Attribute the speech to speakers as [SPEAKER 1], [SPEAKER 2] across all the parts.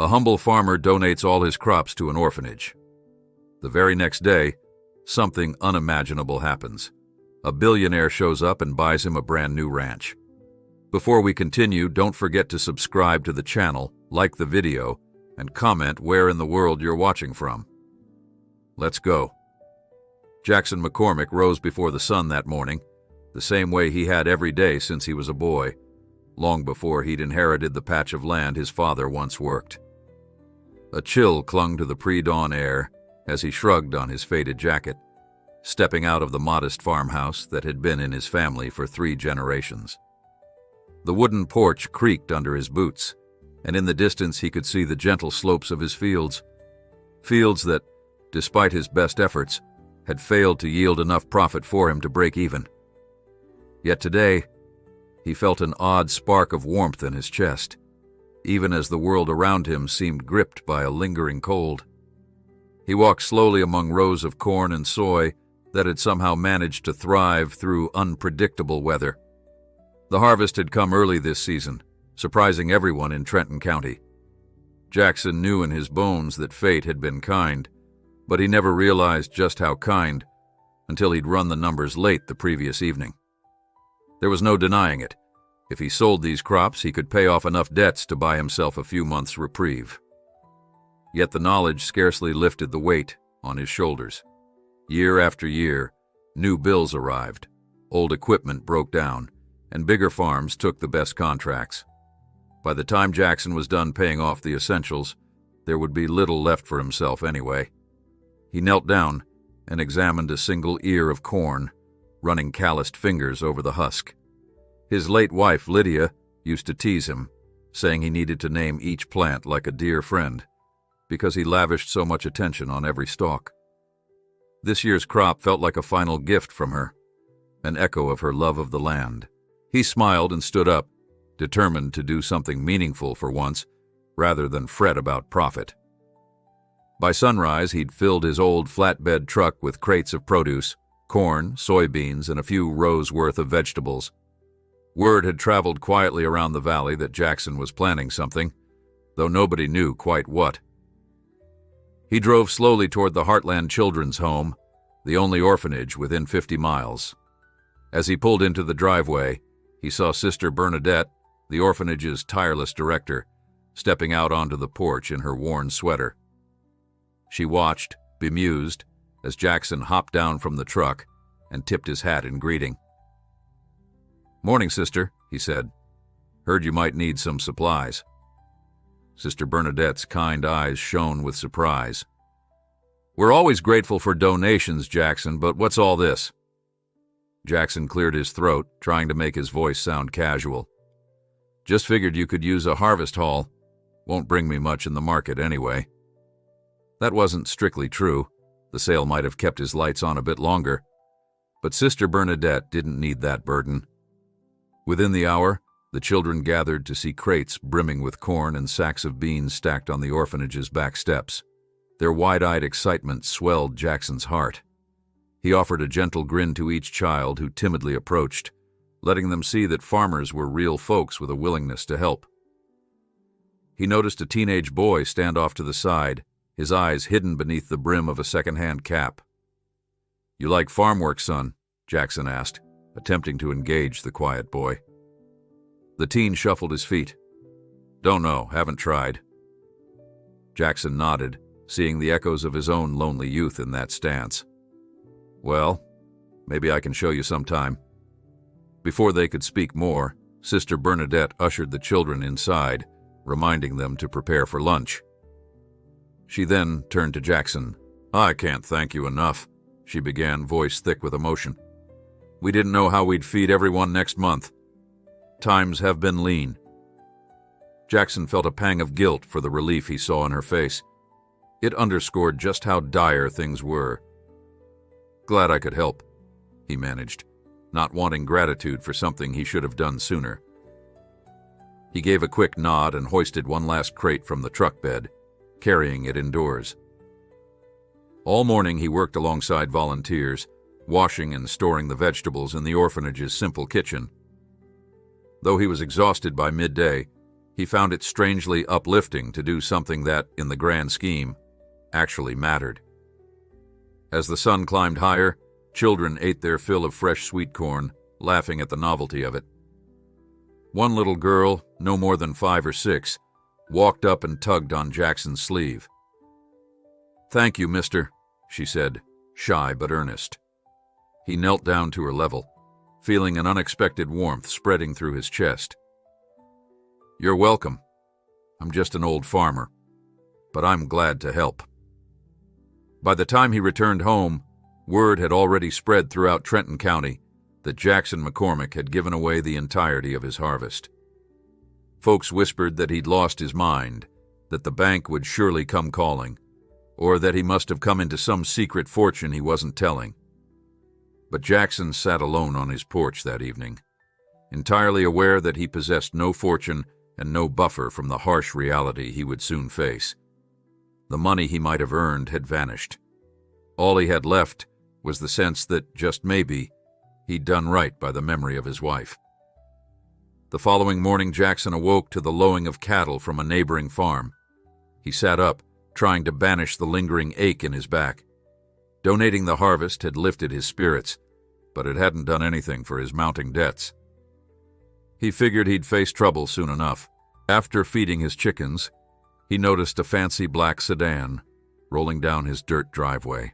[SPEAKER 1] A humble farmer donates all his crops to an orphanage. The very next day, something unimaginable happens. A billionaire shows up and buys him a brand new ranch. Before we continue, don't forget to subscribe to the channel, like the video, and comment where in the world you're watching from. Let's go. Jackson McCormick rose before the sun that morning, the same way he had every day since he was a boy, long before he'd inherited the patch of land his father once worked. A chill clung to the pre-dawn air as he shrugged on his faded jacket, stepping out of the modest farmhouse that had been in his family for 3 generations. The wooden porch creaked under his boots, and in the distance he could see the gentle slopes of his fields that, despite his best efforts, had failed to yield enough profit for him to break even. Yet today, he felt an odd spark of warmth in his chest, even as the world around him seemed gripped by a lingering cold. He walked slowly among rows of corn and soy that had somehow managed to thrive through unpredictable weather. The harvest had come early this season, surprising everyone in Trenton County. Jackson knew in his bones that fate had been kind, but he never realized just how kind until he'd run the numbers late the previous evening. There was no denying it. If he sold these crops, he could pay off enough debts to buy himself a few months' reprieve. Yet the knowledge scarcely lifted the weight on his shoulders. Year after year, new bills arrived, old equipment broke down, and bigger farms took the best contracts. By the time Jackson was done paying off the essentials, there would be little left for himself anyway. He knelt down and examined a single ear of corn, running calloused fingers over the husk. His late wife, Lydia, used to tease him, saying he needed to name each plant like a dear friend, because he lavished so much attention on every stalk. This year's crop felt like a final gift from her, an echo of her love of the land. He smiled and stood up, determined to do something meaningful for once, rather than fret about profit. By sunrise, he'd filled his old flatbed truck with crates of produce, corn, soybeans, and a few rows' worth of vegetables. Word had traveled quietly around the valley that Jackson was planning something, though nobody knew quite what. He drove slowly toward the Heartland Children's Home, the only orphanage within 50 miles. As he pulled into the driveway, he saw Sister Bernadette, the orphanage's tireless director, stepping out onto the porch in her worn sweater. She watched, bemused, as Jackson hopped down from the truck and tipped his hat in greeting. "Morning, sister," he said. "Heard you might need some supplies." Sister Bernadette's kind eyes shone with surprise. "We're always grateful for donations, Jackson, but what's all this?" Jackson cleared his throat, trying to make his voice sound casual. "Just figured you could use a harvest haul. Won't bring me much in the market anyway." That wasn't strictly true. The sale might have kept his lights on a bit longer. But Sister Bernadette didn't need that burden. Within the hour, the children gathered to see crates brimming with corn and sacks of beans stacked on the orphanage's back steps. Their wide-eyed excitement swelled Jackson's heart. He offered a gentle grin to each child who timidly approached, letting them see that farmers were real folks with a willingness to help. He noticed a teenage boy stand off to the side, his eyes hidden beneath the brim of a second-hand cap. "You like farm work, son?" Jackson asked, attempting to engage the quiet boy. The teen shuffled his feet. "Don't know, haven't tried." Jackson nodded, seeing the echoes of his own lonely youth in that stance. "Well, maybe I can show you sometime." Before they could speak more, Sister Bernadette ushered the children inside, reminding them to prepare for lunch. She then turned to Jackson. "I can't thank you enough," she began, voice thick with emotion. "We didn't know how we'd feed everyone next month. Times have been lean." Jackson felt a pang of guilt for the relief he saw on her face. It underscored just how dire things were. "Glad I could help," he managed, not wanting gratitude for something he should have done sooner. He gave a quick nod and hoisted one last crate from the truck bed, carrying it indoors. All morning he worked alongside volunteers, washing and storing the vegetables in the orphanage's simple kitchen. Though he was exhausted by midday, He found it strangely uplifting to do something that, in the grand scheme, actually mattered. As the sun climbed higher, children ate their fill of fresh sweet corn, laughing at the novelty of it. One little girl, no more than 5 or 6, walked up and tugged on Jackson's sleeve. "Thank you, mister," she said, shy but earnest. He knelt down to her level, feeling an unexpected warmth spreading through his chest. "You're welcome. I'm just an old farmer, but I'm glad to help." By the time he returned home, word had already spread throughout Trenton County that Jackson McCormick had given away the entirety of his harvest. Folks whispered that he'd lost his mind, that the bank would surely come calling, or that he must have come into some secret fortune he wasn't telling. But Jackson sat alone on his porch that evening, entirely aware that he possessed no fortune and no buffer from the harsh reality he would soon face. The money he might have earned had vanished. All he had left was the sense that, just maybe, he'd done right by the memory of his wife. The following morning, Jackson awoke to the lowing of cattle from a neighboring farm. He sat up, trying to banish the lingering ache in his back. Donating the harvest had lifted his spirits, but it hadn't done anything for his mounting debts. He figured he'd face trouble soon enough. After feeding his chickens, he noticed a fancy black sedan rolling down his dirt driveway.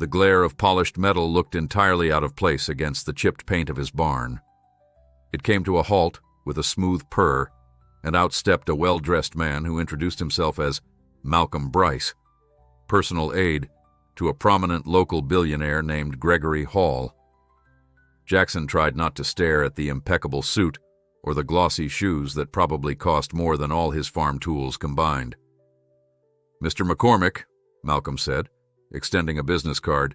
[SPEAKER 1] The glare of polished metal looked entirely out of place against the chipped paint of his barn. It came to a halt with a smooth purr, and out stepped a well-dressed man who introduced himself as Malcolm Bryce, personal aide to a prominent local billionaire named Gregory Hall. Jackson tried not to stare at the impeccable suit or the glossy shoes that probably cost more than all his farm tools combined. "Mr. McCormick," Malcolm said, extending a business card.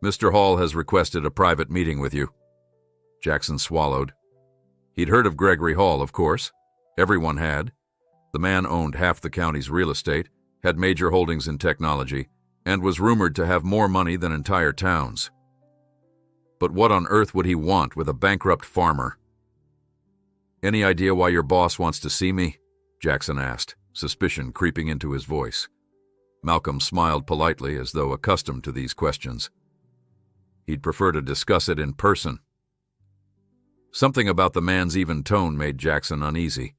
[SPEAKER 1] "Mr. Hall has requested a private meeting with you." Jackson swallowed. He'd heard of Gregory Hall, of course. Everyone had. The man owned half the county's real estate, had major holdings in technology, and was rumored to have more money than entire towns. But what on earth would he want with a bankrupt farmer? "Any idea why your boss wants to see me?" Jackson asked, suspicion creeping into his voice. Malcolm smiled politely, as though accustomed to these questions. He'd prefer to discuss it in person. Something about the man's even tone made Jackson uneasy.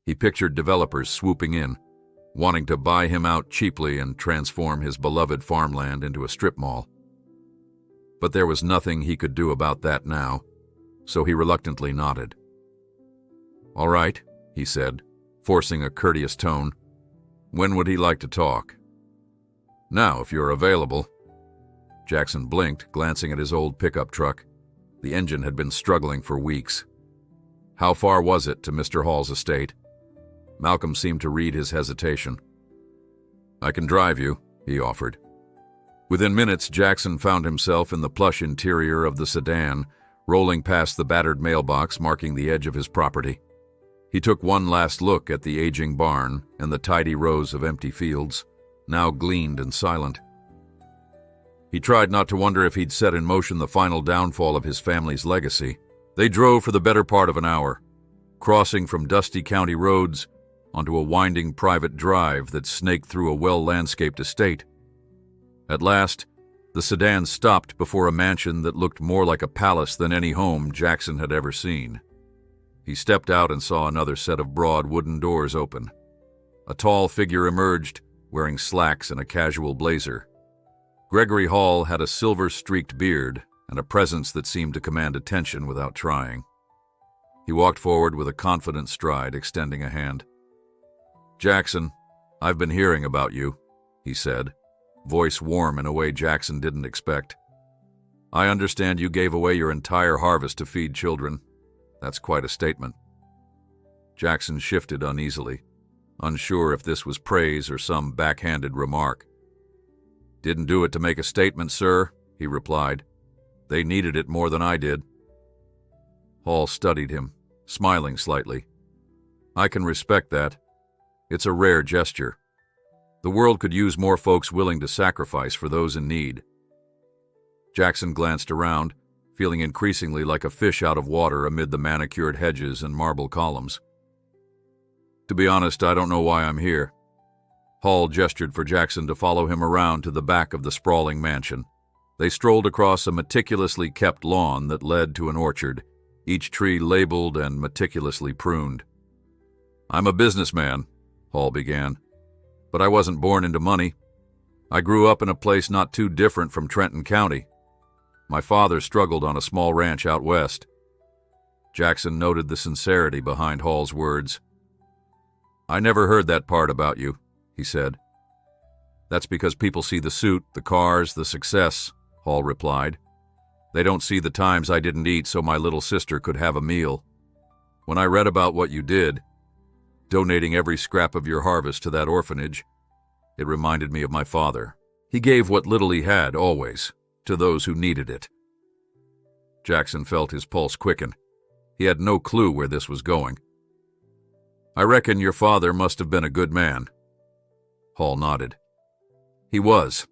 [SPEAKER 1] He pictured developers swooping in, wanting to buy him out cheaply and transform his beloved farmland into a strip mall. But there was nothing he could do about that now, so he reluctantly nodded. "All right," he said, forcing a courteous tone. "When would he like to talk?" "Now, if you're available." Jackson blinked, glancing at his old pickup truck. The engine had been struggling for weeks. How far was it to Mr. Hall's estate? Malcolm seemed to read his hesitation. "I can drive you," he offered. Within minutes, Jackson found himself in the plush interior of the sedan, rolling past the battered mailbox marking the edge of his property. He took one last look at the aging barn and the tidy rows of empty fields, now gleaned and silent. He tried not to wonder if he'd set in motion the final downfall of his family's legacy. They drove for the better part of an hour, crossing from dusty county roads onto a winding private drive that snaked through a well-landscaped estate. At last, the sedan stopped before a mansion that looked more like a palace than any home Jackson had ever seen. He stepped out and saw another set of broad wooden doors open. A tall figure emerged, wearing slacks and a casual blazer. Gregory Hall had a silver-streaked beard and a presence that seemed to command attention without trying. He walked forward with a confident stride, extending a hand. "Jackson, I've been hearing about you," he said, voice warm in a way Jackson didn't expect. "I understand you gave away your entire harvest to feed children. That's quite a statement." Jackson shifted uneasily, unsure if this was praise or some backhanded remark. "Didn't do it to make a statement, sir," he replied. "They needed it more than I did." Hall studied him, smiling slightly. "I can respect that. It's a rare gesture. The world could use more folks willing to sacrifice for those in need." Jackson glanced around, feeling increasingly like a fish out of water amid the manicured hedges and marble columns. To be honest, I don't know why I'm here. Hall gestured for Jackson to follow him around to the back of the sprawling mansion. They strolled across a meticulously kept lawn that led to an orchard, each tree labeled and meticulously pruned. I'm a businessman, Hall began, but I wasn't born into money. I grew up in a place not too different from Trenton County. My father struggled on a small ranch out west. Jackson noted the sincerity behind Hall's words. I never heard that part about you, he said. That's because people see the suit, the cars, the success, Hall replied. They don't see the times I didn't eat so my little sister could have a meal. When I read about what you did, donating every scrap of your harvest to that orphanage, it reminded me of my father. He gave what little he had, always, to those who needed it. Jackson felt his pulse quicken. He had no clue where this was going. I reckon your father must have been a good man. Hall nodded. He was.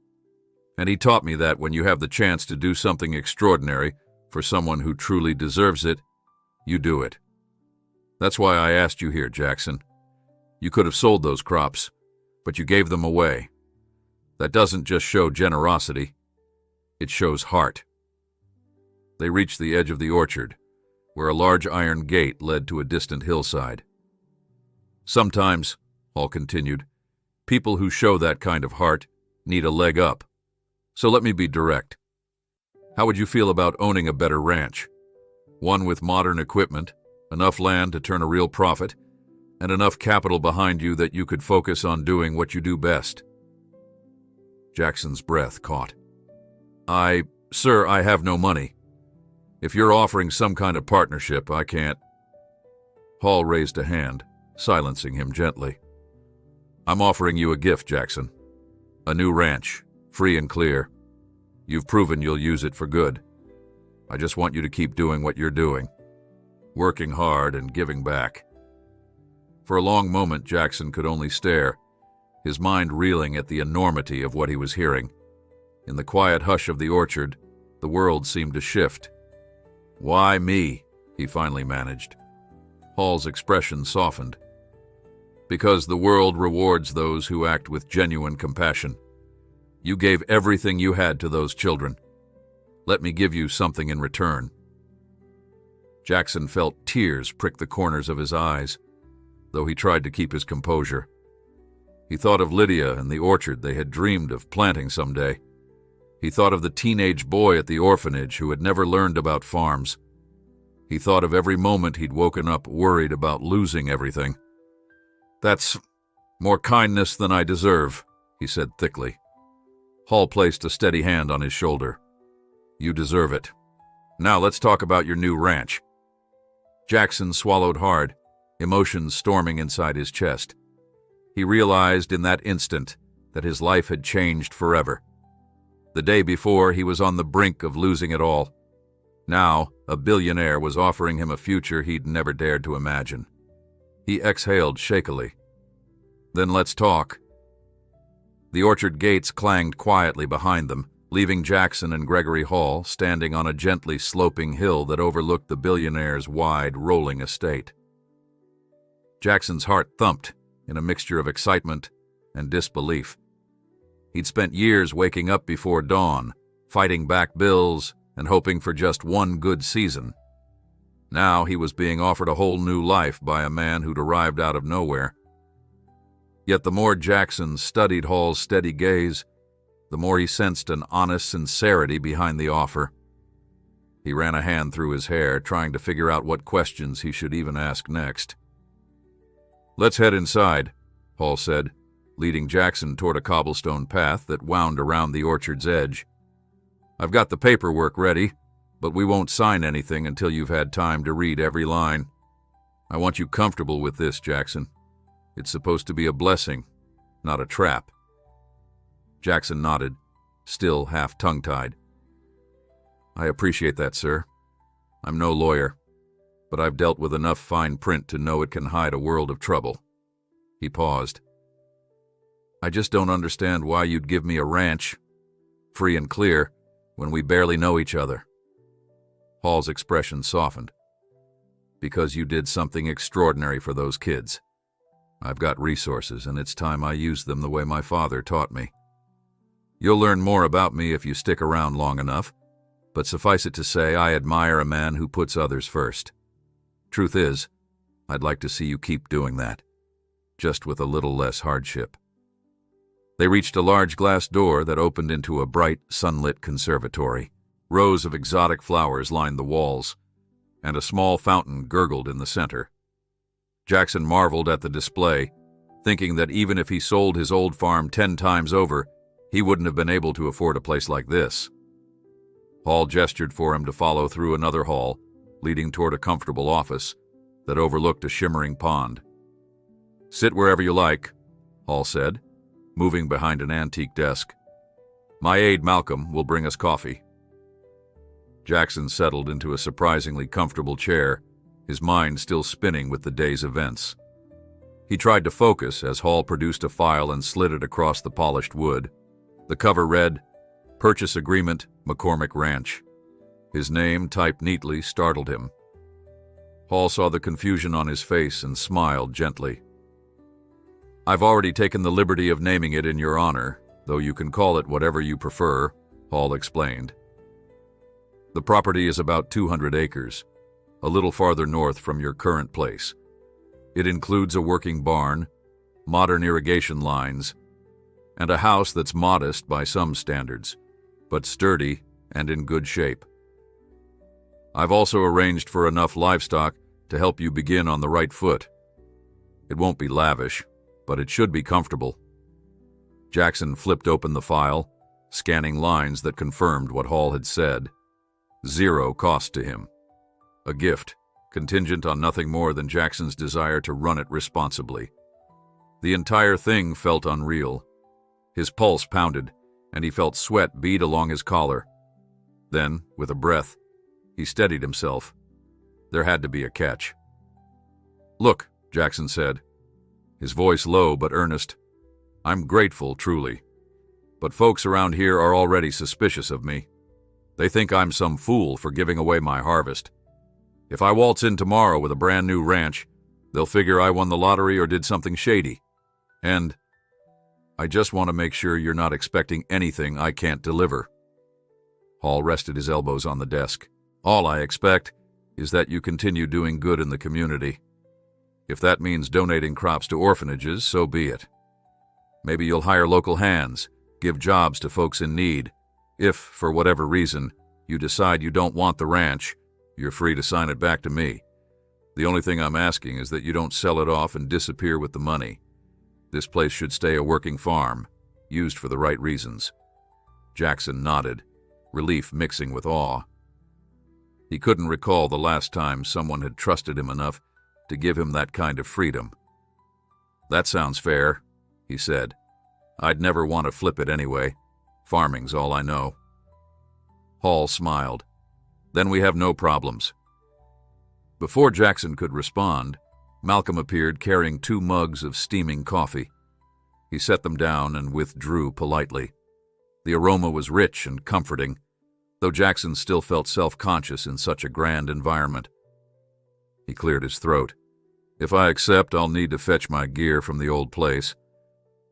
[SPEAKER 1] And he taught me that when you have the chance to do something extraordinary for someone who truly deserves it, you do it. That's why I asked you here, Jackson. You could have sold those crops, but you gave them away. That doesn't just show generosity, it shows heart. They reached the edge of the orchard, where a large iron gate led to a distant hillside. Sometimes, Hall continued, people who show that kind of heart need a leg up. So let me be direct. How would you feel about owning a better ranch? One with modern equipment, enough land to turn a real profit, and enough capital behind you that you could focus on doing what you do best. Jackson's breath caught. Sir, I have no money. If you're offering some kind of partnership, I can't. Hall raised a hand, silencing him gently. I'm offering you a gift, Jackson. A new ranch, free and clear. You've proven you'll use it for good. I just want you to keep doing what you're doing, working hard and giving back. For a long moment, Jackson could only stare, his mind reeling at the enormity of what he was hearing. In the quiet hush of the orchard, the world seemed to shift. Why me? He finally managed. Hall's expression softened. Because the world rewards those who act with genuine compassion. You gave everything you had to those children. Let me give you something in return. Jackson felt tears prick the corners of his eyes, though he tried to keep his composure. He thought of Lydia and the orchard they had dreamed of planting someday. He thought of the teenage boy at the orphanage who had never learned about farms. He thought of every moment he'd woken up worried about losing everything. That's more kindness than I deserve, he said thickly. Hall placed a steady hand on his shoulder. You deserve it. Now let's talk about your new ranch. Jackson swallowed hard, emotions storming inside his chest. He realized in that instant that his life had changed forever. The day before, he was on the brink of losing it all. Now, a billionaire was offering him a future he'd never dared to imagine. He exhaled shakily. Then let's talk. The orchard gates clanged quietly behind them, leaving Jackson and Gregory Hall standing on a gently sloping hill that overlooked the billionaire's wide, rolling estate. Jackson's heart thumped in a mixture of excitement and disbelief. He'd spent years waking up before dawn, fighting back bills and hoping for just one good season. Now he was being offered a whole new life by a man who'd arrived out of nowhere. Yet the more Jackson studied Hall's steady gaze, the more he sensed an honest sincerity behind the offer. He ran a hand through his hair, trying to figure out what questions he should even ask next. Let's head inside, Hall said, leading Jackson toward a cobblestone path that wound around the orchard's edge. I've got the paperwork ready, but we won't sign anything until you've had time to read every line. I want you comfortable with this, Jackson. It's supposed to be a blessing, not a trap. Jackson nodded, still half tongue-tied. I appreciate that, sir. I'm no lawyer, but I've dealt with enough fine print to know it can hide a world of trouble. He paused. I just don't understand why you'd give me a ranch, free and clear, when we barely know each other. Hall's expression softened. Because you did something extraordinary for those kids. I've got resources, and it's time I used them the way my father taught me. You'll learn more about me if you stick around long enough, but suffice it to say, I admire a man who puts others first. Truth is, I'd like to see you keep doing that, just with a little less hardship. They reached a large glass door that opened into a bright, sunlit conservatory. Rows of exotic flowers lined the walls, and a small fountain gurgled in the center. Jackson marveled at the display, thinking that even if he sold his old farm 10 times over, he wouldn't have been able to afford a place like this. Hall gestured for him to follow through another hall, leading toward a comfortable office that overlooked a shimmering pond. "Sit wherever you like," Hall said, moving behind an antique desk. "My aide, Malcolm, will bring us coffee." Jackson settled into a surprisingly comfortable chair, his mind still spinning with the day's events. He tried to focus as Hall produced a file and slid it across the polished wood. The cover read, "Purchase Agreement, McCormick Ranch." His name, typed neatly, startled him. Hall saw the confusion on his face and smiled gently. "I've already taken the liberty of naming it in your honor, though you can call it whatever you prefer," Hall explained. "The property is about 200 acres, a little farther north from your current place. It includes a working barn, modern irrigation lines, and a house that's modest by some standards, but sturdy and in good shape. I've also arranged for enough livestock to help you begin on the right foot. It won't be lavish, but it should be comfortable." Jackson flipped open the file, scanning lines that confirmed what Hall had said. Zero cost to him. A gift, contingent on nothing more than Jackson's desire to run it responsibly. The entire thing felt unreal. His pulse pounded, and he felt sweat bead along his collar. Then, with a breath, he steadied himself. There had to be a catch. "Look," Jackson said, his voice low but earnest, "I'm grateful, truly. But folks around here are already suspicious of me. They think I'm some fool for giving away my harvest. If I waltz in tomorrow with a brand new ranch, they'll figure I won the lottery or did something shady. And I just want to make sure you're not expecting anything I can't deliver." Hall rested his elbows on the desk. "All I expect is that you continue doing good in the community. If that means donating crops to orphanages, so be it. Maybe you'll hire local hands, give jobs to folks in need. If, for whatever reason, you decide you don't want the ranch, you're free to sign it back to me. The only thing I'm asking is that you don't sell it off and disappear with the money. This place should stay a working farm, used for the right reasons." Jackson nodded, relief mixing with awe. He couldn't recall the last time someone had trusted him enough to give him that kind of freedom. "That sounds fair," he said. "I'd never want to flip it anyway. Farming's all I know." Hall smiled. "Then we have no problems." Before Jackson could respond, Malcolm appeared carrying 2 mugs of steaming coffee. He set them down and withdrew politely. The aroma was rich and comforting, though Jackson still felt self-conscious in such a grand environment. He cleared his throat. "If I accept, I'll need to fetch my gear from the old place.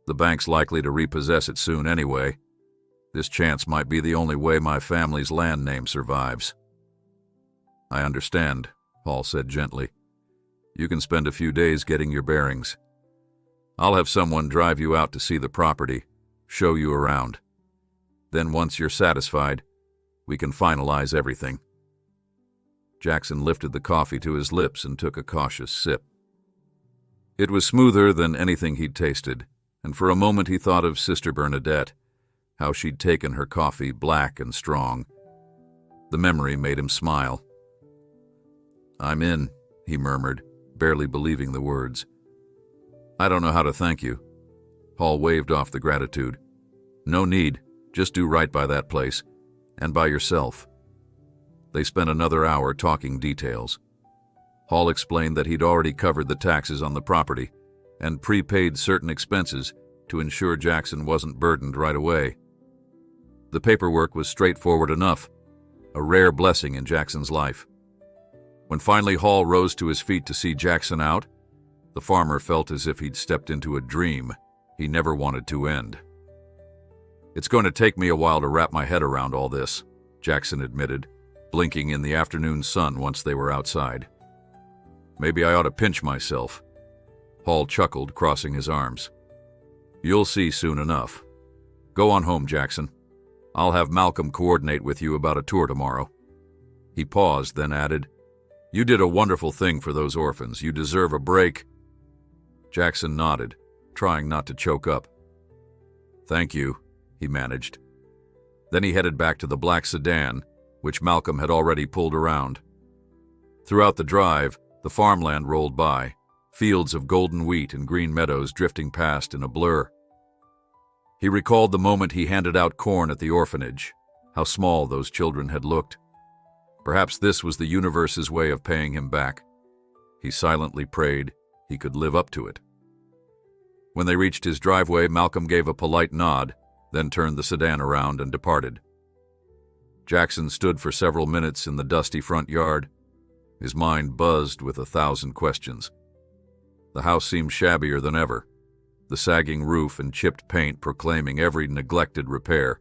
[SPEAKER 1] The bank's likely to repossess it soon anyway. This chance might be the only way my family's land name survives." "I understand," Hall said gently. "You can spend a few days getting your bearings. I'll have someone drive you out to see the property, show you around. Then once you're satisfied, we can finalize everything." Jackson lifted the coffee to his lips and took a cautious sip. It was smoother than anything he'd tasted, and for a moment he thought of Sister Bernadette, how she'd taken her coffee black and strong. The memory made him smile. "I'm in," he murmured, barely believing the words. "I don't know how to thank you." Hall waved off the gratitude. "No need. Just do right by that place, and by yourself." They spent another hour talking details. Hall explained that he'd already covered the taxes on the property and prepaid certain expenses to ensure Jackson wasn't burdened right away. The paperwork was straightforward enough, a rare blessing in Jackson's life. When finally Hall rose to his feet to see Jackson out, The farmer felt as if he'd stepped into a dream he never wanted to end. "It's going to take me a while to wrap my head around all this," Jackson admitted, blinking in the afternoon sun once they were outside. "Maybe I ought to pinch myself." Hall chuckled, crossing his arms. "You'll see soon enough. Go on home, Jackson. I'll have Malcolm coordinate with you about a tour tomorrow." He paused, then added, "You did a wonderful thing for those orphans. You deserve a break." Jackson nodded, trying not to choke up. "Thank you," he managed. Then he headed back to the black sedan, which Malcolm had already pulled around. Throughout the drive, the farmland rolled by, fields of golden wheat and green meadows drifting past in a blur. He recalled the moment he handed out corn at the orphanage, how small those children had looked. Perhaps this was the universe's way of paying him back. He silently prayed he could live up to it. When they reached his driveway, Malcolm gave a polite nod, then turned the sedan around and departed. Jackson stood for several minutes in the dusty front yard. His mind buzzed with 1,000 questions. The house seemed shabbier than ever, the sagging roof and chipped paint proclaiming every neglected repair.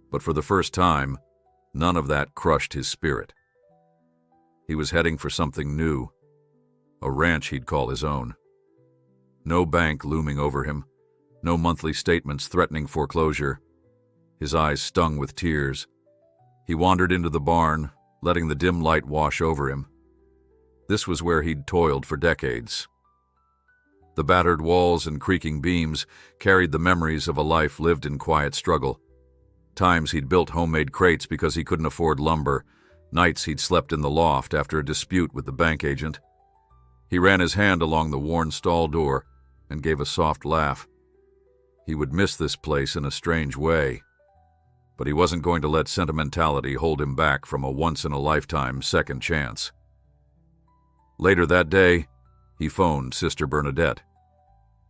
[SPEAKER 1] But for the first time, none of that crushed his spirit. He was heading for something new, a ranch he'd call his own. No bank looming over him, no monthly statements threatening foreclosure. His eyes stung with tears. He wandered into the barn, letting the dim light wash over him. This was where he'd toiled for decades. The battered walls and creaking beams carried the memories of a life lived in quiet struggle. Times he'd built homemade crates because he couldn't afford lumber, nights he'd slept in the loft after a dispute with the bank agent. He ran his hand along the worn stall door and gave a soft laugh. He would miss this place in a strange way, but he wasn't going to let sentimentality hold him back from a once-in-a-lifetime second chance. Later that day, he phoned Sister Bernadette.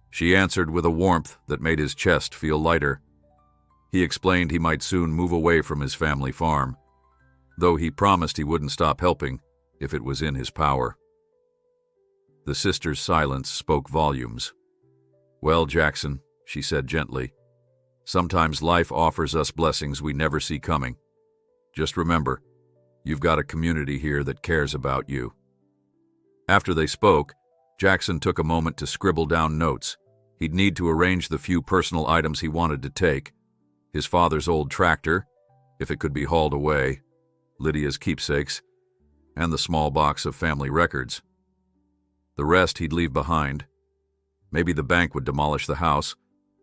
[SPEAKER 1] She answered with a warmth that made his chest feel lighter. He explained he might soon move away from his family farm, though he promised he wouldn't stop helping if it was in his power. The sister's silence spoke volumes. "Well, Jackson," she said gently, "sometimes life offers us blessings we never see coming. Just remember, you've got a community here that cares about you." After they spoke, Jackson took a moment to scribble down notes. He'd need to arrange the few personal items he wanted to take: his father's old tractor, if it could be hauled away, Lydia's keepsakes, and the small box of family records. The rest he'd leave behind. Maybe the bank would demolish the house,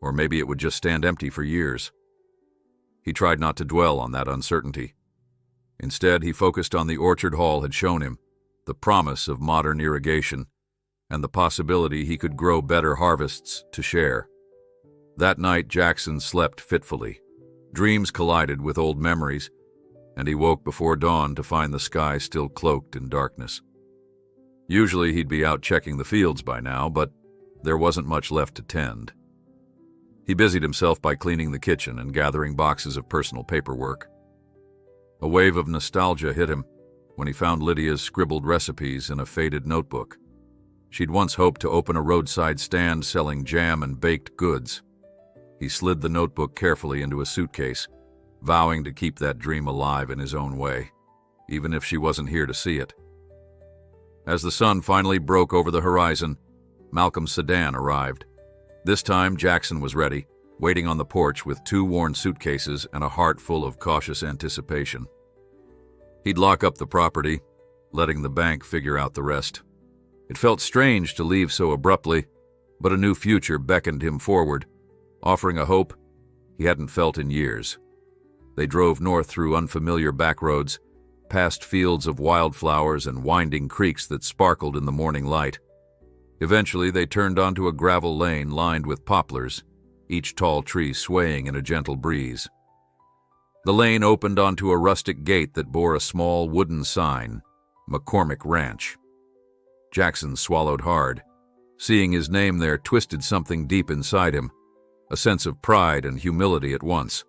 [SPEAKER 1] or maybe it would just stand empty for years. He tried not to dwell on that uncertainty. Instead, he focused on the orchard Hall had shown him, the promise of modern irrigation, and the possibility he could grow better harvests to share. That night, Jackson slept fitfully. Dreams collided with old memories, and he woke before dawn to find the sky still cloaked in darkness. Usually he'd be out checking the fields by now, but there wasn't much left to tend. He busied himself by cleaning the kitchen and gathering boxes of personal paperwork. A wave of nostalgia hit him when he found Lydia's scribbled recipes in a faded notebook. She'd once hoped to open a roadside stand selling jam and baked goods. He slid the notebook carefully into a suitcase, vowing to keep that dream alive in his own way, even if she wasn't here to see it. As the sun finally broke over the horizon, Malcolm's sedan arrived. This time, Jackson was ready, waiting on the porch with 2 worn suitcases and a heart full of cautious anticipation. He'd lock up the property, letting the bank figure out the rest. It felt strange to leave so abruptly, but a new future beckoned him forward, offering a hope he hadn't felt in years. They drove north through unfamiliar back roads, past fields of wildflowers and winding creeks that sparkled in the morning light. Eventually, they turned onto a gravel lane lined with poplars, each tall tree swaying in a gentle breeze. The lane opened onto a rustic gate that bore a small wooden sign, McCormick Ranch. Jackson swallowed hard. Seeing his name there twisted something deep inside him, a sense of pride and humility at once.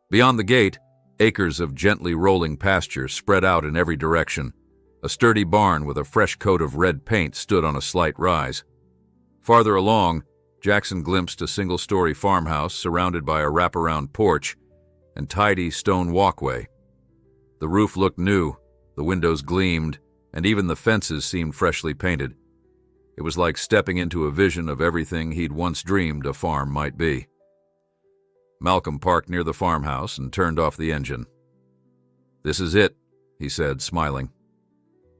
[SPEAKER 1] Beyond the gate, acres of gently rolling pasture spread out in every direction, A sturdy barn with a fresh coat of red paint stood on a slight rise. Farther along, Jackson glimpsed a single-story farmhouse surrounded by a wraparound porch and tidy stone walkway. The roof looked new, the windows gleamed, and even the fences seemed freshly painted. It was like stepping into a vision of everything he'd once dreamed a farm might be. Malcolm parked near the farmhouse and turned off the engine. "This is it," he said, smiling.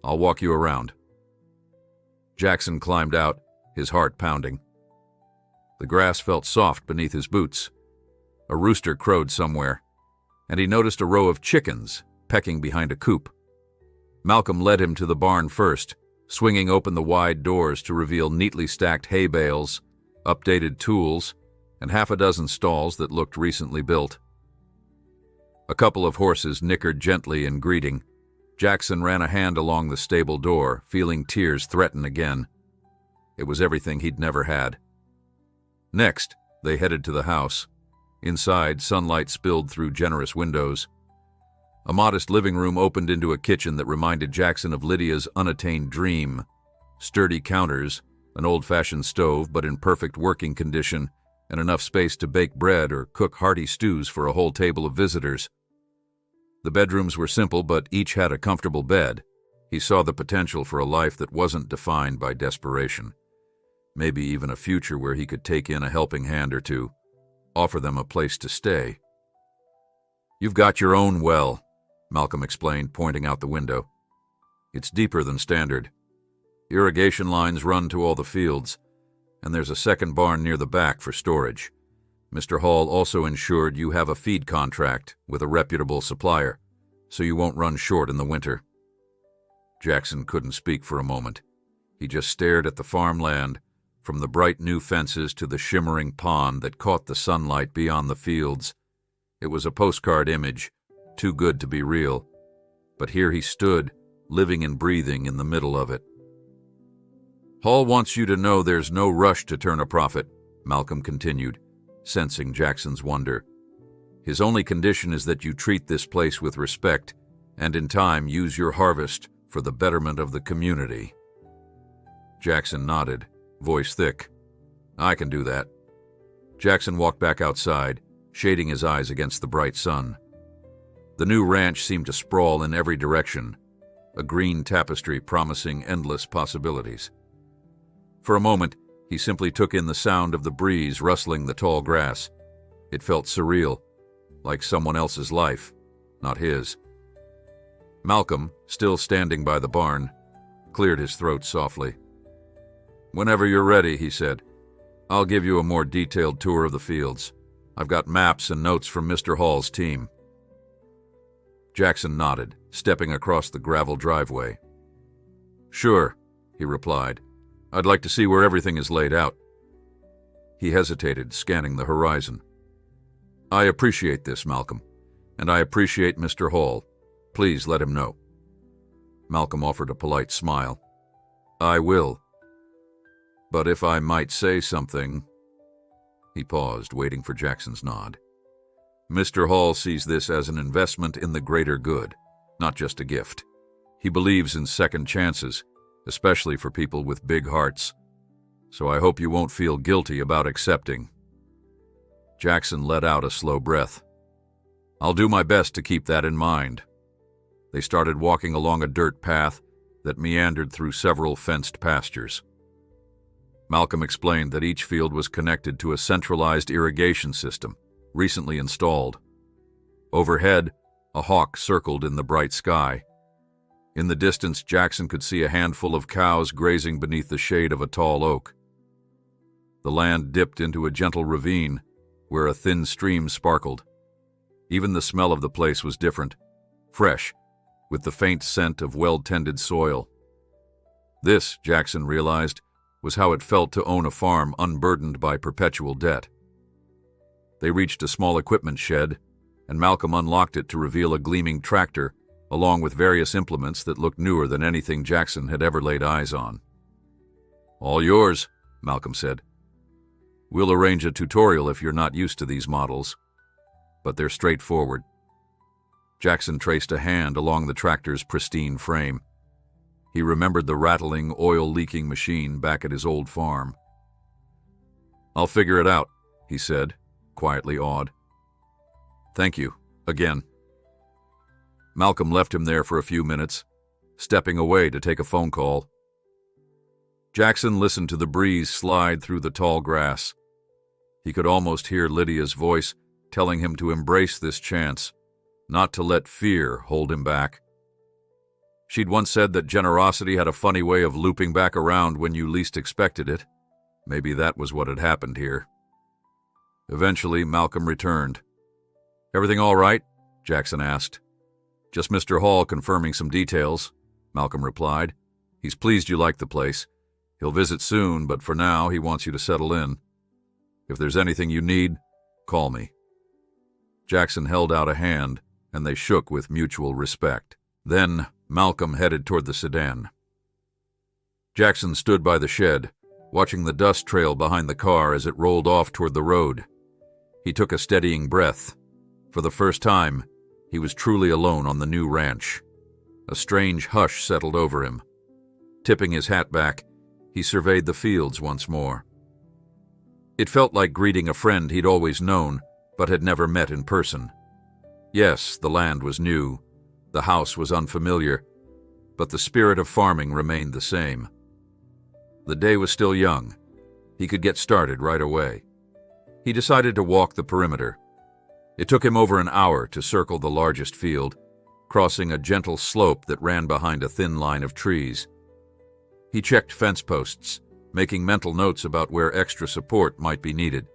[SPEAKER 1] "I'll walk you around." Jackson climbed out, his heart pounding. The grass felt soft beneath his boots. A rooster crowed somewhere, and he noticed a row of chickens pecking behind a coop. Malcolm led him to the barn first, swinging open the wide doors to reveal neatly stacked hay bales, updated tools, and half a dozen stalls that looked recently built. A couple of horses nickered gently in greeting. Jackson ran a hand along the stable door, feeling tears threaten again. It was everything he'd never had. Next, they headed to the house. Inside, sunlight spilled through generous windows. A modest living room opened into a kitchen that reminded Jackson of Lydia's unattained dream. Sturdy counters, an old-fashioned stove but in perfect working condition, and enough space to bake bread or cook hearty stews for a whole table of visitors. The bedrooms were simple, but each had a comfortable bed. He saw the potential for a life that wasn't defined by desperation. Maybe even a future where he could take in a helping hand or two, offer them a place to stay. "You've got your own well," Malcolm explained, pointing out the window. "It's deeper than standard. Irrigation lines run to all the fields, and there's a second barn near the back for storage. Mr. Hall also ensured you have a feed contract with a reputable supplier, so you won't run short in the winter." Jackson couldn't speak for a moment. He just stared at the farmland, from the bright new fences to the shimmering pond that caught the sunlight beyond the fields. It was a postcard image, too good to be real. But here he stood, living and breathing in the middle of it. "Hall wants you to know there's no rush to turn a profit," Malcolm continued, sensing Jackson's wonder. "His only condition is that you treat this place with respect and in time use your harvest for the betterment of the community." Jackson nodded, voice thick. "I can do that." Jackson walked back outside, shading his eyes against the bright sun. The new ranch seemed to sprawl in every direction, a green tapestry promising endless possibilities. For a moment, he simply took in the sound of the breeze rustling the tall grass. It felt surreal, like someone else's life, not his. Malcolm, still standing by the barn, cleared his throat softly. "Whenever you're ready," he said, "I'll give you a more detailed tour of the fields. I've got maps and notes from Mr. Hall's team." Jackson nodded, stepping across the gravel driveway. "Sure," he replied. "I'd like to see where everything is laid out." He hesitated, scanning the horizon. "I appreciate this, Malcolm, and I appreciate Mr. Hall. Please let him know." Malcolm offered a polite smile. "I will. But if I might say something—" He paused, waiting for Jackson's nod. "Mr. Hall sees this as an investment in the greater good, not just a gift. He believes in second chances, especially for people with big hearts. So I hope you won't feel guilty about accepting." Jackson let out a slow breath. "I'll do my best to keep that in mind." They started walking along a dirt path that meandered through several fenced pastures. Malcolm explained that each field was connected to a centralized irrigation system, recently installed. Overhead, a hawk circled in the bright sky. In the distance, Jackson could see a handful of cows grazing beneath the shade of a tall oak. The land dipped into a gentle ravine, where a thin stream sparkled. Even the smell of the place was different, fresh, with the faint scent of well-tended soil. This, Jackson realized, was how it felt to own a farm unburdened by perpetual debt. They reached a small equipment shed, and Malcolm unlocked it to reveal a gleaming tractor, along with various implements that looked newer than anything Jackson had ever laid eyes on. "All yours," Malcolm said. "We'll arrange a tutorial if you're not used to these models, but they're straightforward." Jackson traced a hand along the tractor's pristine frame. He remembered the rattling, oil-leaking machine back at his old farm. "I'll figure it out," he said, quietly awed. "Thank you, again." Malcolm left him there for a few minutes, stepping away to take a phone call. Jackson listened to the breeze slide through the tall grass. He could almost hear Lydia's voice telling him to embrace this chance, not to let fear hold him back. She'd once said that generosity had a funny way of looping back around when you least expected it. Maybe that was what had happened here. Eventually, Malcolm returned. "Everything all right?" Jackson asked. "Just Mr. Hall confirming some details," Malcolm replied. "He's pleased you like the place. He'll visit soon, but for now he wants you to settle in. If there's anything you need, call me." Jackson held out a hand, and they shook with mutual respect. Then Malcolm headed toward the sedan. Jackson stood by the shed, watching the dust trail behind the car as it rolled off toward the road. He took a steadying breath. For the first time, he was truly alone on the new ranch. A strange hush settled over him. Tipping his hat back, he surveyed the fields once more. It felt like greeting a friend he'd always known, but had never met in person. Yes, the land was new, the house was unfamiliar, but the spirit of farming remained the same. The day was still young. He could get started right away. He decided to walk the perimeter. It took him over an hour to circle the largest field, crossing a gentle slope that ran behind a thin line of trees. He checked fence posts, making mental notes about where extra support might be needed.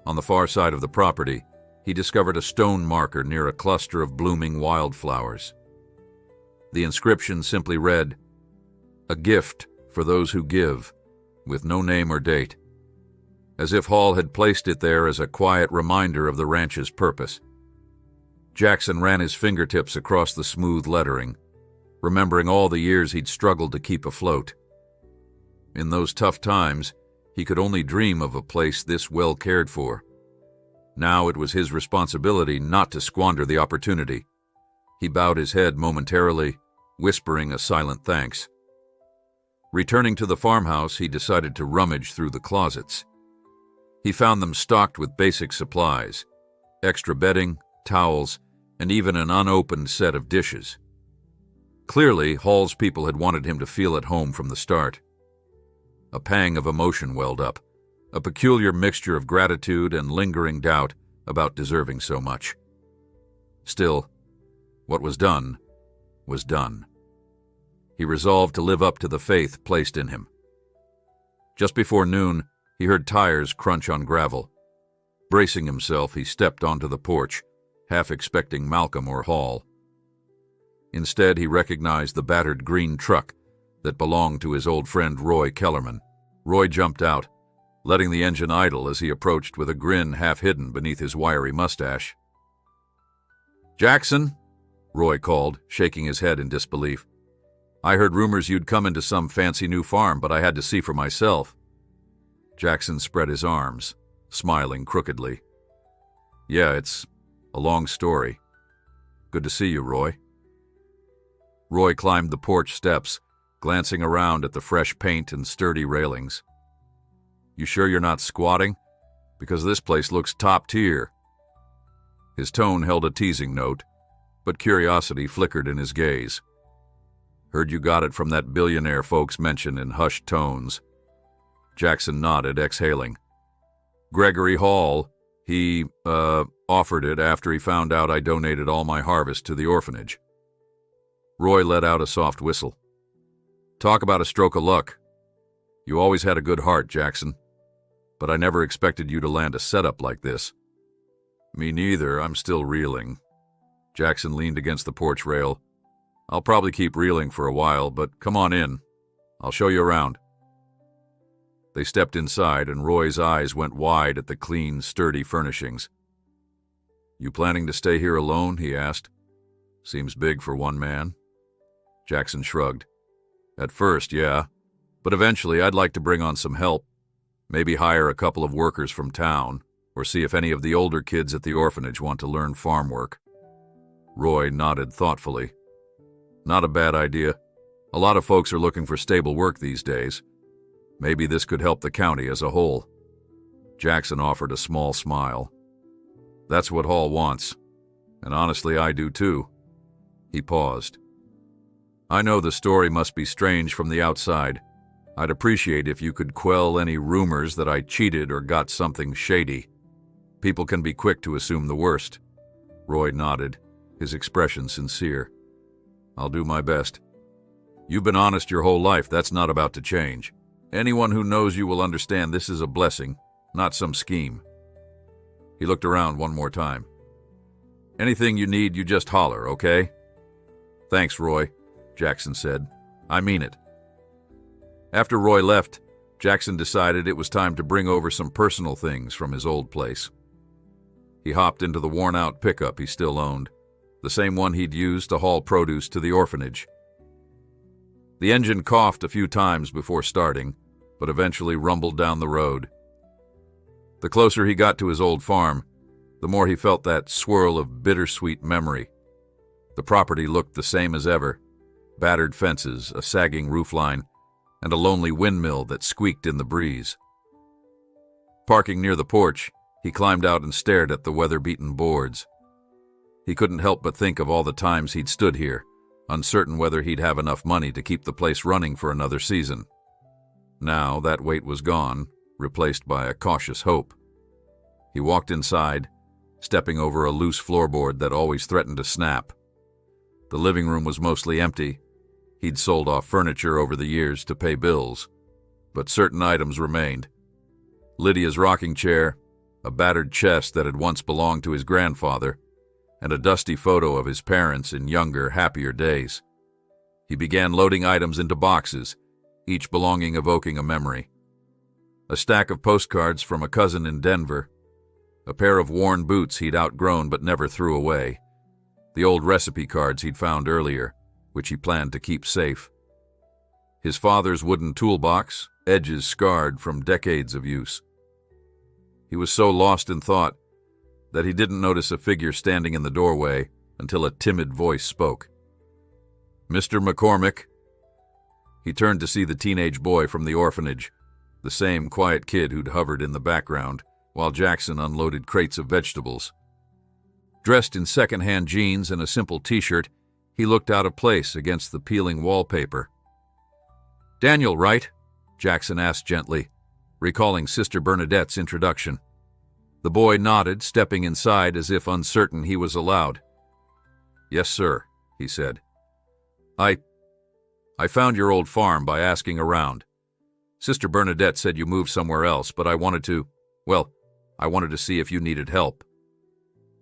[SPEAKER 1] On the far side of the property, he discovered a stone marker near a cluster of blooming wildflowers. The inscription simply read, "A gift for those who give," with no name or date, as if Hall had placed it there as a quiet reminder of the ranch's purpose. Jackson ran his fingertips across the smooth lettering, remembering all the years he'd struggled to keep afloat. In those tough times, he could only dream of a place this well cared for. Now it was his responsibility not to squander the opportunity. He bowed his head momentarily, whispering a silent thanks. Returning to the farmhouse, he decided to rummage through the closets. He found them stocked with basic supplies, extra bedding, towels, and even an unopened set of dishes. Clearly, Hall's people had wanted him to feel at home from the start. A pang of emotion welled up, a peculiar mixture of gratitude and lingering doubt about deserving so much. Still, what was done was done. He resolved to live up to the faith placed in him. Just before noon, he heard tires crunch on gravel. Bracing himself, he stepped onto the porch, half expecting Malcolm or Hall. Instead, he recognized the battered green truck that belonged to his old friend Roy Kellerman. Roy jumped out, letting the engine idle as he approached with a grin half hidden beneath his wiry mustache. "Jackson," Roy called, shaking his head in disbelief. "I heard rumors you'd come into some fancy new farm, but I had to see for myself." Jackson spread his arms, smiling crookedly. "Yeah, it's a long story. Good to see you, Roy." Roy climbed the porch steps, glancing around at the fresh paint and sturdy railings. "You sure you're not squatting? Because this place looks top tier." His tone held a teasing note, but curiosity flickered in his gaze. "Heard you got it from that billionaire folks mentioned in hushed tones." Jackson nodded, exhaling. "Gregory Hall, he, offered it after he found out I donated all my harvest to the orphanage." Roy let out a soft whistle. "Talk about a stroke of luck. You always had a good heart, Jackson, but I never expected you to land a setup like this." "Me neither, I'm still reeling." Jackson leaned against the porch rail. "I'll probably keep reeling for a while, but come on in. I'll show you around." They stepped inside, and Roy's eyes went wide at the clean, sturdy furnishings. "You planning to stay here alone?" he asked. "Seems big for one man." Jackson shrugged. "At first, yeah, but eventually I'd like to bring on some help. Maybe hire a couple of workers from town, or see if any of the older kids at the orphanage want to learn farm work." Roy nodded thoughtfully. "Not a bad idea. A lot of folks are looking for stable work these days. Maybe this could help the county as a whole." Jackson offered a small smile. "That's what Hall wants. And honestly, I do too." He paused. "I know the story must be strange from the outside. I'd appreciate if you could quell any rumors that I cheated or got something shady. People can be quick to assume the worst." Roy nodded, his expression sincere. "I'll do my best. You've been honest your whole life. That's not about to change. Anyone who knows you will understand this is a blessing, not some scheme." He looked around one more time. "Anything you need, you just holler, okay?" "Thanks, Roy," Jackson said. "I mean it." After Roy left, Jackson decided it was time to bring over some personal things from his old place. He hopped into the worn-out pickup he still owned, the same one he'd used to haul produce to the orphanage. The engine coughed a few times before starting, but eventually rumbled down the road. The closer he got to his old farm, the more he felt that swirl of bittersweet memory. The property looked the same as ever: battered fences, a sagging roofline, and a lonely windmill that squeaked in the breeze. Parking near the porch, he climbed out and stared at the weather-beaten boards. He couldn't help but think of all the times he'd stood here, uncertain whether he'd have enough money to keep the place running for another season. Now that weight was gone, replaced by a cautious hope. He walked inside, stepping over a loose floorboard that always threatened to snap. The living room was mostly empty. He'd sold off furniture over the years to pay bills, but certain items remained. Lydia's rocking chair, a battered chest that had once belonged to his grandfather, and a dusty photo of his parents in younger, happier days. He began loading items into boxes, each belonging evoking a memory. A stack of postcards from a cousin in Denver, a pair of worn boots he'd outgrown but never threw away, the old recipe cards he'd found earlier, which he planned to keep safe. His father's wooden toolbox, edges scarred from decades of use. He was so lost in thought that he didn't notice a figure standing in the doorway until a timid voice spoke. "Mr. McCormick." He turned to see the teenage boy from the orphanage, the same quiet kid who'd hovered in the background while Jackson unloaded crates of vegetables. Dressed in second-hand jeans and a simple t-shirt, he looked out of place against the peeling wallpaper. "Daniel, right?" Jackson asked gently, recalling Sister Bernadette's introduction. The boy nodded, stepping inside as if uncertain he was allowed. "Yes, sir," he said. I found your old farm by asking around. Sister Bernadette said you moved somewhere else, but I wanted to see if you needed help."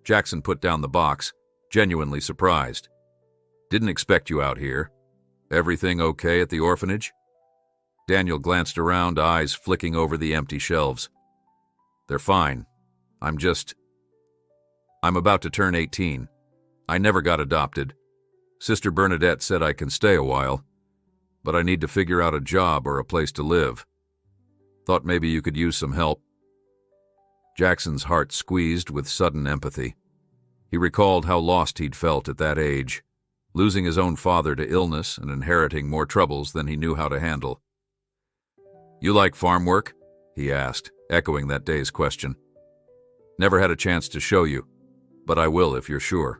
[SPEAKER 1] Jackson put down the box, genuinely surprised. "Didn't expect you out here. Everything okay at the orphanage?" Daniel glanced around, eyes flicking over the empty shelves. "They're fine. I'm about to turn 18. I never got adopted. Sister Bernadette said I can stay a while, but I need to figure out a job or a place to live. Thought maybe you could use some help." Jackson's heart squeezed with sudden empathy. He recalled how lost he'd felt at that age, losing his own father to illness and inheriting more troubles than he knew how to handle. "You like farm work?" he asked, echoing that day's question. "Never had a chance to show you, but I will if you're sure."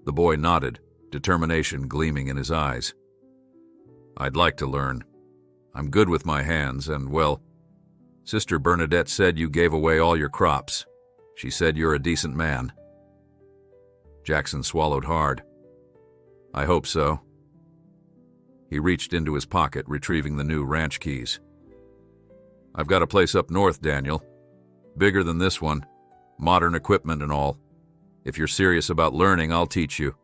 [SPEAKER 1] The boy nodded, determination gleaming in his eyes. "I'd like to learn. I'm good with my hands and, well, Sister Bernadette said you gave away all your crops. She said you're a decent man." Jackson swallowed hard. "I hope so." He reached into his pocket, retrieving the new ranch keys. "I've got a place up north, Daniel. Bigger than this one, modern equipment and all. If you're serious about learning, I'll teach you.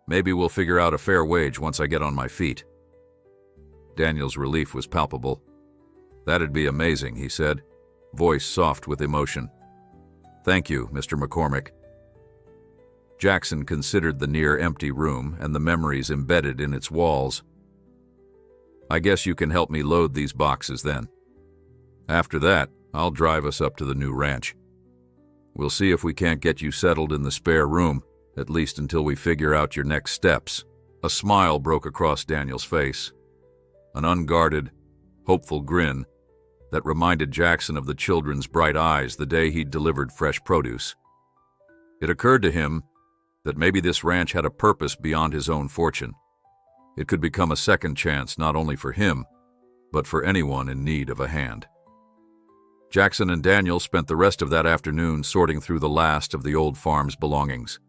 [SPEAKER 1] Maybe we'll figure out a fair wage once I get on my feet." Daniel's relief was palpable. "That'd be amazing," he said, voice soft with emotion. "Thank you, Mr. McCormick." Jackson considered the near-empty room and the memories embedded in its walls. "I guess you can help me load these boxes then. After that, I'll drive us up to the new ranch. We'll see if we can't get you settled in the spare room, at least until we figure out your next steps." A smile broke across Daniel's face, an unguarded, hopeful grin that reminded Jackson of the children's bright eyes the day he'd delivered fresh produce. It occurred to him that maybe this ranch had a purpose beyond his own fortune. It could become a second chance not only for him, but for anyone in need of a hand. Jackson and Daniel spent the rest of that afternoon sorting through the last of the old farm's belongings.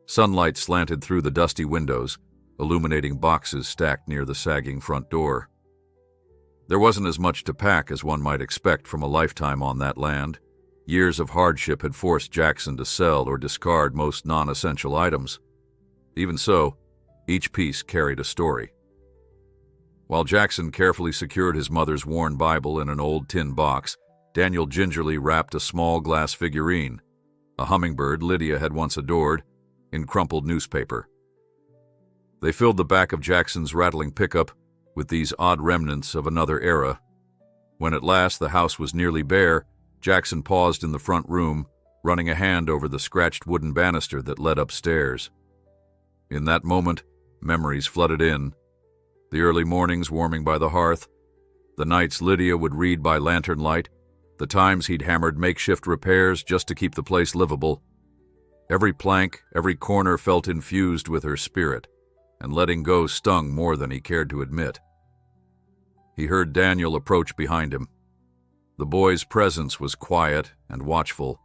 [SPEAKER 1] Sunlight slanted through the dusty windows, illuminating boxes stacked near the sagging front door. There wasn't as much to pack as one might expect from a lifetime on that land. Years of hardship had forced Jackson to sell or discard most non-essential items. Even so, each piece carried a story. While Jackson carefully secured his mother's worn Bible in an old tin box, Daniel gingerly wrapped a small glass figurine, a hummingbird Lydia had once adored, in crumpled newspaper. They filled the back of Jackson's rattling pickup with these odd remnants of another era. When at last the house was nearly bare, Jackson paused in the front room, running a hand over the scratched wooden banister that led upstairs. In that moment, memories flooded in. The early mornings warming by the hearth, the nights Lydia would read by lantern light, the times he'd hammered makeshift repairs just to keep the place livable. Every plank, every corner felt infused with her spirit, and letting go stung more than he cared to admit. He heard Daniel approach behind him. The boy's presence was quiet and watchful.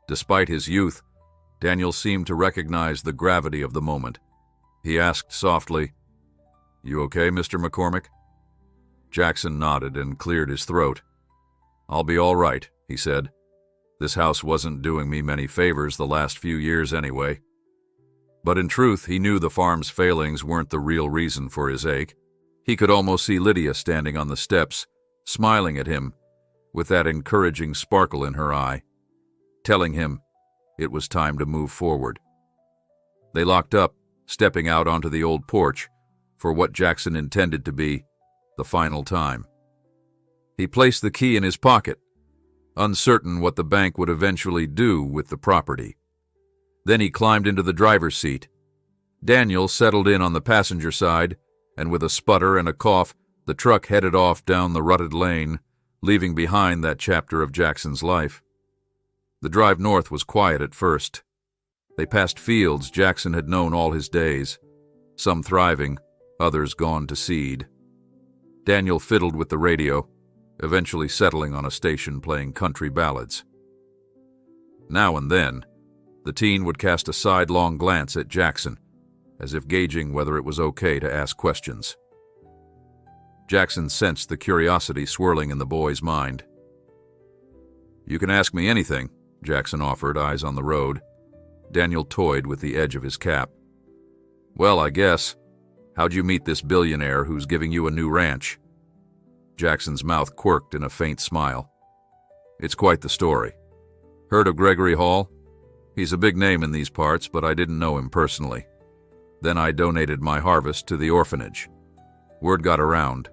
[SPEAKER 1] Despite his youth, Daniel seemed to recognize the gravity of the moment. He asked softly, "You okay, Mr. McCormick?" Jackson nodded and cleared his throat. "I'll be all right," he said. "This house wasn't doing me many favors the last few years anyway." But in truth, he knew the farm's failings weren't the real reason for his ache. He could almost see Lydia standing on the steps, smiling at him, with that encouraging sparkle in her eye, telling him it was time to move forward. They locked up, stepping out onto the old porch for what Jackson intended to be the final time. He placed the key in his pocket, uncertain what the bank would eventually do with the property. Then he climbed into the driver's seat. Daniel settled in on the passenger side, and with a sputter and a cough, the truck headed off down the rutted lane, leaving behind that chapter of Jackson's life. The drive north was quiet at first. They passed fields Jackson had known all his days, some thriving, others gone to seed. Daniel fiddled with the radio, eventually settling on a station playing country ballads. Now and then, the teen would cast a sidelong glance at Jackson, as if gauging whether it was okay to ask questions. Jackson sensed the curiosity swirling in the boy's mind. "You can ask me anything," Jackson offered, eyes on the road. Daniel toyed with the edge of his cap. "Well, I guess. How'd you meet this billionaire who's giving you a new ranch?" Jackson's mouth quirked in a faint smile. "It's quite the story. Heard of Gregory Hall? He's a big name in these parts, but I didn't know him personally. Then I donated my harvest to the orphanage. Word got around,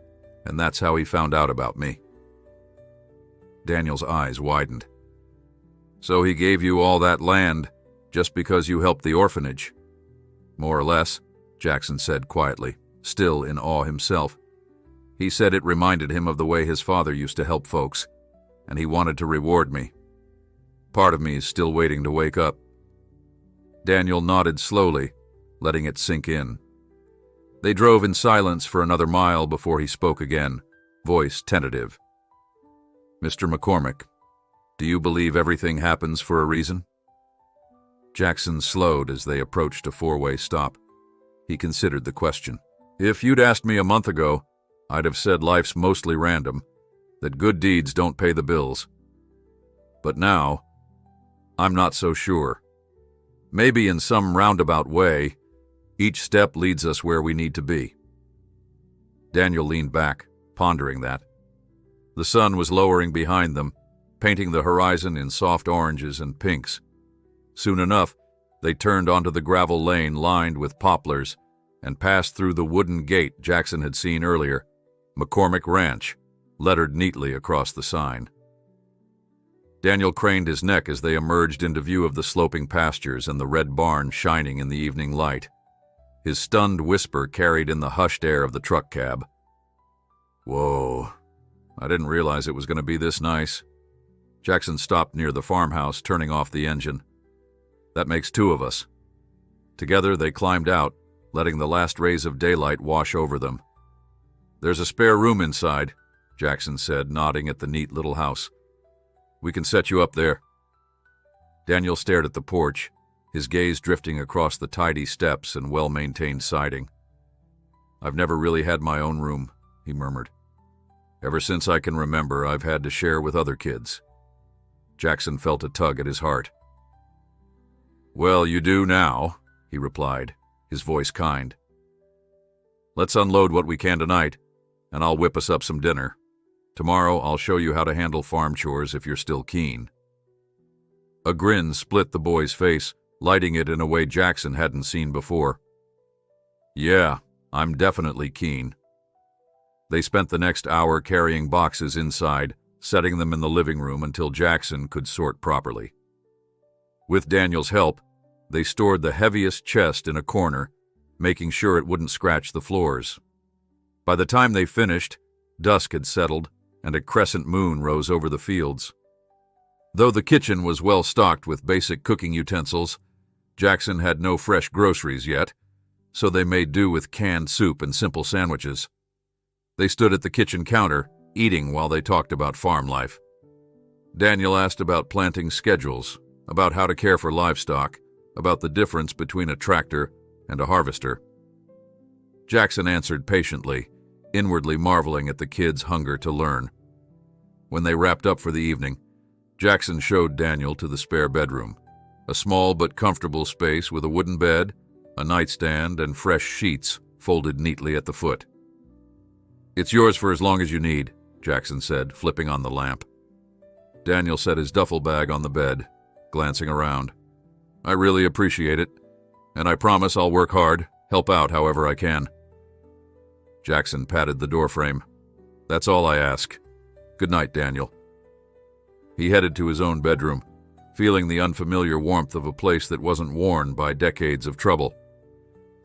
[SPEAKER 1] and that's how he found out about me." Daniel's eyes widened. "So he gave you all that land just because you helped the orphanage?" "More or less," Jackson said quietly, still in awe himself. He said it reminded him of the way his father used to help folks, and he wanted to reward me. Part of me is still waiting to wake up." Daniel nodded slowly, letting it sink in. They drove in silence for another mile before he spoke again, voice tentative. "Mr. McCormick, do you believe everything happens for a reason?" Jackson slowed as they approached a four-way stop. He considered the question. "If you'd asked me a month ago, I'd have said life's mostly random, that good deeds don't pay the bills. But now, I'm not so sure. Maybe in some roundabout way, each step leads us where we need to be." Daniel leaned back, pondering that. The sun was lowering behind them, painting the horizon in soft oranges and pinks. Soon enough, they turned onto the gravel lane lined with poplars and passed through the wooden gate Jackson had seen earlier, McCormick Ranch, lettered neatly across the sign. Daniel craned his neck as they emerged into view of the sloping pastures and the red barn shining in the evening light. His stunned whisper carried in the hushed air of the truck cab. "Whoa, I didn't realize it was going to be this nice." Jackson stopped near the farmhouse, turning off the engine. "That makes two of us." Together they climbed out, letting the last rays of daylight wash over them. "There's a spare room inside," Jackson said, nodding at the neat little house. "We can set you up there." Daniel stared at the porch, his gaze drifting across the tidy steps and well-maintained siding. "I've never really had my own room," he murmured. "Ever since I can remember, I've had to share with other kids." Jackson felt a tug at his heart. "Well, you do now," he replied, his voice kind. "Let's unload what we can tonight, and I'll whip us up some dinner. Tomorrow I'll show you how to handle farm chores if you're still keen." A grin split the boy's face, lighting it in a way Jackson hadn't seen before. "Yeah, I'm definitely keen." They spent the next hour carrying boxes inside, setting them in the living room until Jackson could sort properly. With Daniel's help, they stored the heaviest chest in a corner, making sure it wouldn't scratch the floors. By the time they finished, dusk had settled, and a crescent moon rose over the fields. Though the kitchen was well stocked with basic cooking utensils, Jackson had no fresh groceries yet, so they made do with canned soup and simple sandwiches. They stood at the kitchen counter, eating while they talked about farm life. Daniel asked about planting schedules, about how to care for livestock, about the difference between a tractor and a harvester. Jackson answered patiently, inwardly marveling at the kids' hunger to learn. When they wrapped up for the evening, Jackson showed Daniel to the spare bedroom, a small but comfortable space with a wooden bed, a nightstand, and fresh sheets folded neatly at the foot. "It's yours for as long as you need," Jackson said, flipping on the lamp. Daniel set his duffel bag on the bed, glancing around. "I really appreciate it, and I promise I'll work hard, help out however I can." Jackson patted the doorframe. "That's all I ask. Good night, Daniel." He headed to his own bedroom, feeling the unfamiliar warmth of a place that wasn't worn by decades of trouble.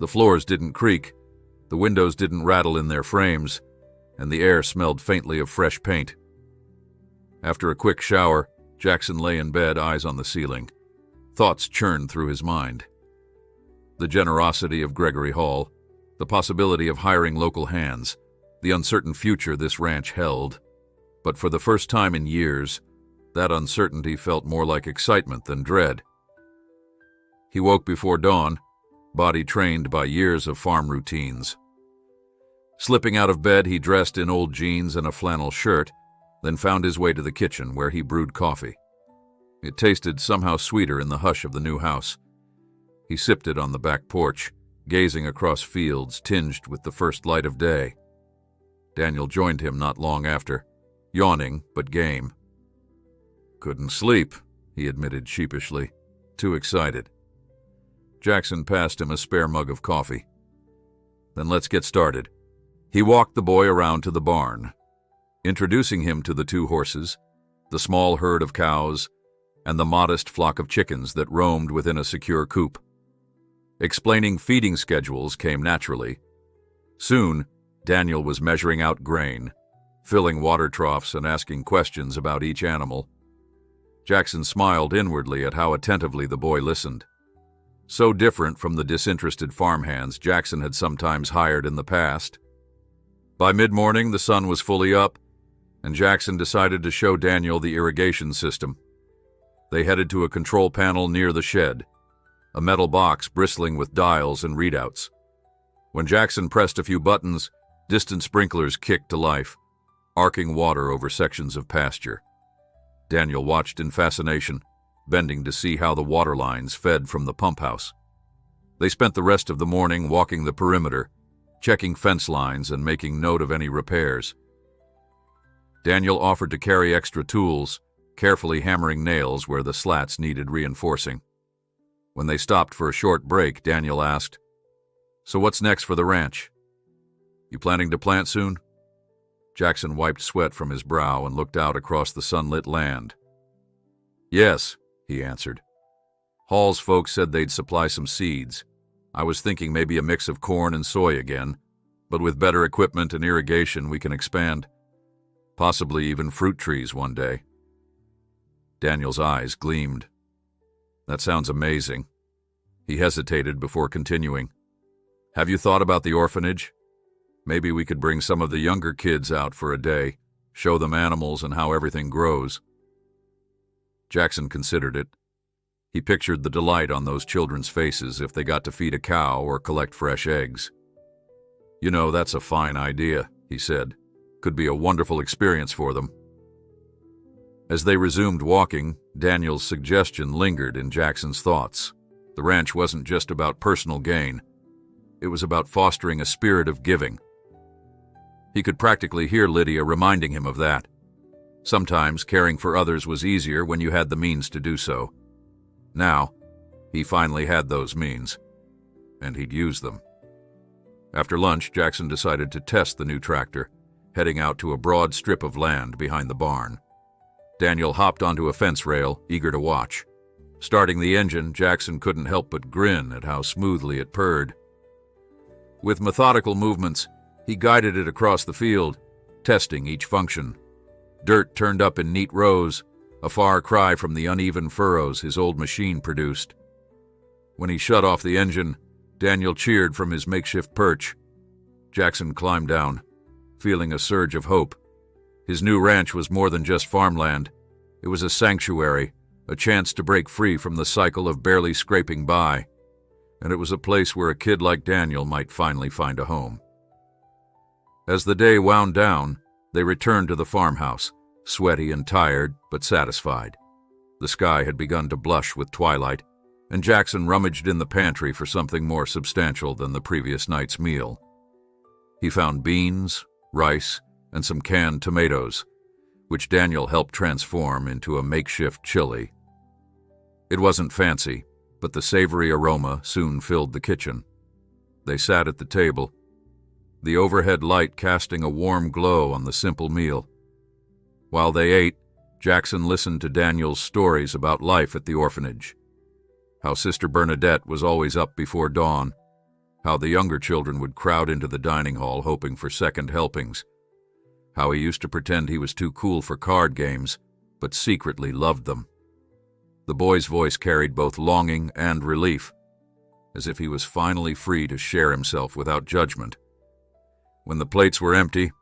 [SPEAKER 1] The floors didn't creak, the windows didn't rattle in their frames, and the air smelled faintly of fresh paint. After a quick shower, Jackson lay in bed, eyes on the ceiling. Thoughts churned through his mind. The generosity of Gregory Hall, the possibility of hiring local hands, the uncertain future this ranch held. But for the first time in years, that uncertainty felt more like excitement than dread. He woke before dawn, body trained by years of farm routines. Slipping out of bed, he dressed in old jeans and a flannel shirt, then found his way to the kitchen where he brewed coffee. It tasted somehow sweeter in the hush of the new house. He sipped it on the back porch, gazing across fields tinged with the first light of day. Daniel joined him not long after, yawning but game. "Couldn't sleep," he admitted sheepishly, too excited. Jackson passed him a spare mug of coffee. "Then let's get started." He walked the boy around to the barn, introducing him to the two horses, the small herd of cows, and the modest flock of chickens that roamed within a secure coop. Explaining feeding schedules came naturally. Soon, Daniel was measuring out grain, filling water troughs and asking questions about each animal. Jackson smiled inwardly at how attentively the boy listened. So different from the disinterested farmhands Jackson had sometimes hired in the past. By mid-morning, the sun was fully up, and Jackson decided to show Daniel the irrigation system. They headed to a control panel near the shed, a metal box bristling with dials and readouts. When Jackson pressed a few buttons, distant sprinklers kicked to life, arcing water over sections of pasture. Daniel watched in fascination, bending to see how the water lines fed from the pump house. They spent the rest of the morning walking the perimeter, checking fence lines and making note of any repairs. Daniel offered to carry extra tools, carefully hammering nails where the slats needed reinforcing. When they stopped for a short break, Daniel asked, "So what's next for the ranch? You planning to plant soon?" Jackson wiped sweat from his brow and looked out across the sunlit land. "Yes," he answered. "Hall's folks said they'd supply some seeds. I was thinking maybe a mix of corn and soy again, but with better equipment and irrigation we can expand. Possibly even fruit trees one day. Daniel's eyes gleamed. That sounds amazing. He hesitated before continuing. Have you thought about the orphanage? Maybe we could bring some of the younger kids out for a day, show them animals and how everything grows. Jackson considered it. He pictured the delight on those children's faces if they got to feed a cow or collect fresh eggs. You know, that's a fine idea, he said. Could be a wonderful experience for them. As they resumed walking, Daniel's suggestion lingered in Jackson's thoughts. The ranch wasn't just about personal gain. It was about fostering a spirit of giving. He could practically hear Lydia reminding him of that. Sometimes caring for others was easier when you had the means to do so. Now, he finally had those means, and he'd use them. After lunch, Jackson decided to test the new tractor, heading out to a broad strip of land behind the barn. Daniel hopped onto a fence rail, eager to watch. Starting the engine, Jackson couldn't help but grin at how smoothly it purred. With methodical movements, he guided it across the field, testing each function. Dirt turned up in neat rows, a far cry from the uneven furrows his old machine produced. When he shut off the engine, Daniel cheered from his makeshift perch. Jackson climbed down, feeling a surge of hope. His new ranch was more than just farmland. It was a sanctuary, a chance to break free from the cycle of barely scraping by. And it was a place where a kid like Daniel might finally find a home. As the day wound down, they returned to the farmhouse, sweaty and tired, but satisfied. The sky had begun to blush with twilight, and Jackson rummaged in the pantry for something more substantial than the previous night's meal. He found beans, rice, and some canned tomatoes, which Daniel helped transform into a makeshift chili. It wasn't fancy, but the savory aroma soon filled the kitchen. They sat at the table, the overhead light casting a warm glow on the simple meal. While they ate, Jackson listened to Daniel's stories about life at the orphanage. How Sister Bernadette was always up before dawn, how the younger children would crowd into the dining hall hoping for second helpings, how he used to pretend he was too cool for card games, but secretly loved them. The boy's voice carried both longing and relief, as if he was finally free to share himself without judgment. When the plates were empty,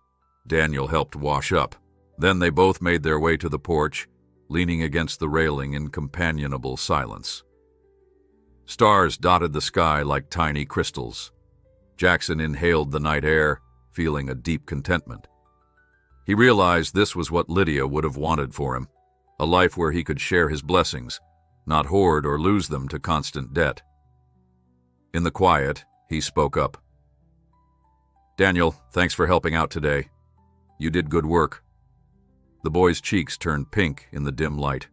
[SPEAKER 1] Daniel helped wash up. Then they both made their way to the porch, leaning against the railing in companionable silence. Stars dotted the sky like tiny crystals. Jackson inhaled the night air, feeling a deep contentment. He realized this was what Lydia would have wanted for him, a life where he could share his blessings, not hoard or lose them to constant debt. In the quiet, he spoke up. Daniel, thanks for helping out today. You did good work. The boy's cheeks turned pink in the dim light.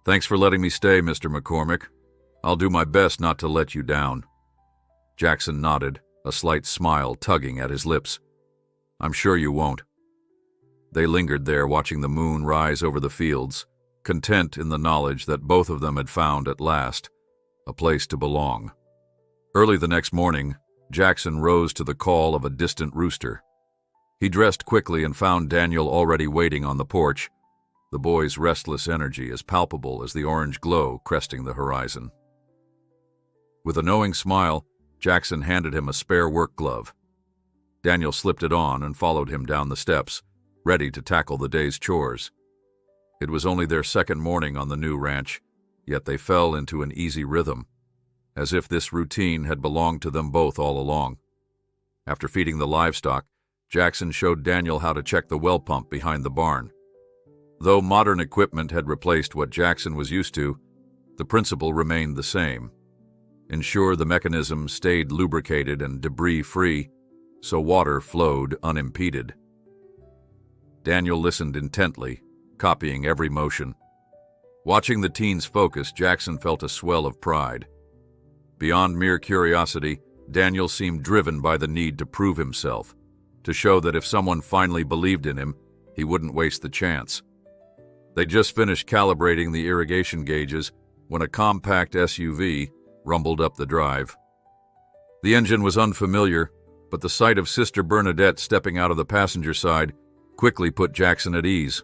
[SPEAKER 1] Thanks for letting me stay, Mr. McCormick. I'll do my best not to let you down. Jackson nodded, a slight smile tugging at his lips. I'm sure you won't. They lingered there watching the moon rise over the fields, content in the knowledge that both of them had found at last a place to belong. Early the next morning, Jackson rose to the call of a distant rooster. He dressed quickly and found Daniel already waiting on the porch, the boy's restless energy as palpable as the orange glow cresting the horizon. With a knowing smile, Jackson handed him a spare work glove. Daniel slipped it on and followed him down the steps, ready to tackle the day's chores. It was only their second morning on the new ranch, yet they fell into an easy rhythm, as if this routine had belonged to them both all along. After feeding the livestock, Jackson showed Daniel how to check the well pump behind the barn. Though modern equipment had replaced what Jackson was used to, the principle remained the same. Ensure the mechanism stayed lubricated and debris-free, so water flowed unimpeded. Daniel listened intently, copying every motion. Watching the teen's focus, Jackson felt a swell of pride. Beyond mere curiosity, Daniel seemed driven by the need to prove himself, to show that if someone finally believed in him, he wouldn't waste the chance. They just finished calibrating the irrigation gauges when a compact SUV rumbled up the drive. The engine was unfamiliar, but the sight of Sister Bernadette stepping out of the passenger side quickly put Jackson at ease.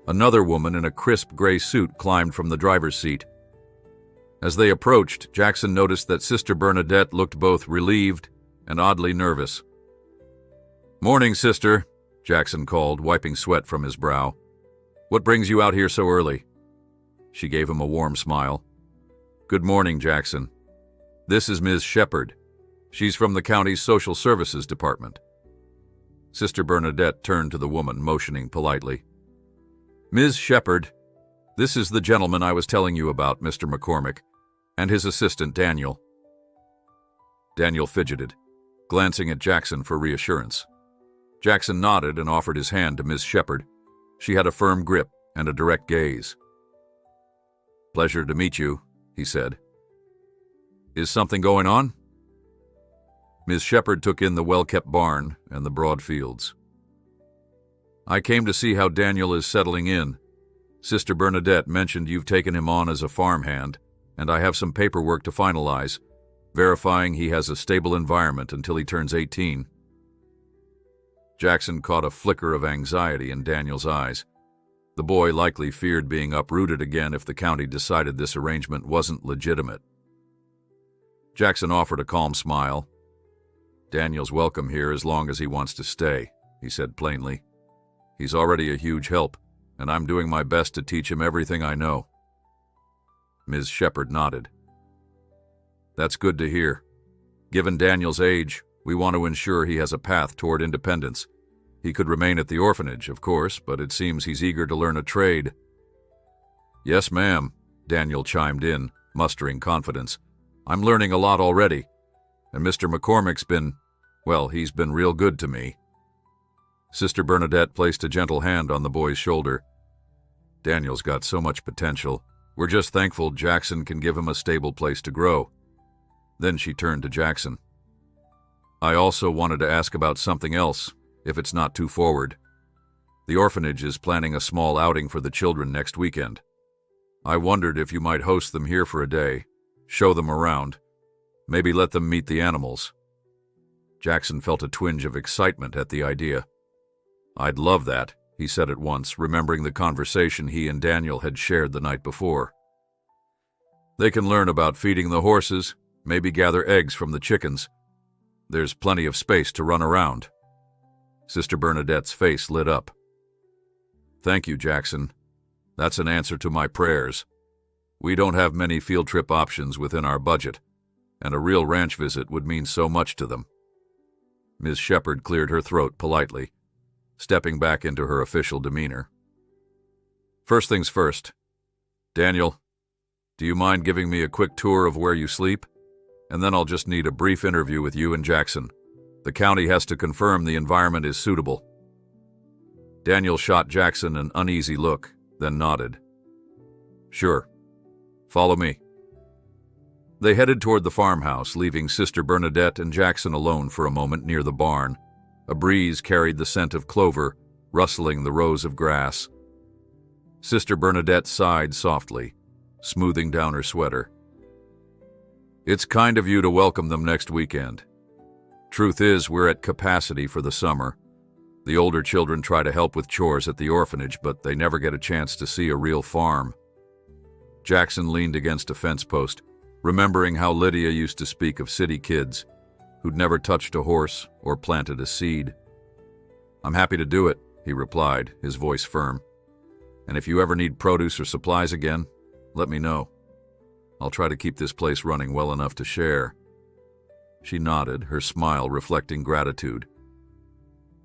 [SPEAKER 1] Another woman in a crisp gray suit climbed from the driver's seat. As they approached, Jackson noticed that Sister Bernadette looked both relieved and oddly nervous. "Morning, Sister," Jackson called, wiping sweat from his brow. "What brings you out here so early?" She gave him a warm smile. "Good morning, Jackson. This is Ms. Shepard. She's from the county's social services department." Sister Bernadette turned to the woman, motioning politely. "Ms. Shepard, this is the gentleman I was telling you about, Mr. McCormick, and his assistant, Daniel." Daniel fidgeted, glancing at Jackson for reassurance. Jackson nodded and offered his hand to Ms. Shepard. She had a firm grip and a direct gaze. "Pleasure to meet you," he said. "Is something going on?" Ms. Shepard took in the well-kept barn and the broad fields. "I came to see how Daniel is settling in. Sister Bernadette mentioned you've taken him on as a farmhand, and I have some paperwork to finalize, verifying he has a stable environment until he turns 18. Jackson caught a flicker of anxiety in Daniel's eyes. The boy likely feared being uprooted again if the county decided this arrangement wasn't legitimate. Jackson offered a calm smile. "Daniel's welcome here as long as he wants to stay," he said plainly. "He's already a huge help, and I'm doing my best to teach him everything I know." Ms. Shepard nodded. "That's good to hear. Given Daniel's age, we want to ensure he has a path toward independence. He could remain at the orphanage, of course, but it seems he's eager to learn a trade." "Yes, ma'am," Daniel chimed in, mustering confidence. "I'm learning a lot already, and Mr. McCormick's he's been real good to me." Sister Bernadette placed a gentle hand on the boy's shoulder. "Daniel's got so much potential. We're just thankful Jackson can give him a stable place to grow." Then she turned to Jackson. "I also wanted to ask about something else, if it's not too forward. The orphanage is planning a small outing for the children next weekend. I wondered if you might host them here for a day, show them around, maybe let them meet the animals." Jackson felt a twinge of excitement at the idea. "I'd love that," he said at once, remembering the conversation he and Daniel had shared the night before. "They can learn about feeding the horses, maybe gather eggs from the chickens. There's plenty of space to run around." Sister Bernadette's face lit up. "Thank you, Jackson. That's an answer to my prayers. We don't have many field trip options within our budget, and a real ranch visit would mean so much to them." Ms. Shepard cleared her throat politely, stepping back into her official demeanor. "First things first. Daniel, do you mind giving me a quick tour of where you sleep? And then I'll just need a brief interview with you and Jackson. The county has to confirm the environment is suitable." Daniel shot Jackson an uneasy look, then nodded. "Sure. Follow me." They headed toward the farmhouse, leaving Sister Bernadette and Jackson alone for a moment near the barn. A breeze carried the scent of clover, rustling the rows of grass. Sister Bernadette sighed softly, smoothing down her sweater. "It's kind of you to welcome them next weekend. Truth is, we're at capacity for the summer. The older children try to help with chores at the orphanage, but they never get a chance to see a real farm." Jackson leaned against a fence post, remembering how Lydia used to speak of city kids who'd never touched a horse or planted a seed. "I'm happy to do it," he replied, his voice firm. "And if you ever need produce or supplies again, let me know. I'll try to keep this place running well enough to share." She nodded, her smile reflecting gratitude.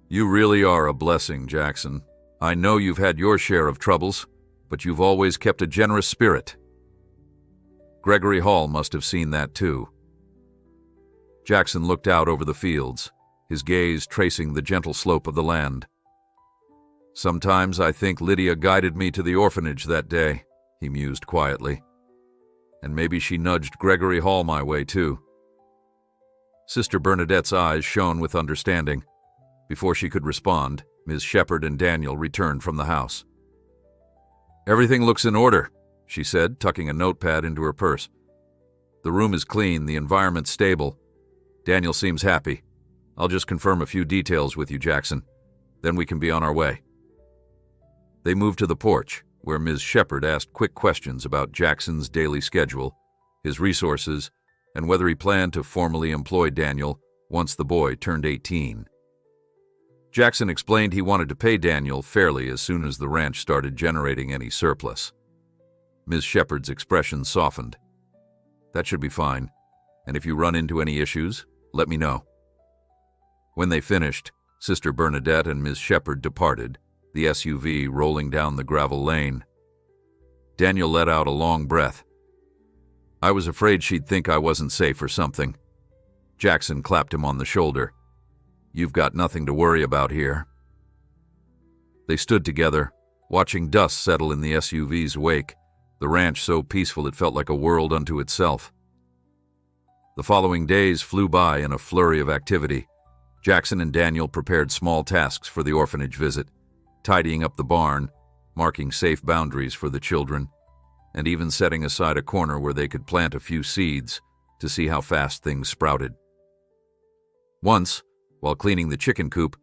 [SPEAKER 1] "You really are a blessing, Jackson. I know you've had your share of troubles, but you've always kept a generous spirit." Gregory Hall must have seen that too. Jackson looked out over the fields, his gaze tracing the gentle slope of the land. "Sometimes I think Lydia guided me to the orphanage that day," he mused quietly. "And maybe she nudged Gregory Hall my way too." Sister Bernadette's eyes shone with understanding. Before she could respond, Ms. Shepard and Daniel returned from the house. "Everything looks in order," she said, tucking a notepad into her purse. "The room is clean, the environment stable, Daniel seems happy. I'll just confirm a few details with you, Jackson. Then we can be on our way. They moved to the porch, where Ms. Shepard asked quick questions about Jackson's daily schedule, his resources, and whether he planned to formally employ Daniel once the boy turned 18. Jackson explained he wanted to pay Daniel fairly as soon as the ranch started generating any surplus. Ms. Shepard's expression softened. That should be fine, and if you run into any issues, let me know. When they finished, Sister Bernadette and Ms. Shepard departed, the SUV rolling down the gravel lane. Daniel let out a long breath. I was afraid she'd think I wasn't safe or something. Jackson clapped him on the shoulder. You've got nothing to worry about here. They stood together, watching dust settle in the SUV's wake, the ranch so peaceful it felt like a world unto itself. The following days flew by in a flurry of activity. Jackson and Daniel prepared small tasks for the orphanage visit, tidying up the barn, marking safe boundaries for the children, and even setting aside a corner where they could plant a few seeds to see how fast things sprouted. Once, while cleaning the chicken coop,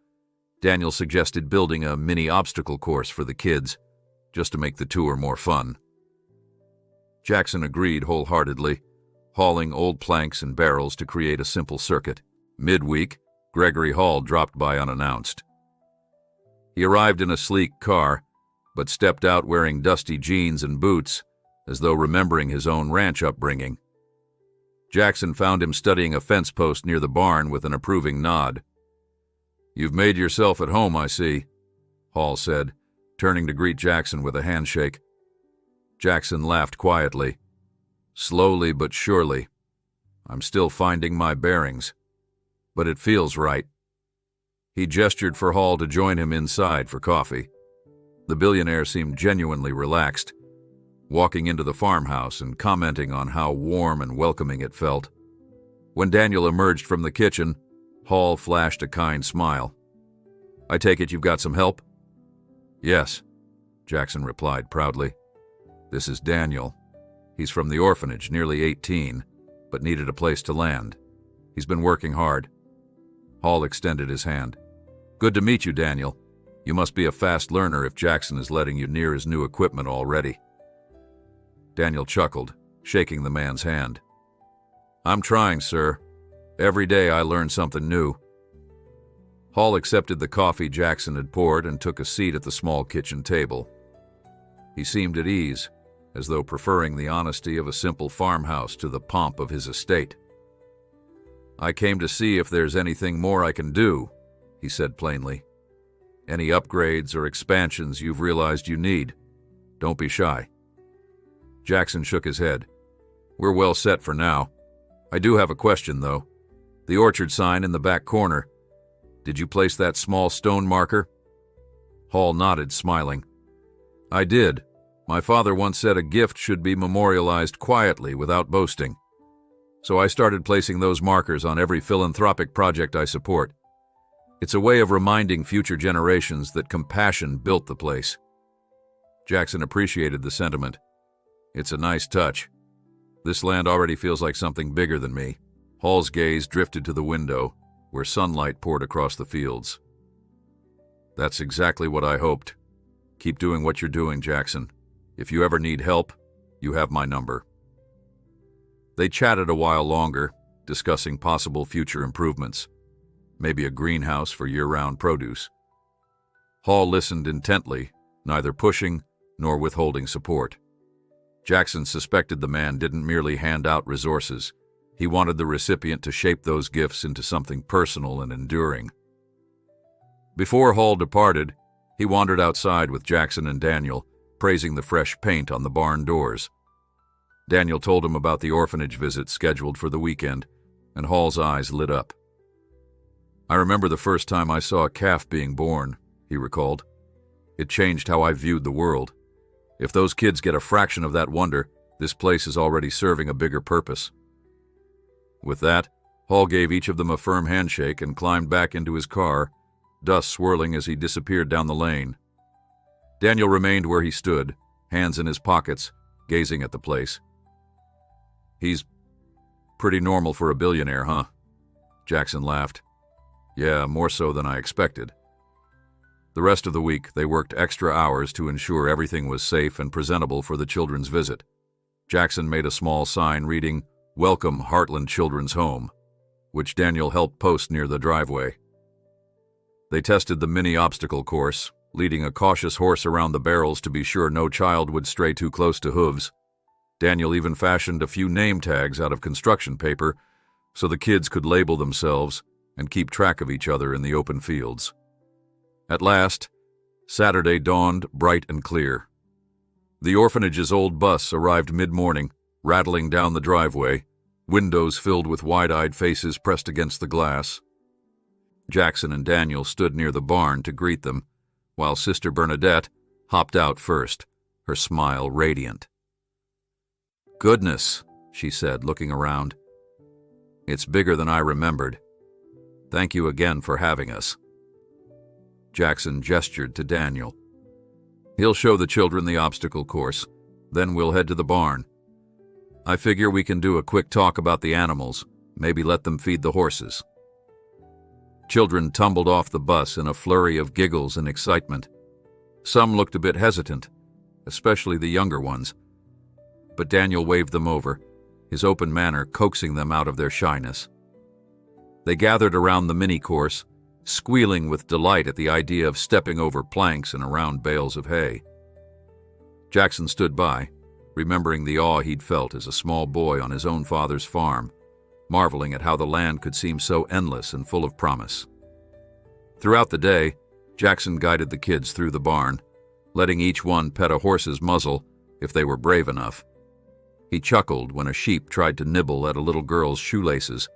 [SPEAKER 1] Daniel suggested building a mini obstacle course for the kids, just to make the tour more fun. Jackson agreed wholeheartedly, hauling old planks and barrels to create a simple circuit. Midweek, Gregory Hall dropped by unannounced. He arrived in a sleek car, but stepped out wearing dusty jeans and boots, as though remembering his own ranch upbringing. Jackson found him studying a fence post near the barn with an approving nod. You've made yourself at home, I see, Hall said, turning to greet Jackson with a handshake. Jackson laughed quietly. Slowly but surely. I'm still finding my bearings. But it feels right. He gestured for Hall to join him inside for coffee. The billionaire seemed genuinely relaxed, walking into the farmhouse and commenting on how warm and welcoming it felt. When Daniel emerged from the kitchen, Hall flashed a kind smile. I take it you've got some help? Yes, Jackson replied proudly. This is Daniel. He's from the orphanage, nearly 18, but needed a place to land. He's been working hard. Hall extended his hand. Good to meet you, Daniel. You must be a fast learner if Jackson is letting you near his new equipment already. Daniel chuckled, shaking the man's hand. I'm trying, sir. Every day I learn something new. Hall accepted the coffee Jackson had poured and took a seat at the small kitchen table. He seemed at ease, as though preferring the honesty of a simple farmhouse to the pomp of his estate. I came to see if there's anything more I can do, he said plainly. Any upgrades or expansions you've realized you need. Don't be shy. Jackson shook his head. We're well set for now. I do have a question, though. The orchard sign in the back corner. Did you place that small stone marker? Hall nodded, smiling. I did. My father once said a gift should be memorialized quietly without boasting. So I started placing those markers on every philanthropic project I support. It's a way of reminding future generations that compassion built the place. Jackson appreciated the sentiment. It's a nice touch. This land already feels like something bigger than me. Hall's gaze drifted to the window, where sunlight poured across the fields. That's exactly what I hoped. Keep doing what you're doing, Jackson. If you ever need help, you have my number. They chatted a while longer, discussing possible future improvements. Maybe a greenhouse for year-round produce. Hall listened intently, neither pushing nor withholding support. Jackson suspected the man didn't merely hand out resources. He wanted the recipient to shape those gifts into something personal and enduring. Before Hall departed, he wandered outside with Jackson and Daniel, praising the fresh paint on the barn doors. Daniel told him about the orphanage visit scheduled for the weekend, and Hall's eyes lit up. I remember the first time I saw a calf being born, he recalled. It changed how I viewed the world. If those kids get a fraction of that wonder, this place is already serving a bigger purpose. With that, Hall gave each of them a firm handshake and climbed back into his car, dust swirling as he disappeared down the lane. Daniel remained where he stood, hands in his pockets, gazing at the place. He's pretty normal for a billionaire, huh? Jackson laughed. Yeah, more so than I expected. The rest of the week, they worked extra hours to ensure everything was safe and presentable for the children's visit. Jackson made a small sign reading, "Welcome, Heartland Children's Home," which Daniel helped post near the driveway. They tested the mini obstacle course, leading a cautious horse around the barrels to be sure no child would stray too close to hooves. Daniel even fashioned a few name tags out of construction paper so the kids could label themselves and keep track of each other in the open fields. At last, Saturday dawned bright and clear. The orphanage's old bus arrived mid-morning, rattling down the driveway, windows filled with wide-eyed faces pressed against the glass. Jackson and Daniel stood near the barn to greet them, while Sister Bernadette hopped out first, her smile radiant. "Goodness," she said, looking around. "It's bigger than I remembered. Thank you again for having us." Jackson gestured to Daniel. "He'll show the children the obstacle course, then we'll head to the barn. I figure we can do a quick talk about the animals, maybe let them feed the horses." Children tumbled off the bus in a flurry of giggles and excitement. Some looked a bit hesitant, especially the younger ones, but Daniel waved them over, his open manner coaxing them out of their shyness. They gathered around the mini-course, squealing with delight at the idea of stepping over planks and around bales of hay. Jackson stood by, remembering the awe he'd felt as a small boy on his own father's farm, marveling at how the land could seem so endless and full of promise. Throughout the day, Jackson guided the kids through the barn, letting each one pet a horse's muzzle if they were brave enough. He chuckled when a sheep tried to nibble at a little girl's shoelaces,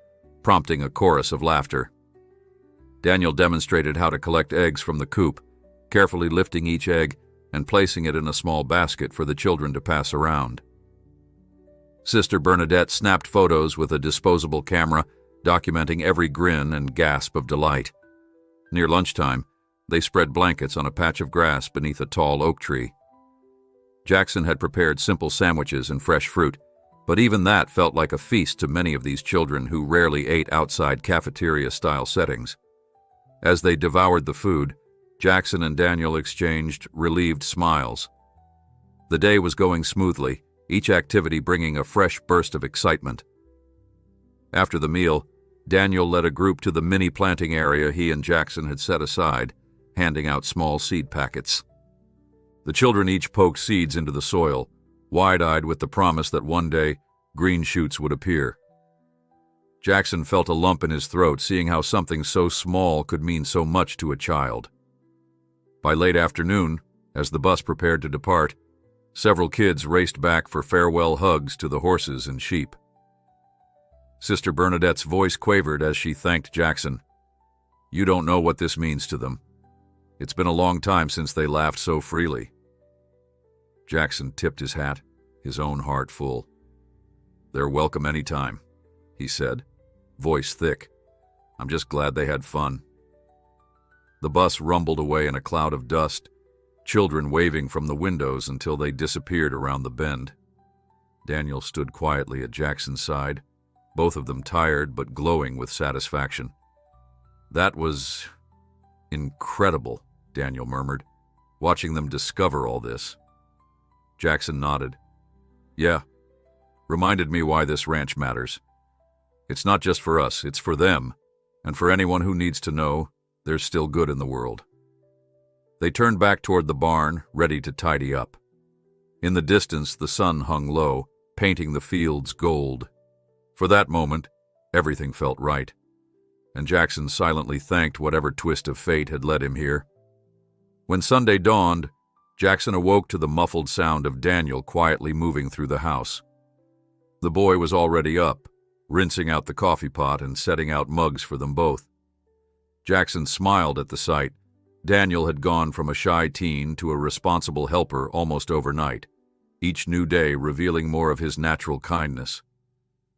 [SPEAKER 1] prompting a chorus of laughter. Daniel demonstrated how to collect eggs from the coop, carefully lifting each egg and placing it in a small basket for the children to pass around. Sister Bernadette snapped photos with a disposable camera, documenting every grin and gasp of delight. Near lunchtime, they spread blankets on a patch of grass beneath a tall oak tree. Jackson had prepared simple sandwiches and fresh fruit, but even that felt like a feast to many of these children who rarely ate outside cafeteria-style settings. As they devoured the food, Jackson and Daniel exchanged relieved smiles. The day was going smoothly, each activity bringing a fresh burst of excitement. After the meal, Daniel led a group to the mini planting area he and Jackson had set aside, handing out small seed packets. The children each poked seeds into the soil, wide-eyed with the promise that one day green shoots would appear. Jackson felt a lump in his throat seeing how something so small could mean so much to a child. By late afternoon, as the bus prepared to depart, several kids raced back for farewell hugs to the horses and sheep. Sister Bernadette's voice quavered as she thanked Jackson. "You don't know what this means to them. It's been a long time since they laughed so freely." Jackson tipped his hat, his own heart full. "They're welcome any time," he said, voice thick. "I'm just glad they had fun." The bus rumbled away in a cloud of dust, children waving from the windows until they disappeared around the bend. Daniel stood quietly at Jackson's side, both of them tired but glowing with satisfaction. "That was incredible," Daniel murmured, watching them discover all this. Jackson nodded. "Yeah, reminded me why this ranch matters. It's not just for us, it's for them, and for anyone who needs to know there's still good in the world." They turned back toward the barn, ready to tidy up. In the distance, the sun hung low, painting the fields gold. For that moment, everything felt right, and Jackson silently thanked whatever twist of fate had led him here. When Sunday dawned, Jackson awoke to the muffled sound of Daniel quietly moving through the house. The boy was already up, rinsing out the coffee pot and setting out mugs for them both. Jackson smiled at the sight. Daniel had gone from a shy teen to a responsible helper almost overnight, each new day revealing more of his natural kindness.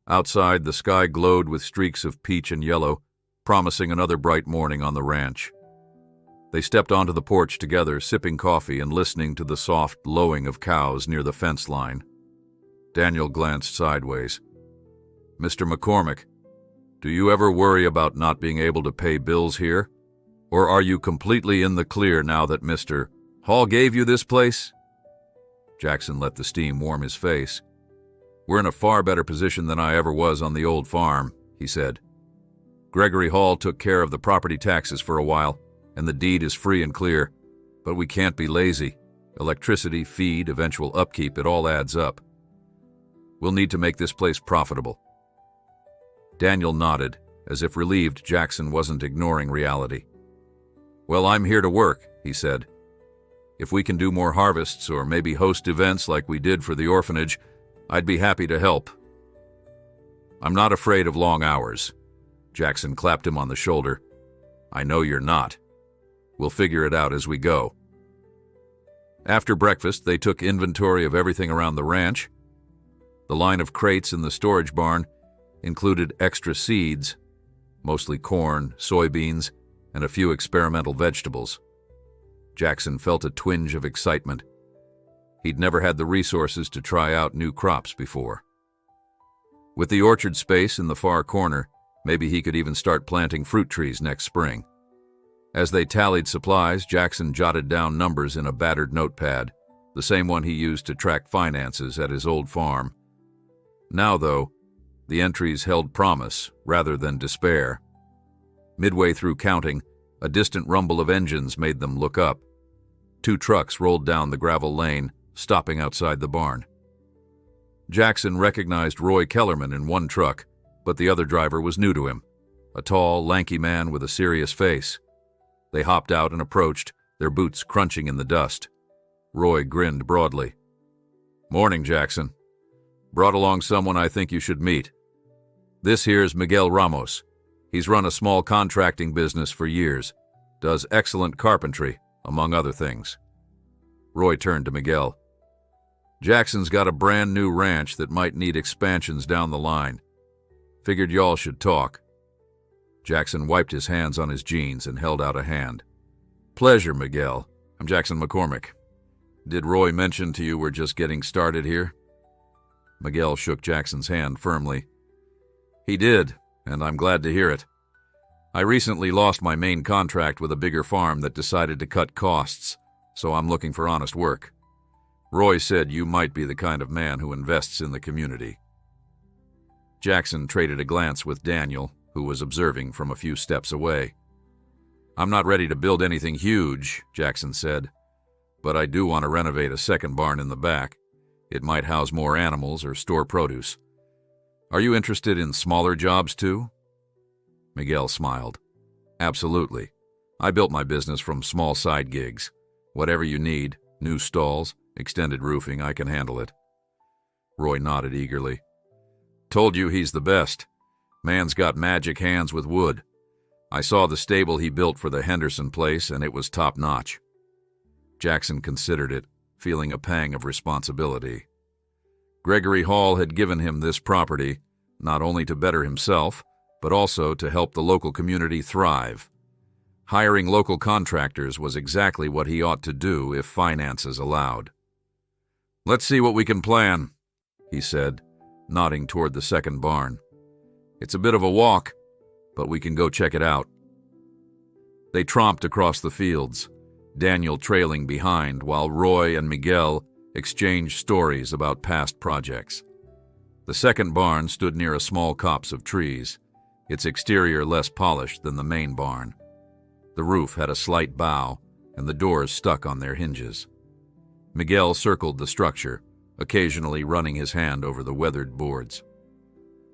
[SPEAKER 1] Outside, the sky glowed with streaks of peach and yellow, promising another bright morning on the ranch. They stepped onto the porch together, sipping coffee and listening to the soft lowing of cows near the fence line. Daniel glanced sideways. "Mr. McCormick." Do you ever worry about not being able to pay bills here? Or are you completely in the clear now that Mr. Hall gave you this place?" Jackson let the steam warm his face. "We're in a far better position than I ever was on the old farm," he said. "Gregory Hall took care of the property taxes for a while, and the deed is free and clear. But we can't be lazy. Electricity, feed, eventual upkeep, it all adds up. We'll need to make this place profitable." Daniel nodded, as if relieved Jackson wasn't ignoring reality. "Well, I'm here to work," he said. "If we can do more harvests or maybe host events like we did for the orphanage, I'd be happy to help." "I'm not afraid of long hours." Jackson clapped him on the shoulder. "I know you're not. We'll figure it out as we go." After breakfast, they took inventory of everything around the ranch. The line of crates in the storage barn included extra seeds, mostly corn, soybeans, and a few experimental vegetables. Jackson felt a twinge of excitement. He'd never had the resources to try out new crops before. With the orchard space in the far corner, maybe he could even start planting fruit trees next spring. As they tallied supplies, Jackson jotted down numbers in a battered notepad, the same one he used to track finances at his old farm. Now, though, the entries held promise rather than despair. Midway through counting, a distant rumble of engines made them look up. 2 trucks rolled down the gravel lane, stopping outside the barn. Jackson recognized Roy Kellerman in one truck, but the other driver was new to him, a tall, lanky man with a serious face. They hopped out and approached, their boots crunching in the dust. Roy grinned broadly. "Morning, Jackson. Brought along someone I think you should meet. This here's Miguel Ramos. He's run a small contracting business for years. Does excellent carpentry, among other things." Roy turned to Miguel. "Jackson's got a brand new ranch that might need expansions down the line. Figured y'all should talk." Jackson wiped his hands on his jeans and held out a hand. "Pleasure, Miguel. I'm Jackson McCormick. Did Roy mention to you we're just getting started here?" Miguel shook Jackson's hand firmly. "He did, and I'm glad to hear it. I recently lost my main contract with a bigger farm that decided to cut costs, so I'm looking for honest work. Roy said you might be the kind of man who invests in the community." Jackson traded a glance with Daniel, who was observing from a few steps away. "I'm not ready to build anything huge," Jackson said, "but I do want to renovate a second barn in the back. It might house more animals or store produce. Are you interested in smaller jobs too?" Miguel smiled. "Absolutely. I built my business from small side gigs. Whatever you need, new stalls, extended roofing, I can handle it." Roy nodded eagerly. "Told you he's the best. Man's got magic hands with wood. I saw the stable he built for the Henderson place, and it was top-notch." Jackson considered it, feeling a pang of responsibility. Gregory Hall had given him this property, not only to better himself, but also to help the local community thrive. Hiring local contractors was exactly what he ought to do if finances allowed. "Let's see what we can plan," he said, nodding toward the second barn. "It's a bit of a walk, but we can go check it out." They tromped across the fields, Daniel trailing behind while Roy and Miguel exchanged stories about past projects. The second barn stood near a small copse of trees, its exterior less polished than the main barn. The roof had a slight bow, and the doors stuck on their hinges. Miguel circled the structure, occasionally running his hand over the weathered boards.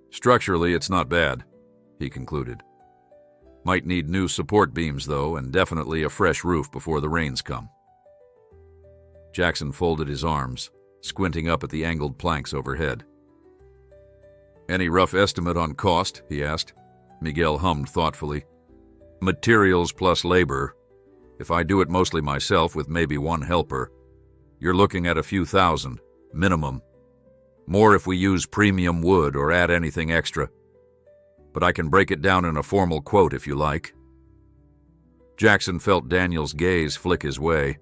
[SPEAKER 1] "Structurally, it's not bad," he concluded. "Might need new support beams, though, and definitely a fresh roof before the rains come." Jackson folded his arms, squinting up at the angled planks overhead. "Any rough estimate on cost?" he asked. Miguel hummed thoughtfully. "Materials plus labor. If I do it mostly myself with maybe one helper, you're looking at a few thousand, minimum. More if we use premium wood or add anything extra. But I can break it down in a formal quote if you like." Jackson felt Daniel's gaze flick his way.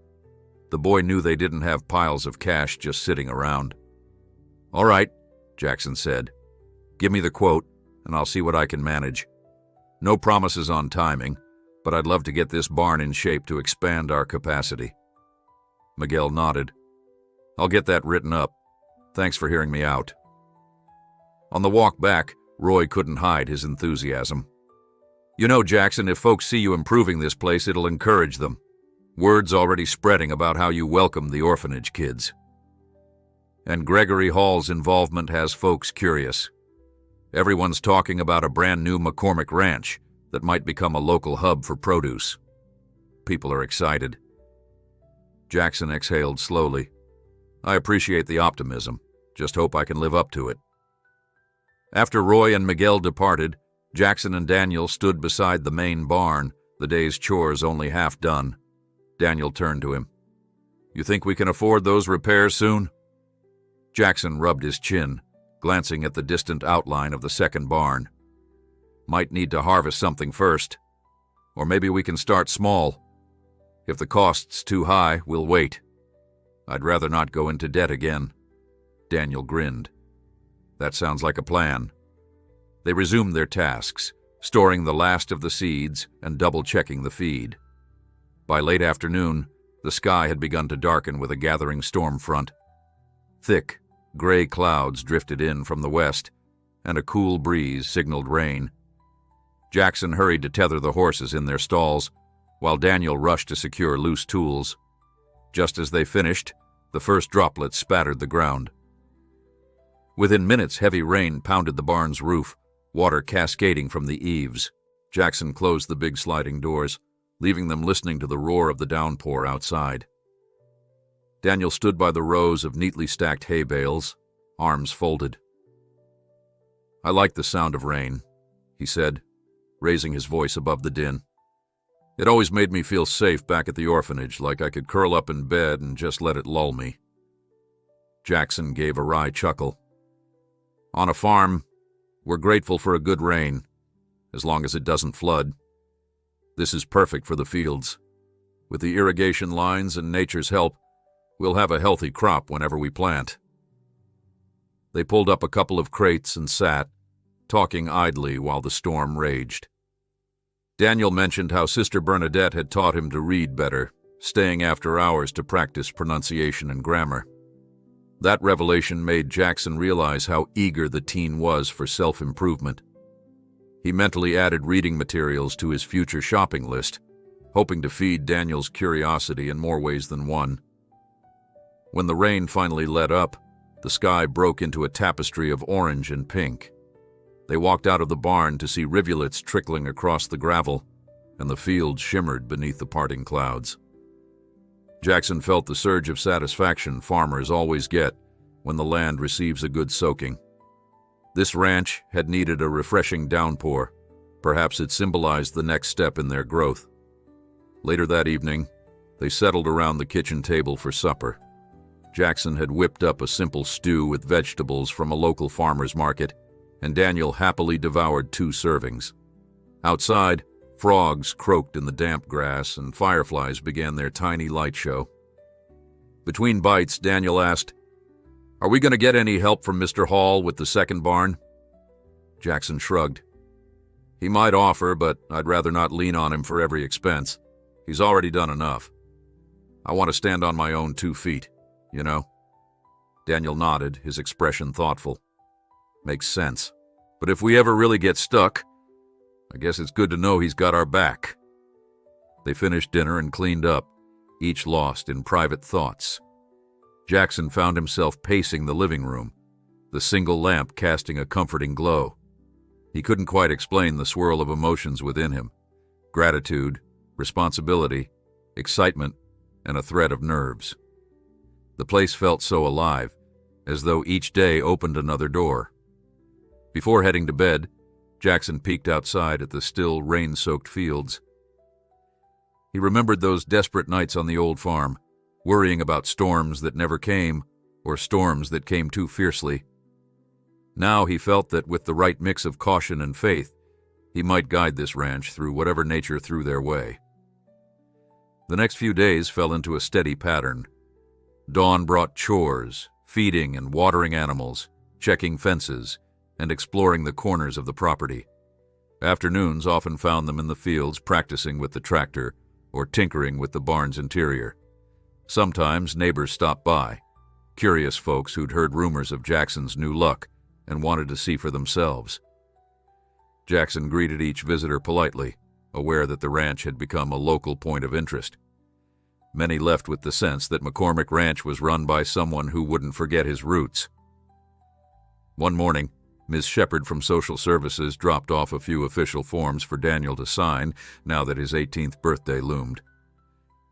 [SPEAKER 1] The boy knew they didn't have piles of cash just sitting around. "All right," Jackson said. "Give me the quote, and I'll see what I can manage. No promises on timing, but I'd love to get this barn in shape to expand our capacity." Miguel nodded. "I'll get that written up. Thanks for hearing me out." On the walk back, Roy couldn't hide his enthusiasm. "You know, Jackson, if folks see you improving this place, it'll encourage them. Word's already spreading about how you welcome the orphanage kids. And Gregory Hall's involvement has folks curious. Everyone's talking about a brand new McCormick ranch that might become a local hub for produce. People are excited." Jackson exhaled slowly. "I appreciate the optimism. Just hope I can live up to it." After Roy and Miguel departed, Jackson and Daniel stood beside the main barn, the day's chores only half done. Daniel turned to him. "You think we can afford those repairs soon?" Jackson rubbed his chin, glancing at the distant outline of the second barn. "Might need to harvest something first. Or maybe we can start small. If the cost's too high, we'll wait. I'd rather not go into debt again." Daniel grinned. "That sounds like a plan." They resumed their tasks, storing the last of the seeds and double-checking the feed. By late afternoon, the sky had begun to darken with a gathering storm front. Thick, gray clouds drifted in from the west, and a cool breeze signaled rain. Jackson hurried to tether the horses in their stalls, while Daniel rushed to secure loose tools. Just as they finished, the first droplets spattered the ground. Within minutes, heavy rain pounded the barn's roof, water cascading from the eaves. Jackson closed the big sliding doors, leaving them listening to the roar of the downpour outside. Daniel stood by the rows of neatly stacked hay bales, arms folded. "I like the sound of rain," he said, raising his voice above the din. "It always made me feel safe back at the orphanage, like I could curl up in bed and just let it lull me." Jackson gave a wry chuckle. "On a farm, we're grateful for a good rain, as long as it doesn't flood. This is perfect for the fields. With the irrigation lines and nature's help, we'll have a healthy crop whenever we plant." They pulled up a couple of crates and sat, talking idly while the storm raged. Daniel mentioned how Sister Bernadette had taught him to read better, staying after hours to practice pronunciation and grammar. That revelation made Jackson realize how eager the teen was for self-improvement. He mentally added reading materials to his future shopping list, hoping to feed Daniel's curiosity in more ways than one. When the rain finally let up, the sky broke into a tapestry of orange and pink. They walked out of the barn to see rivulets trickling across the gravel, and the field shimmered beneath the parting clouds. Jackson felt the surge of satisfaction farmers always get when the land receives a good soaking. This ranch had needed a refreshing downpour. Perhaps it symbolized the next step in their growth. Later that evening, they settled around the kitchen table for supper. Jackson had whipped up a simple stew with vegetables from a local farmer's market, and Daniel happily devoured 2 servings. Outside, frogs croaked in the damp grass, and fireflies began their tiny light show. Between bites, Daniel asked, "Are we going to get any help from Mr. Hall with the second barn?" Jackson shrugged. "He might offer, but I'd rather not lean on him for every expense. He's already done enough. I want to stand on my own 2 feet, you know?" Daniel nodded, his expression thoughtful. "Makes sense. But if we ever really get stuck, I guess it's good to know he's got our back." They finished dinner and cleaned up, each lost in private thoughts. Jackson found himself pacing the living room, the single lamp casting a comforting glow. He couldn't quite explain the swirl of emotions within him: gratitude, responsibility, excitement, and a thread of nerves. The place felt so alive, as though each day opened another door. Before heading to bed, Jackson peeked outside at the still rain-soaked fields. He remembered those desperate nights on the old farm, worrying about storms that never came, or storms that came too fiercely. Now he felt that with the right mix of caution and faith, he might guide this ranch through whatever nature threw their way. The next few days fell into a steady pattern. Dawn brought chores, feeding and watering animals, checking fences, and exploring the corners of the property. Afternoons often found them in the fields practicing with the tractor or tinkering with the barn's interior. Sometimes neighbors stopped by, curious folks who'd heard rumors of Jackson's new luck and wanted to see for themselves. Jackson greeted each visitor politely, aware that the ranch had become a local point of interest. Many left with the sense that McCormick Ranch was run by someone who wouldn't forget his roots. One morning, Ms. Shepard from Social Services dropped off a few official forms for Daniel to sign now that his 18th birthday loomed.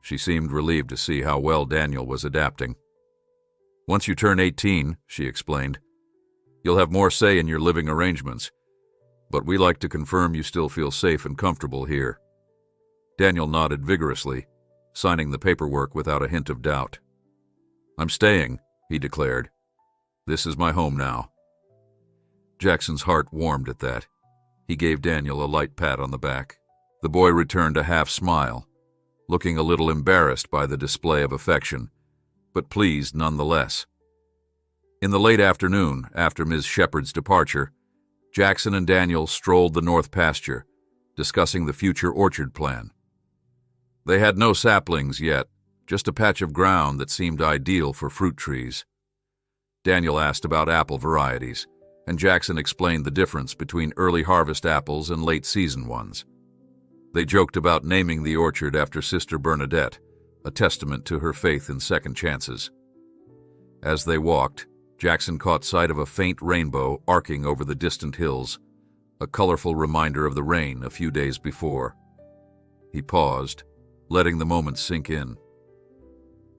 [SPEAKER 1] She seemed relieved to see how well Daniel was adapting. "Once you turn 18, she explained, you'll have more say in your living arrangements, but we like to confirm you still feel safe and comfortable here." Daniel nodded vigorously, signing the paperwork without a hint of doubt. "I'm staying," he declared. "This is my home now." Jackson's heart warmed at that. He gave Daniel a light pat on the back. The boy returned a half smile, looking a little embarrassed by the display of affection, but pleased nonetheless. In the late afternoon, after Ms. Shepard's departure, Jackson and Daniel strolled the north pasture, discussing the future orchard plan. They had no saplings yet, just a patch of ground that seemed ideal for fruit trees. Daniel asked about apple varieties, and Jackson explained the difference between early harvest apples and late season ones. They joked about naming the orchard after Sister Bernadette, a testament to her faith in second chances. As they walked, Jackson caught sight of a faint rainbow arcing over the distant hills, a colorful reminder of the rain a few days before. He paused, letting the moment sink in.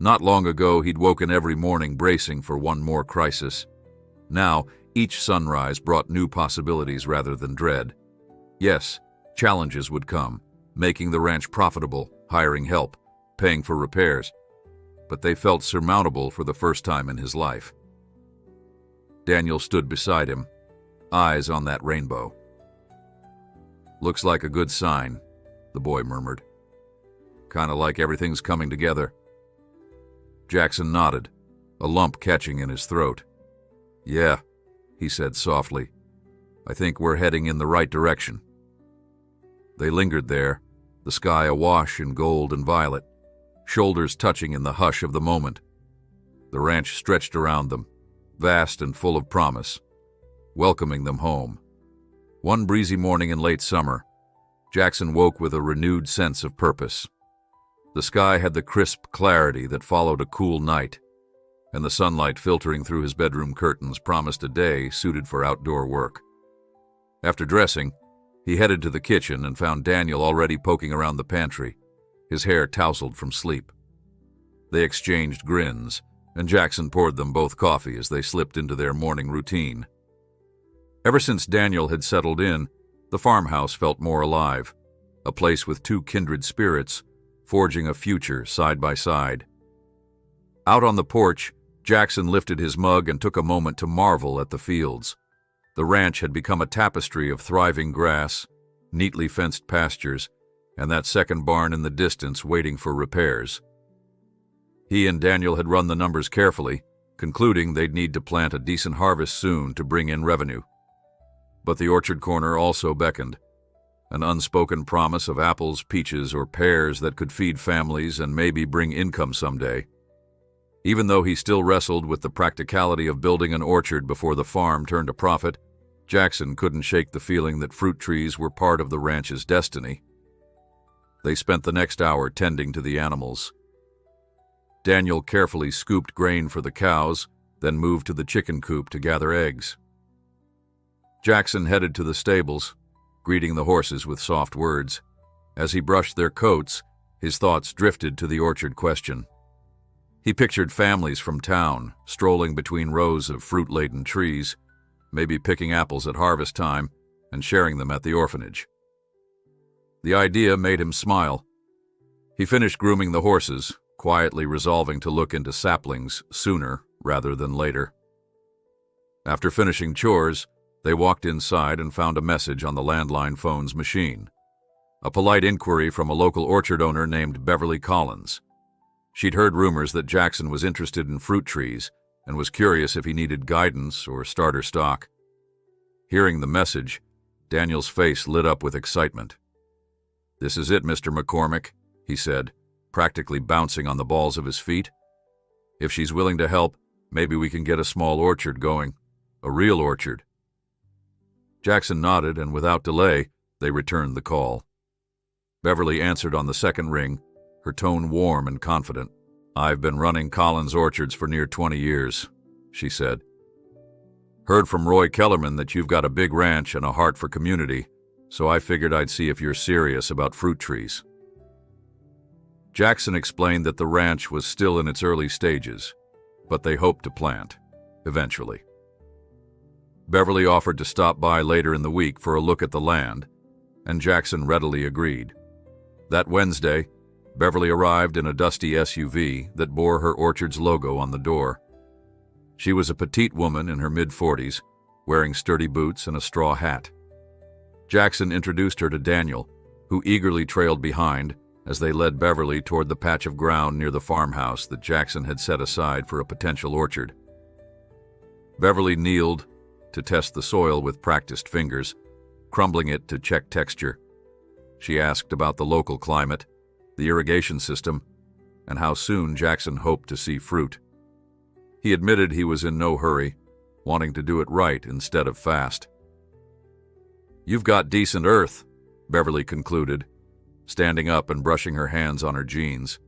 [SPEAKER 1] Not long ago, he'd woken every morning bracing for one more crisis. Now, each sunrise brought new possibilities rather than dread. Yes, challenges would come, making the ranch profitable, hiring help, paying for repairs, but they felt surmountable for the first time in his life. Daniel stood beside him, eyes on that rainbow. "Looks like a good sign," the boy murmured. "Kinda like everything's coming together." Jackson nodded, a lump catching in his throat. "Yeah," he said softly. "I think we're heading in the right direction." They lingered there, the sky awash in gold and violet, shoulders touching in the hush of the moment. The ranch stretched around them, vast and full of promise, welcoming them home. One breezy morning in late summer, Jackson woke with a renewed sense of purpose. The sky had the crisp clarity that followed a cool night, and the sunlight filtering through his bedroom curtains promised a day suited for outdoor work. After dressing, he headed to the kitchen and found Daniel already poking around the pantry, his hair tousled from sleep. They exchanged grins, and Jackson poured them both coffee as they slipped into their morning routine. Ever since Daniel had settled in, the farmhouse felt more alive, a place with two kindred spirits, forging a future side by side. Out on the porch, Jackson lifted his mug and took a moment to marvel at the fields. The ranch had become a tapestry of thriving grass, neatly fenced pastures, and that second barn in the distance waiting for repairs. He and Daniel had run the numbers carefully, concluding they'd need to plant a decent harvest soon to bring in revenue. But the orchard corner also beckoned, an unspoken promise of apples, peaches, or pears that could feed families and maybe bring income someday. Even though he still wrestled with the practicality of building an orchard before the farm turned a profit, Jackson couldn't shake the feeling that fruit trees were part of the ranch's destiny. They spent the next hour tending to the animals. Daniel carefully scooped grain for the cows, then moved to the chicken coop to gather eggs. Jackson headed to the stables, greeting the horses with soft words. As he brushed their coats, his thoughts drifted to the orchard question. He pictured families from town, strolling between rows of fruit-laden trees, maybe picking apples at harvest time and sharing them at the orphanage. The idea made him smile. He finished grooming the horses, quietly resolving to look into saplings sooner rather than later. After finishing chores, they walked inside and found a message on the landline phone's machine. A polite inquiry from a local orchard owner named Beverly Collins. She'd heard rumors that Jackson was interested in fruit trees and was curious if he needed guidance or starter stock. Hearing the message, Daniel's face lit up with excitement. "This is it, Mr. McCormick," he said, practically bouncing on the balls of his feet. "If she's willing to help, maybe we can get a small orchard going. A real orchard." Jackson nodded, and without delay, they returned the call. Beverly answered on the second ring, her tone warm and confident. "I've been running Collins Orchards for near 20 years, she said. "Heard from Roy Kellerman that you've got a big ranch and a heart for community, so I figured I'd see if you're serious about fruit trees." Jackson explained that the ranch was still in its early stages, but they hoped to plant, eventually. Beverly offered to stop by later in the week for a look at the land, and Jackson readily agreed. That Wednesday, Beverly arrived in a dusty SUV that bore her orchard's logo on the door. She was a petite woman in her mid-40s, wearing sturdy boots and a straw hat. Jackson introduced her to Daniel, who eagerly trailed behind as they led Beverly toward the patch of ground near the farmhouse that Jackson had set aside for a potential orchard. Beverly kneeled to test the soil with practiced fingers, crumbling it to check texture. She asked about the local climate, the irrigation system, and how soon Jackson hoped to see fruit. He admitted he was in no hurry, wanting to do it right instead of fast. "You've got decent earth," Beverly concluded, standing up and brushing her hands on her jeans.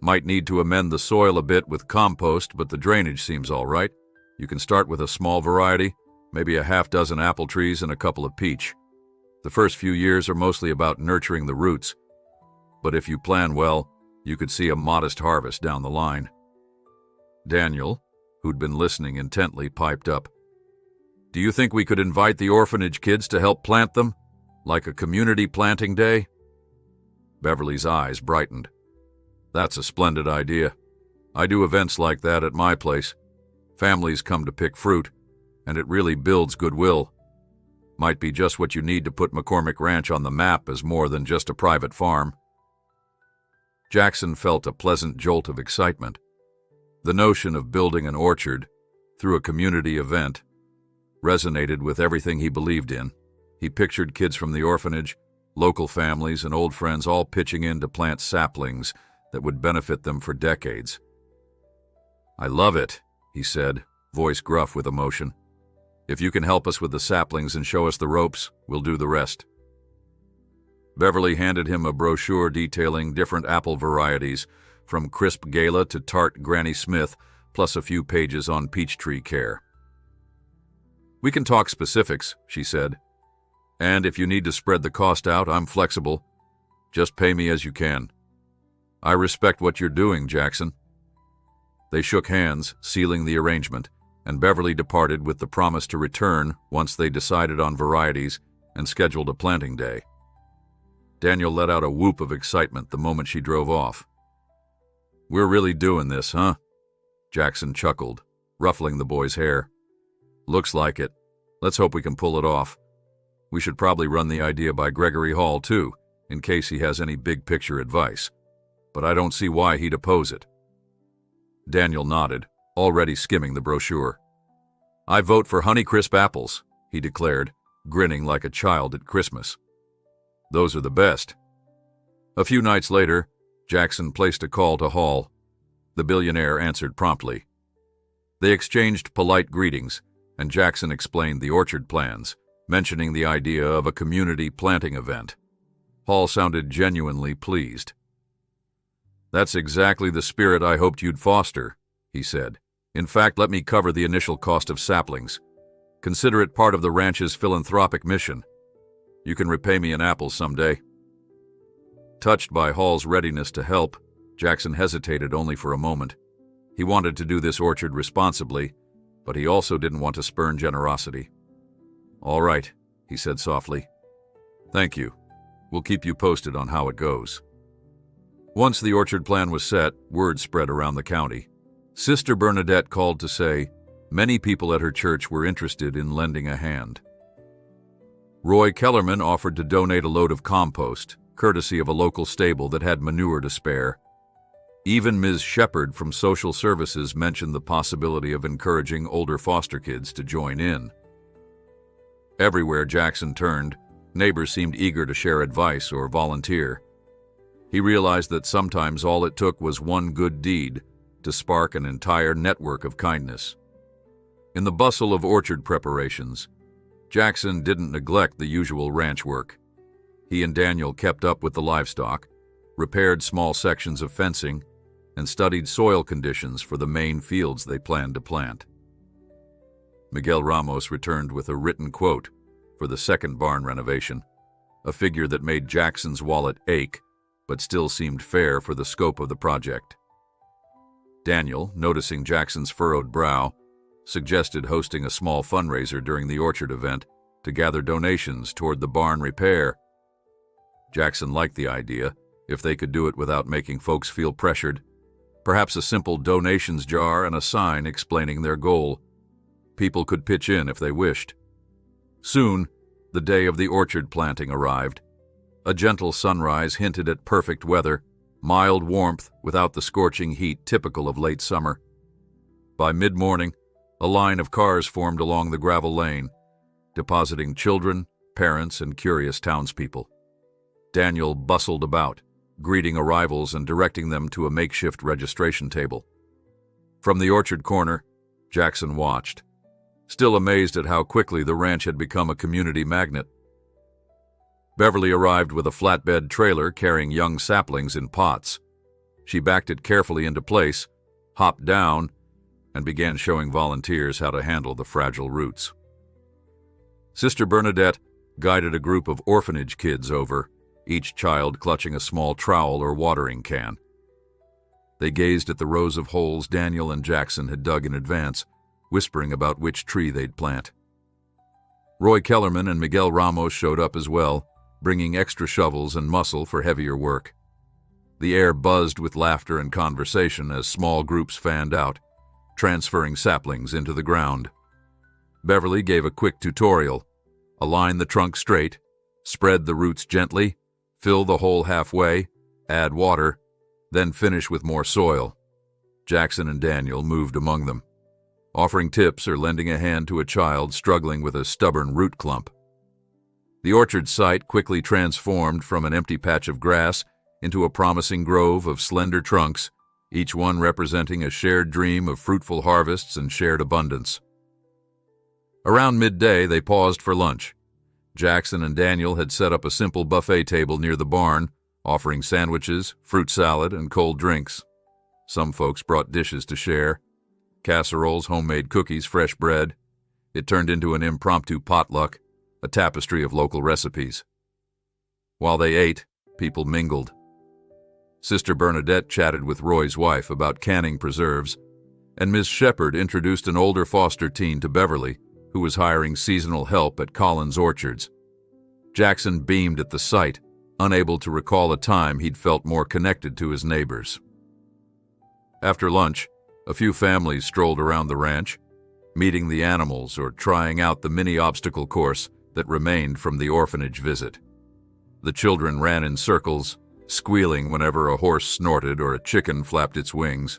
[SPEAKER 1] "Might need to amend the soil a bit with compost, but the drainage seems all right. You can start with a small variety, maybe a half dozen apple trees and a couple of peach. The first few years are mostly about nurturing the roots, but if you plan well, you could see a modest harvest down the line." Daniel, who'd been listening intently, piped up. "Do you think we could invite the orphanage kids to help plant them? Like a community planting day?" Beverly's eyes brightened. "That's a splendid idea. I do events like that at my place. Families come to pick fruit, and it really builds goodwill. Might be just what you need to put McCormick Ranch on the map as more than just a private farm." Jackson felt a pleasant jolt of excitement. The notion of building an orchard through a community event resonated with everything he believed in. He pictured kids from the orphanage, local families, and old friends all pitching in to plant saplings that would benefit them for decades. "I love it," he said, voice gruff with emotion. "If you can help us with the saplings and show us the ropes, we'll do the rest." Beverly handed him a brochure detailing different apple varieties, from crisp Gala to tart Granny Smith, plus a few pages on peach tree care. "We can talk specifics," she said. "And if you need to spread the cost out, I'm flexible. Just pay me as you can." "I respect what you're doing, Jackson." They shook hands, sealing the arrangement, and Beverly departed with the promise to return once they decided on varieties and scheduled a planting day. Daniel let out a whoop of excitement the moment she drove off. "We're really doing this, huh?" Jackson chuckled, ruffling the boy's hair. "Looks like it. Let's hope we can pull it off. We should probably run the idea by Gregory Hall, too, in case he has any big-picture advice. But I don't see why he'd oppose it." Daniel nodded, already skimming the brochure. "I vote for Honeycrisp apples," he declared, grinning like a child at Christmas. "Those are the best." A few nights later, Jackson placed a call to Hall. The billionaire answered promptly. They exchanged polite greetings, and Jackson explained the orchard plans, mentioning the idea of a community planting event. Hall sounded genuinely pleased. "That's exactly the spirit I hoped you'd foster," he said. "In fact, let me cover the initial cost of saplings. Consider it part of the ranch's philanthropic mission. You can repay me in apples someday." Touched by Hall's readiness to help, Jackson hesitated only for a moment. He wanted to do this orchard responsibly, but he also didn't want to spurn generosity. "All right," he said softly. "Thank you. We'll keep you posted on how it goes." Once the orchard plan was set, word spread around the county. Sister Bernadette called to say many people at her church were interested in lending a hand. Roy Kellerman offered to donate a load of compost, courtesy of a local stable that had manure to spare. Even Ms. Shepard from Social Services mentioned the possibility of encouraging older foster kids to join in. Everywhere Jackson turned, neighbors seemed eager to share advice or volunteer. He realized that sometimes all it took was one good deed to spark an entire network of kindness. In the bustle of orchard preparations, Jackson didn't neglect the usual ranch work. He and Daniel kept up with the livestock, repaired small sections of fencing, and studied soil conditions for the main fields they planned to plant. Miguel Ramos returned with a written quote for the second barn renovation, a figure that made Jackson's wallet ache, but still seemed fair for the scope of the project. Daniel, noticing Jackson's furrowed brow, suggested hosting a small fundraiser during the orchard event to gather donations toward the barn repair. Jackson liked the idea, if they could do it without making folks feel pressured. Perhaps a simple donations jar and a sign explaining their goal. People could pitch in if they wished. Soon, the day of the orchard planting arrived. A gentle sunrise hinted at perfect weather, mild warmth without the scorching heat typical of late summer. By mid-morning, a line of cars formed along the gravel lane, depositing children, parents, and curious townspeople. Daniel bustled about, greeting arrivals and directing them to a makeshift registration table. From the orchard corner, Jackson watched, still amazed at how quickly the ranch had become a community magnet. Beverly arrived with a flatbed trailer carrying young saplings in pots. She backed it carefully into place, hopped down, and began showing volunteers how to handle the fragile roots. Sister Bernadette guided a group of orphanage kids over, each child clutching a small trowel or watering can. They gazed at the rows of holes Daniel and Jackson had dug in advance, whispering about which tree they'd plant. Roy Kellerman and Miguel Ramos showed up as well, bringing extra shovels and muscle for heavier work. The air buzzed with laughter and conversation as small groups fanned out, transferring saplings into the ground. Beverly gave a quick tutorial. Align the trunk straight, spread the roots gently, fill the hole halfway, add water, then finish with more soil. Jackson and Daniel moved among them, offering tips or lending a hand to a child struggling with a stubborn root clump. The orchard site quickly transformed from an empty patch of grass into a promising grove of slender trunks, each one representing a shared dream of fruitful harvests and shared abundance. Around midday, they paused for lunch. Jackson and Daniel had set up a simple buffet table near the barn, offering sandwiches, fruit salad, and cold drinks. Some folks brought dishes to share: casseroles, homemade cookies, fresh bread. It turned into an impromptu potluck, a tapestry of local recipes. While they ate, people mingled. Sister Bernadette chatted with Roy's wife about canning preserves, and Ms. Shepherd introduced an older foster teen to Beverly, who was hiring seasonal help at Collins Orchards. Jackson beamed at the sight, unable to recall a time he'd felt more connected to his neighbors. After lunch, a few families strolled around the ranch, meeting the animals or trying out the mini obstacle course that remained from the orphanage visit. The children ran in circles, squealing whenever a horse snorted or a chicken flapped its wings.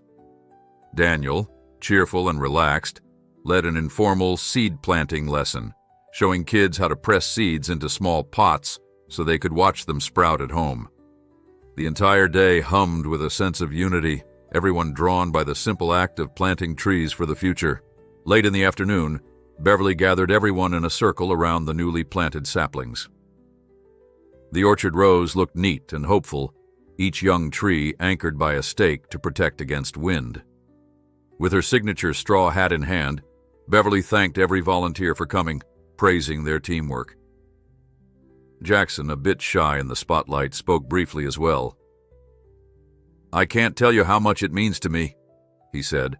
[SPEAKER 1] Daniel, cheerful and relaxed, led an informal seed planting lesson, showing kids how to press seeds into small pots so they could watch them sprout at home. The entire day hummed with a sense of unity, everyone drawn by the simple act of planting trees for the future. Late in the afternoon, Beverly gathered everyone in a circle around the newly planted saplings. The orchard rows looked neat and hopeful, each young tree anchored by a stake to protect against wind. With her signature straw hat in hand, Beverly thanked every volunteer for coming, praising their teamwork. Jackson, a bit shy in the spotlight, spoke briefly as well. "I can't tell you how much it means to me," he said,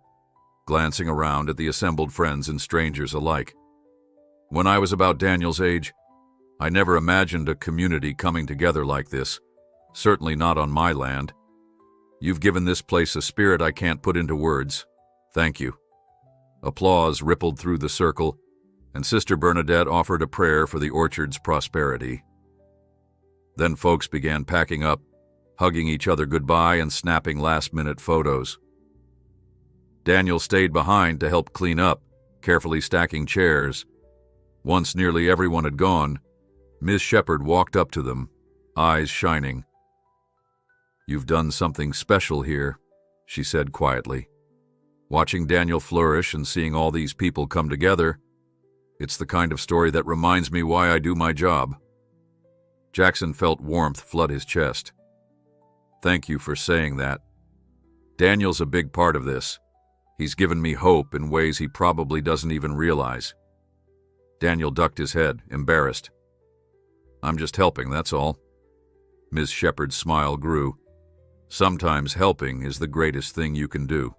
[SPEAKER 1] glancing around at the assembled friends and strangers alike. "When I was about Daniel's age, I never imagined a community coming together like this, certainly not on my land. You've given this place a spirit I can't put into words. Thank you." Applause rippled through the circle, and Sister Bernadette offered a prayer for the orchard's prosperity. Then folks began packing up, hugging each other goodbye and snapping last-minute photos. Daniel stayed behind to help clean up, carefully stacking chairs. Once nearly everyone had gone, Miss Shepherd walked up to them, eyes shining. "You've done something special here," she said quietly. "Watching Daniel flourish and seeing all these people come together, it's the kind of story that reminds me why I do my job." Jackson felt warmth flood his chest. "Thank you for saying that. Daniel's a big part of this. He's given me hope in ways he probably doesn't even realize." Daniel ducked his head, embarrassed. "I'm just helping, that's all." Ms. Shepherd's smile grew. "Sometimes helping is the greatest thing you can do."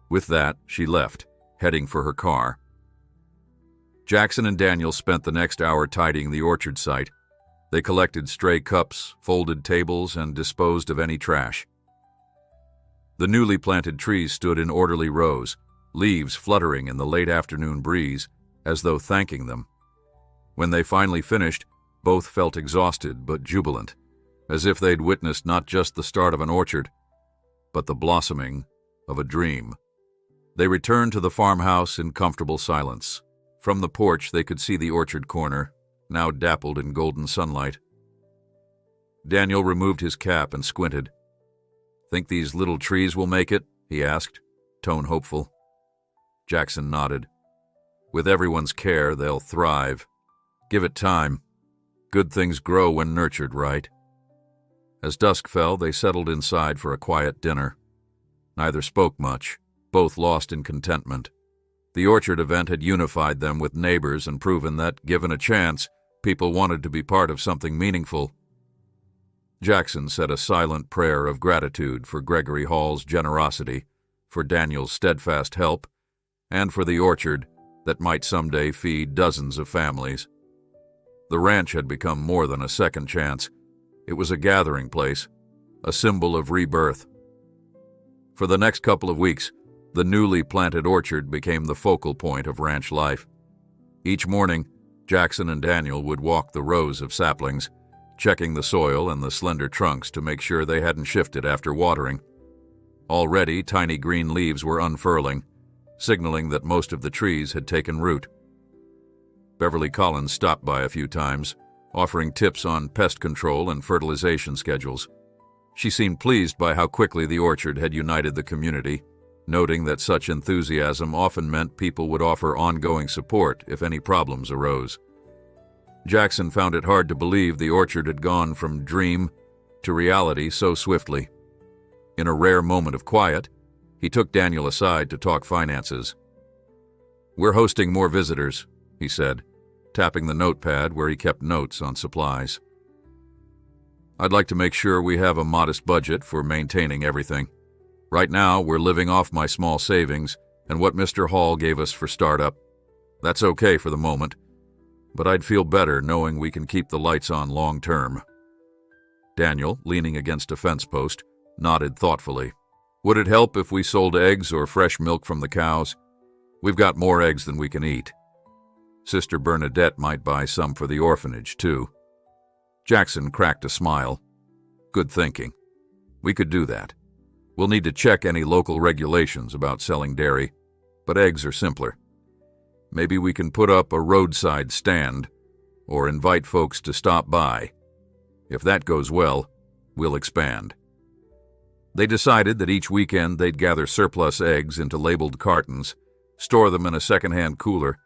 [SPEAKER 1] With that, she left, heading for her car. Jackson and Daniel spent the next hour tidying the orchard site. They collected stray cups, folded tables, and disposed of any trash. The newly planted trees stood in orderly rows, leaves fluttering in the late afternoon breeze, as though thanking them. When they finally finished, both felt exhausted but jubilant, as if they'd witnessed not just the start of an orchard, but the blossoming of a dream. They returned to the farmhouse in comfortable silence. From the porch they could see the orchard corner, now dappled in golden sunlight. Daniel removed his cap and squinted. "Think these little trees will make it?" he asked, tone hopeful. Jackson nodded. "With everyone's care, they'll thrive. Give it time. Good things grow when nurtured right." As dusk fell, they settled inside for a quiet dinner. Neither spoke much, both lost in contentment. The orchard event had unified them with neighbors and proven that, given a chance, people wanted to be part of something meaningful. Jackson said a silent prayer of gratitude for Gregory Hall's generosity, for Daniel's steadfast help, and for the orchard that might someday feed dozens of families. The ranch had become more than a second chance. It was a gathering place, a symbol of rebirth. For the next couple of weeks, the newly planted orchard became the focal point of ranch life. Each morning, Jackson and Daniel would walk the rows of saplings, checking the soil and the slender trunks to make sure they hadn't shifted after watering. Already, tiny green leaves were unfurling, signaling that most of the trees had taken root. Beverly Collins stopped by a few times, offering tips on pest control and fertilization schedules. She seemed pleased by how quickly the orchard had united the community, noting that such enthusiasm often meant people would offer ongoing support if any problems arose. Jackson found it hard to believe the orchard had gone from dream to reality so swiftly. In a rare moment of quiet, he took Daniel aside to talk finances. "We're hosting more visitors," he said, tapping the notepad where he kept notes on supplies. "I'd like to make sure we have a modest budget for maintaining everything. Right now, we're living off my small savings and what Mr. Hall gave us for startup. That's okay for the moment, but I'd feel better knowing we can keep the lights on long term." Daniel, leaning against a fence post, nodded thoughtfully. "Would it help if we sold eggs or fresh milk from the cows? We've got more eggs than we can eat. Sister Bernadette might buy some for the orphanage, too." Jackson cracked a smile. "Good thinking. We could do that. We'll need to check any local regulations about selling dairy, but eggs are simpler. Maybe we can put up a roadside stand or invite folks to stop by. If that goes well, we'll expand." They decided that each weekend they'd gather surplus eggs into labeled cartons, store them in a second-hand cooler,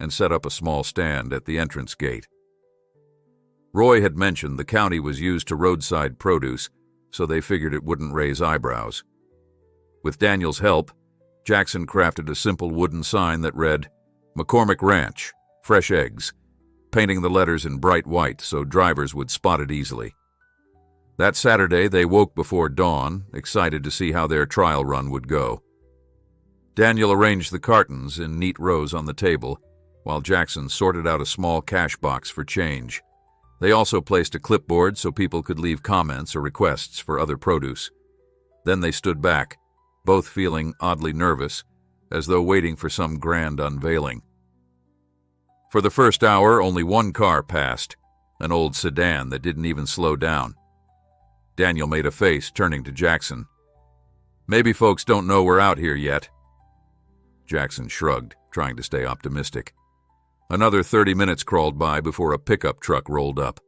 [SPEAKER 1] and set up a small stand at the entrance gate. Roy had mentioned the county was used to roadside produce, so they figured it wouldn't raise eyebrows. With Daniel's help, Jackson crafted a simple wooden sign that read, "McCormick Ranch, fresh eggs," painting the letters in bright white so drivers would spot it easily. That Saturday, they woke before dawn, excited to see how their trial run would go. Daniel arranged the cartons in neat rows on the table, while Jackson sorted out a small cash box for change. They also placed a clipboard so people could leave comments or requests for other produce. Then they stood back, both feeling oddly nervous, as though waiting for some grand unveiling. For the first hour, only one car passed, an old sedan that didn't even slow down. Daniel made a face, turning to Jackson. "Maybe folks don't know we're out here yet." Jackson shrugged, trying to stay optimistic. Another 30 minutes crawled by before a pickup truck rolled up.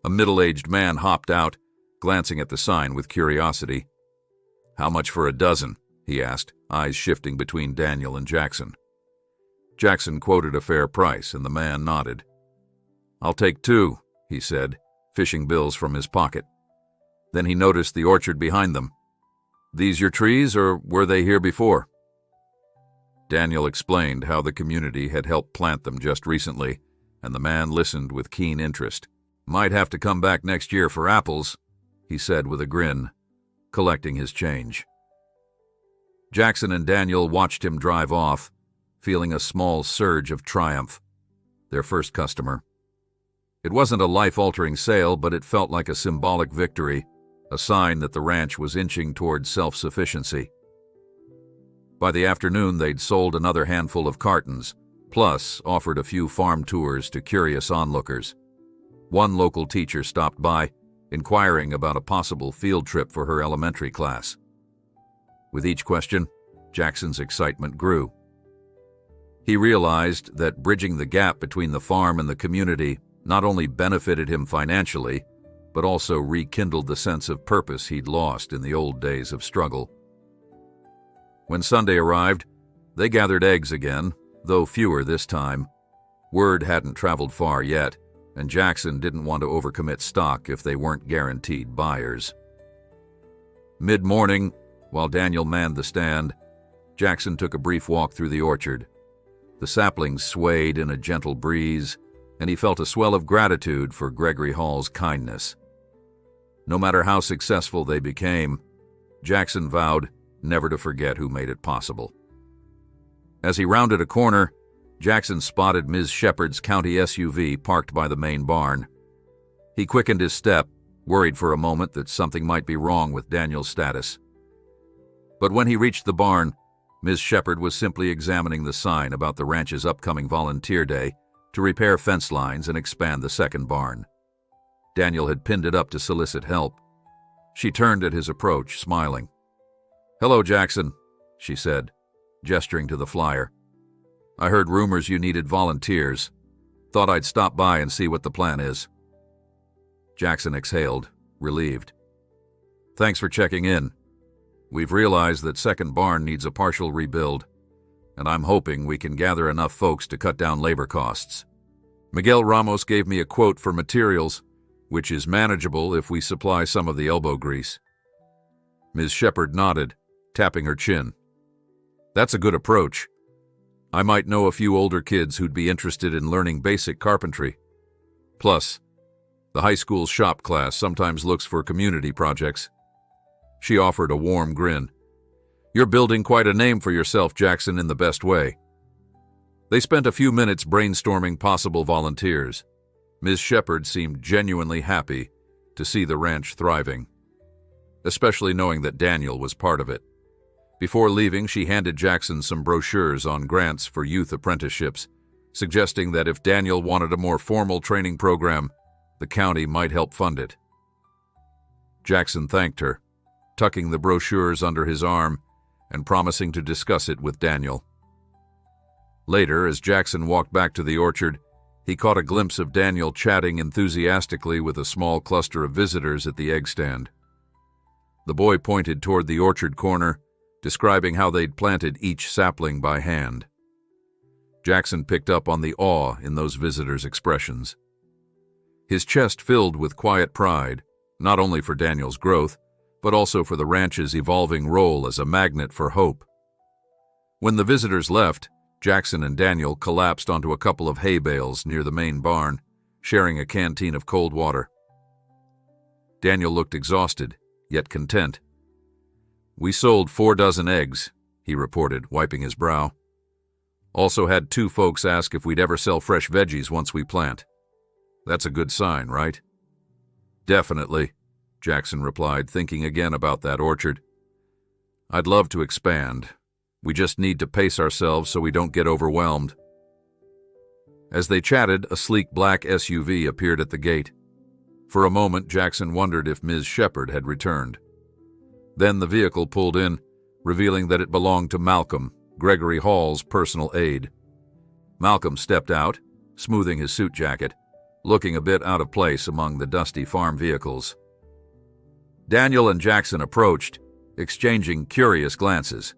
[SPEAKER 1] A middle-aged man hopped out, glancing at the sign with curiosity. "How much for a dozen?" he asked, eyes shifting between Daniel and Jackson. Jackson quoted a fair price, and the man nodded. "I'll take 2, he said, fishing bills from his pocket. Then he noticed the orchard behind them. "These your trees, or were they here before?" Daniel explained how the community had helped plant them just recently, and the man listened with keen interest. "Might have to come back next year for apples," he said with a grin, collecting his change. Jackson and Daniel watched him drive off, feeling a small surge of triumph. Their first customer. It wasn't a life-altering sale, but it felt like a symbolic victory, a sign that the ranch was inching toward self-sufficiency. By the afternoon, they'd sold another handful of cartons, plus offered a few farm tours to curious onlookers. One local teacher stopped by, inquiring about a possible field trip for her elementary class. With each question, Jackson's excitement grew. He realized that bridging the gap between the farm and the community not only benefited him financially, but also rekindled the sense of purpose he'd lost in the old days of struggle. When Sunday arrived, they gathered eggs again, though fewer this time. Word hadn't traveled far yet, and Jackson didn't want to overcommit stock if they weren't guaranteed buyers. Mid-morning, while Daniel manned the stand, Jackson took a brief walk through the orchard. The saplings swayed in a gentle breeze, and he felt a swell of gratitude for Gregory Hall's kindness. No matter how successful they became, Jackson vowed never to forget who made it possible. As he rounded a corner, Jackson spotted Ms. Shepard's county SUV parked by the main barn. He quickened his step, worried for a moment that something might be wrong with Daniel's status. But when he reached the barn, Ms. Shepard was simply examining the sign about the ranch's upcoming volunteer day to repair fence lines and expand the second barn. Daniel had pinned it up to solicit help. She turned at his approach, smiling. "Hello, Jackson," she said, gesturing to the flyer. "I heard rumors you needed volunteers. Thought I'd stop by and see what the plan is." Jackson exhaled, relieved. "Thanks for checking in. We've realized that second barn needs a partial rebuild, and I'm hoping we can gather enough folks to cut down labor costs. Miguel Ramos gave me a quote for materials, which is manageable if we supply some of the elbow grease." Ms. Shepard nodded, tapping her chin. "That's a good approach. I might know a few older kids who'd be interested in learning basic carpentry. Plus, the high school shop class sometimes looks for community projects." She offered a warm grin. "You're building quite a name for yourself, Jackson, in the best way." They spent a few minutes brainstorming possible volunteers. Ms. Shepard seemed genuinely happy to see the ranch thriving, especially knowing that Daniel was part of it. Before leaving, she handed Jackson some brochures on grants for youth apprenticeships, suggesting that if Daniel wanted a more formal training program, the county might help fund it. Jackson thanked her, tucking the brochures under his arm and promising to discuss it with Daniel. Later, as Jackson walked back to the orchard, he caught a glimpse of Daniel chatting enthusiastically with a small cluster of visitors at the egg stand. The boy pointed toward the orchard corner, describing how they'd planted each sapling by hand. Jackson picked up on the awe in those visitors' expressions. His chest filled with quiet pride, not only for Daniel's growth, but also for the ranch's evolving role as a magnet for hope. When the visitors left, Jackson and Daniel collapsed onto a couple of hay bales near the main barn, sharing a canteen of cold water. Daniel looked exhausted, yet content. "We sold 4 dozen eggs," he reported, wiping his brow. "Also had 2 folks ask if we'd ever sell fresh veggies once we plant. That's a good sign, right?" "Definitely," Jackson replied, thinking again about that orchard. "I'd love to expand. We just need to pace ourselves so we don't get overwhelmed." As they chatted, a sleek black SUV appeared at the gate. For a moment, Jackson wondered if Ms. Shepard had returned. Then the vehicle pulled in, revealing that it belonged to Malcolm, Gregory Hall's personal aide. Malcolm stepped out, smoothing his suit jacket, looking a bit out of place among the dusty farm vehicles. Daniel and Jackson approached, exchanging curious glances.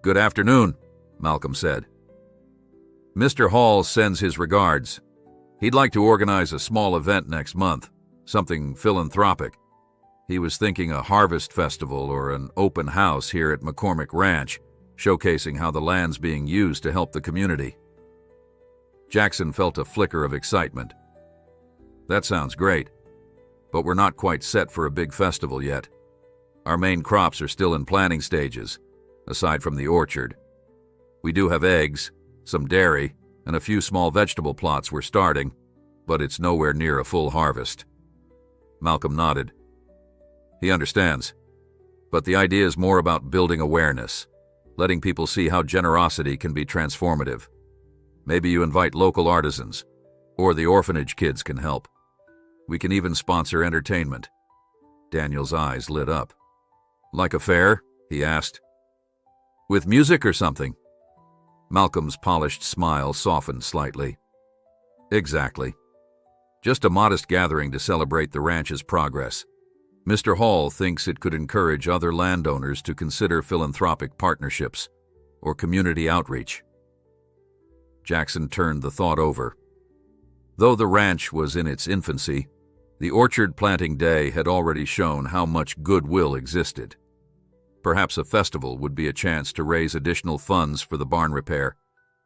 [SPEAKER 1] "Good afternoon," Malcolm said. "Mr. Hall sends his regards. He'd like to organize a small event next month, something philanthropic. He was thinking a harvest festival or an open house here at McCormick Ranch, showcasing how the land's being used to help the community." Jackson felt a flicker of excitement. "That sounds great, but we're not quite set for a big festival yet. Our main crops are still in planting stages, aside from the orchard. We do have eggs, some dairy, and a few small vegetable plots we're starting, but it's nowhere near a full harvest." Malcolm nodded. He understands, but the idea is more about building awareness, letting people see how generosity can be transformative. Maybe you invite local artisans, or the orphanage kids can help. We can even sponsor entertainment. Daniel's eyes lit up. "Like a fair?" he asked. "With music or something?" Malcolm's polished smile softened slightly. "Exactly. Just a modest gathering to celebrate the ranch's progress. Mr. Hall thinks it could encourage other landowners to consider philanthropic partnerships or community outreach." Jackson turned the thought over. Though the ranch was in its infancy, the orchard planting day had already shown how much goodwill existed. Perhaps a festival would be a chance to raise additional funds for the barn repair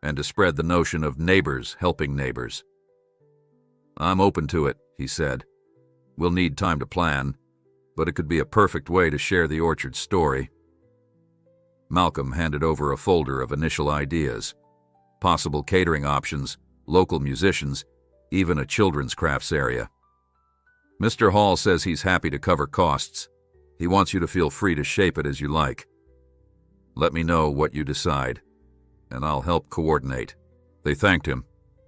[SPEAKER 1] and to spread the notion of neighbors helping neighbors. "I'm open to it," he said. "We'll need time to plan, but it could be a perfect way to share the orchard's story." Malcolm handed over a folder of initial ideas, possible catering options, local musicians, even a children's crafts area. "Mr. Hall says he's happy to cover costs. He wants you to feel free to shape it as you like. Let me know what you decide, and I'll help coordinate." They thanked him,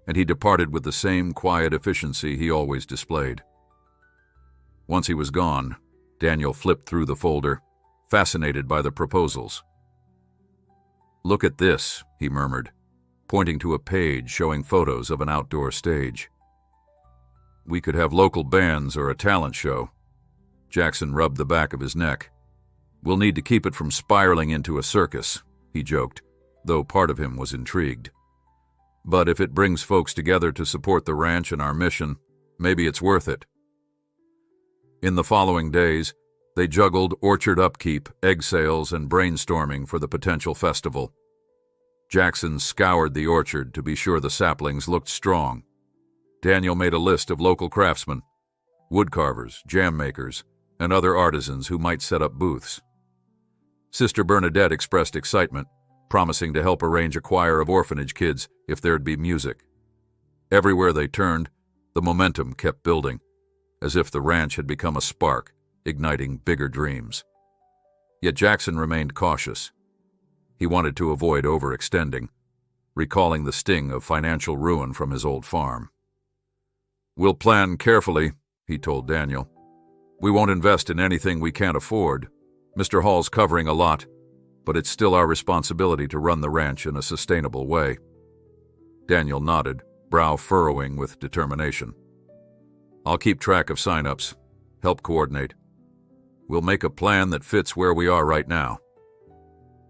[SPEAKER 1] and he departed with the same quiet efficiency he always displayed. Once he was gone, Daniel flipped through the folder, fascinated by the proposals. "Look at this," he murmured, pointing to a page showing photos of an outdoor stage. "We could have local bands or a talent show." Jackson rubbed the back of his neck. "We'll need to keep it from spiraling into a circus," he joked, though part of him was intrigued. "But if it brings folks together to support the ranch and our mission, maybe it's worth it." In the following days, they juggled orchard upkeep, egg sales, and brainstorming for the potential festival. Jackson scoured the orchard to be sure the saplings looked strong. Daniel made a list of local craftsmen, woodcarvers, jam makers, and other artisans who might set up booths. Sister Bernadette expressed excitement, promising to help arrange a choir of orphanage kids if there'd be music. Everywhere they turned, the momentum kept building, as if the ranch had become a spark, igniting bigger dreams. Yet Jackson remained cautious. He wanted to avoid overextending, recalling the sting of financial ruin from his old farm. "We'll plan carefully," he told Daniel. "We won't invest in anything we can't afford. Mr. Hall's covering a lot, but it's still our responsibility to run the ranch in a sustainable way." Daniel nodded, brow furrowing with determination. "I'll keep track of sign-ups, help coordinate. We'll make a plan that fits where we are right now."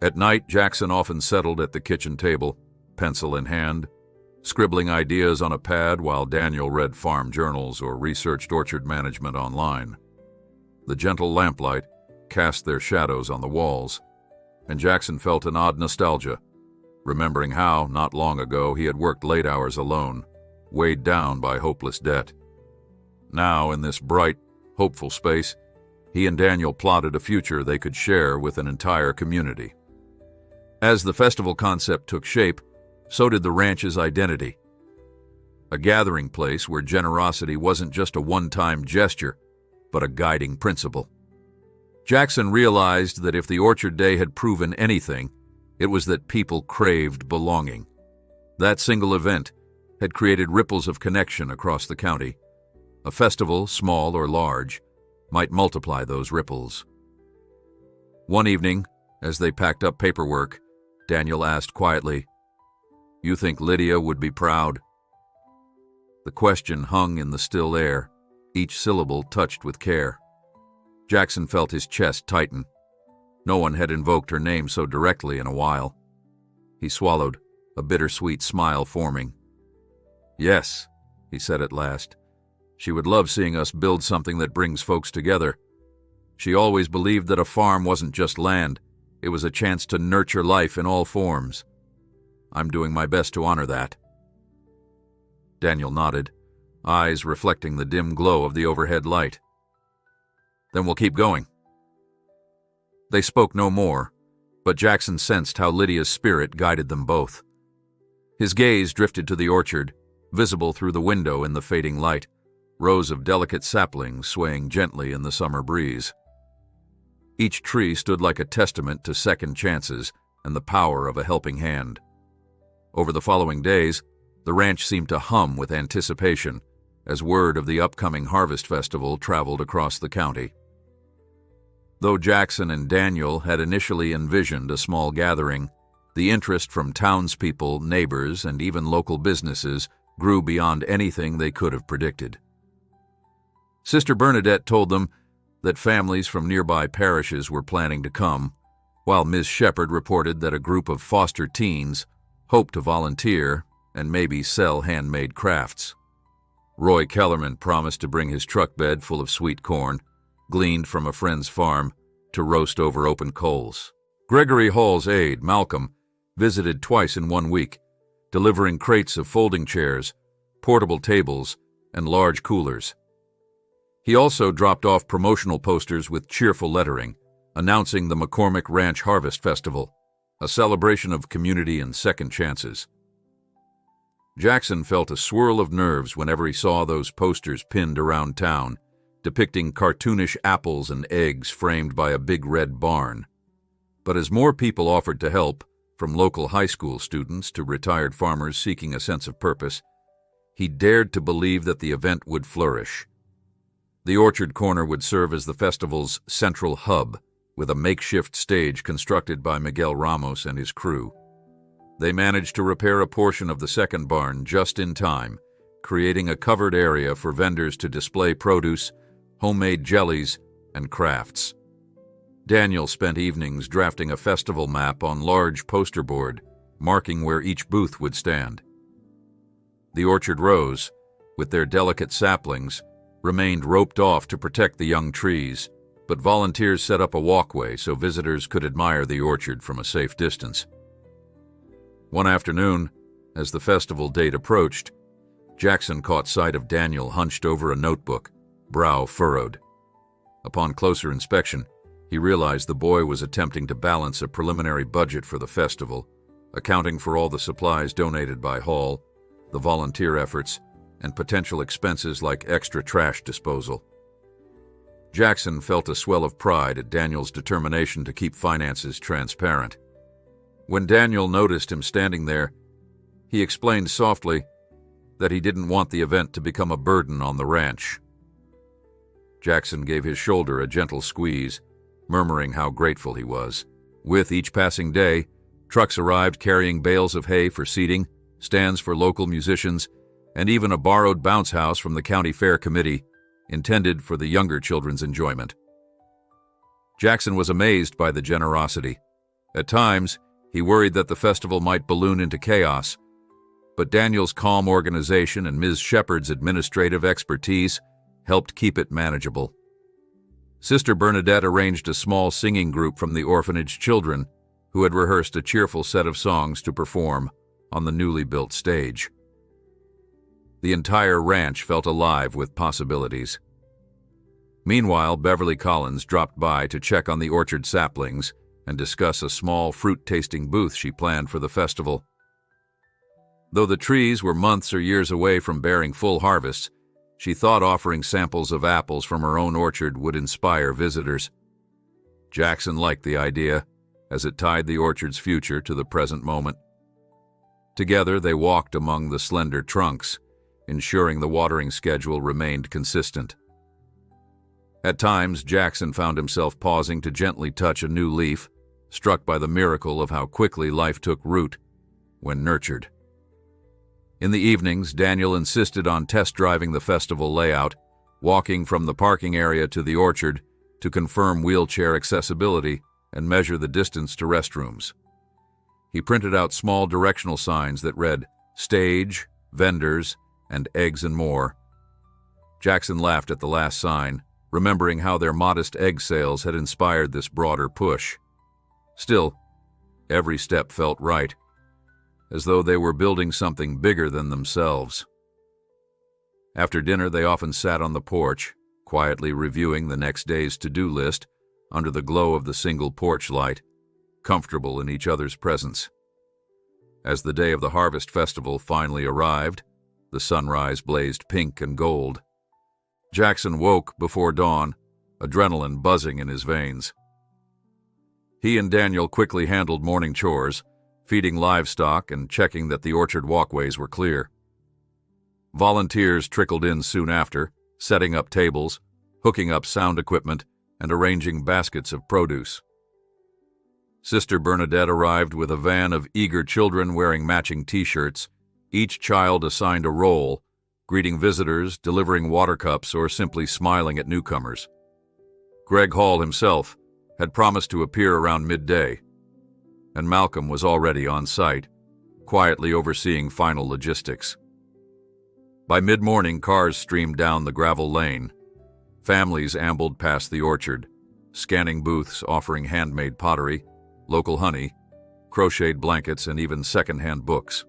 [SPEAKER 1] At night, Jackson often settled at the kitchen table, pencil in hand, scribbling ideas on a pad while Daniel read farm journals or researched orchard management online. The gentle lamplight cast their shadows on the walls, and Jackson felt an odd nostalgia, remembering how, not long ago, he had worked late hours alone, weighed down by hopeless debt. Now, in this bright, hopeful space, he and Daniel plotted a future they could share with an entire community. As the festival concept took shape, so did the ranch's identity. A gathering place where generosity wasn't just a one-time gesture, but a guiding principle. Jackson realized that if the Orchard Day had proven anything, it was that people craved belonging. That single event had created ripples of connection across the county. A festival, small or large, might multiply those ripples. One evening, as they packed up paperwork, Daniel asked quietly, You think Lydia would be proud?" The question hung in the still air, each syllable touched with care. Jackson felt his chest tighten. No one had invoked her name so directly in a while. He swallowed, a bittersweet smile forming. "Yes," he said at last. "She would love seeing us build something that brings folks together. She always believed that a farm wasn't just land. It was a chance to nurture life in all forms. I'm doing my best to honor that." Daniel nodded, eyes reflecting the dim glow of the overhead light. "Then we'll keep going." They spoke no more, but Jackson sensed how Lydia's spirit guided them both. His gaze drifted to the orchard, visible through the window in the fading light, rows of delicate saplings swaying gently in the summer breeze. Each tree stood like a testament to second chances and the power of a helping hand. Over the following days, the ranch seemed to hum with anticipation as word of the upcoming harvest festival traveled across the county. Though Jackson and Daniel had initially envisioned a small gathering, the interest from townspeople, neighbors, and even local businesses grew beyond anything they could have predicted. Sister Bernadette told them that families from nearby parishes were planning to come, while Ms. Shepherd reported that a group of foster teens hoped to volunteer and maybe sell handmade crafts. Roy Kellerman promised to bring his truck bed full of sweet corn, gleaned from a friend's farm, to roast over open coals. Gregory Hall's aide, Malcolm, visited twice in 1 week, delivering crates of folding chairs, portable tables, and large coolers. He also dropped off promotional posters with cheerful lettering, announcing the McCormick Ranch Harvest Festival, a celebration of community and second chances. Jackson felt a swirl of nerves whenever he saw those posters pinned around town, depicting cartoonish apples and eggs framed by a big red barn. But as more people offered to help, from local high school students to retired farmers seeking a sense of purpose, he dared to believe that the event would flourish. The orchard corner would serve as the festival's central hub, with a makeshift stage constructed by Miguel Ramos and his crew. They managed to repair a portion of the second barn just in time, creating a covered area for vendors to display produce, homemade jellies, and crafts. Daniel spent evenings drafting a festival map on large poster board, marking where each booth would stand. The orchard rows, with their delicate saplings, remained roped off to protect the young trees, but volunteers set up a walkway so visitors could admire the orchard from a safe distance. One afternoon, as the festival date approached, Jackson caught sight of Daniel hunched over a notebook, brow furrowed. Upon closer inspection, he realized the boy was attempting to balance a preliminary budget for the festival, accounting for all the supplies donated by Hall, the volunteer efforts, and potential expenses like extra trash disposal. Jackson felt a swell of pride at Daniel's determination to keep finances transparent. When Daniel noticed him standing there, he explained softly that he didn't want the event to become a burden on the ranch. Jackson gave his shoulder a gentle squeeze, murmuring how grateful he was. With each passing day, trucks arrived carrying bales of hay for seating, stands for local musicians, and even a borrowed bounce house from the county fair committee, intended for the younger children's enjoyment. Jackson was amazed by the generosity. At times, he worried that the festival might balloon into chaos, but Daniel's calm organization and Ms. Shepherd's administrative expertise helped keep it manageable. Sister Bernadette arranged a small singing group from the orphanage children who had rehearsed a cheerful set of songs to perform on the newly built stage. The entire ranch felt alive with possibilities. Meanwhile, Beverly Collins dropped by to check on the orchard saplings and discuss a small fruit-tasting booth she planned for the festival. Though the trees were months or years away from bearing full harvests, she thought offering samples of apples from her own orchard would inspire visitors. Jackson liked the idea, as it tied the orchard's future to the present moment. Together, they walked among the slender trunks, ensuring the watering schedule remained consistent. At times, Jackson found himself pausing to gently touch a new leaf, struck by the miracle of how quickly life took root when nurtured. In the evenings, Daniel insisted on test driving the festival layout, walking from the parking area to the orchard to confirm wheelchair accessibility and measure the distance to restrooms. He printed out small directional signs that read, "Stage, Vendors, and Eggs and More." Jackson laughed at the last sign, remembering how their modest egg sales had inspired this broader push. Still, every step felt right, as though they were building something bigger than themselves. After dinner, they often sat on the porch, quietly reviewing the next day's to-do list under the glow of the single porch light, comfortable in each other's presence. As the day of the Harvest Festival finally arrived, the sunrise blazed pink and gold. Jackson woke before dawn, adrenaline buzzing in his veins. He and Daniel quickly handled morning chores, feeding livestock and checking that the orchard walkways were clear. Volunteers trickled in soon after, setting up tables, hooking up sound equipment, and arranging baskets of produce. Sister Bernadette arrived with a van of eager children wearing matching t-shirts, each child assigned a role, greeting visitors, delivering water cups, or simply smiling at newcomers. Greg Hall himself had promised to appear around midday, and Malcolm was already on site, quietly overseeing final logistics. By mid-morning, cars streamed down the gravel lane. Families ambled past the orchard, scanning booths offering handmade pottery, local honey, crocheted blankets, and even second-hand books.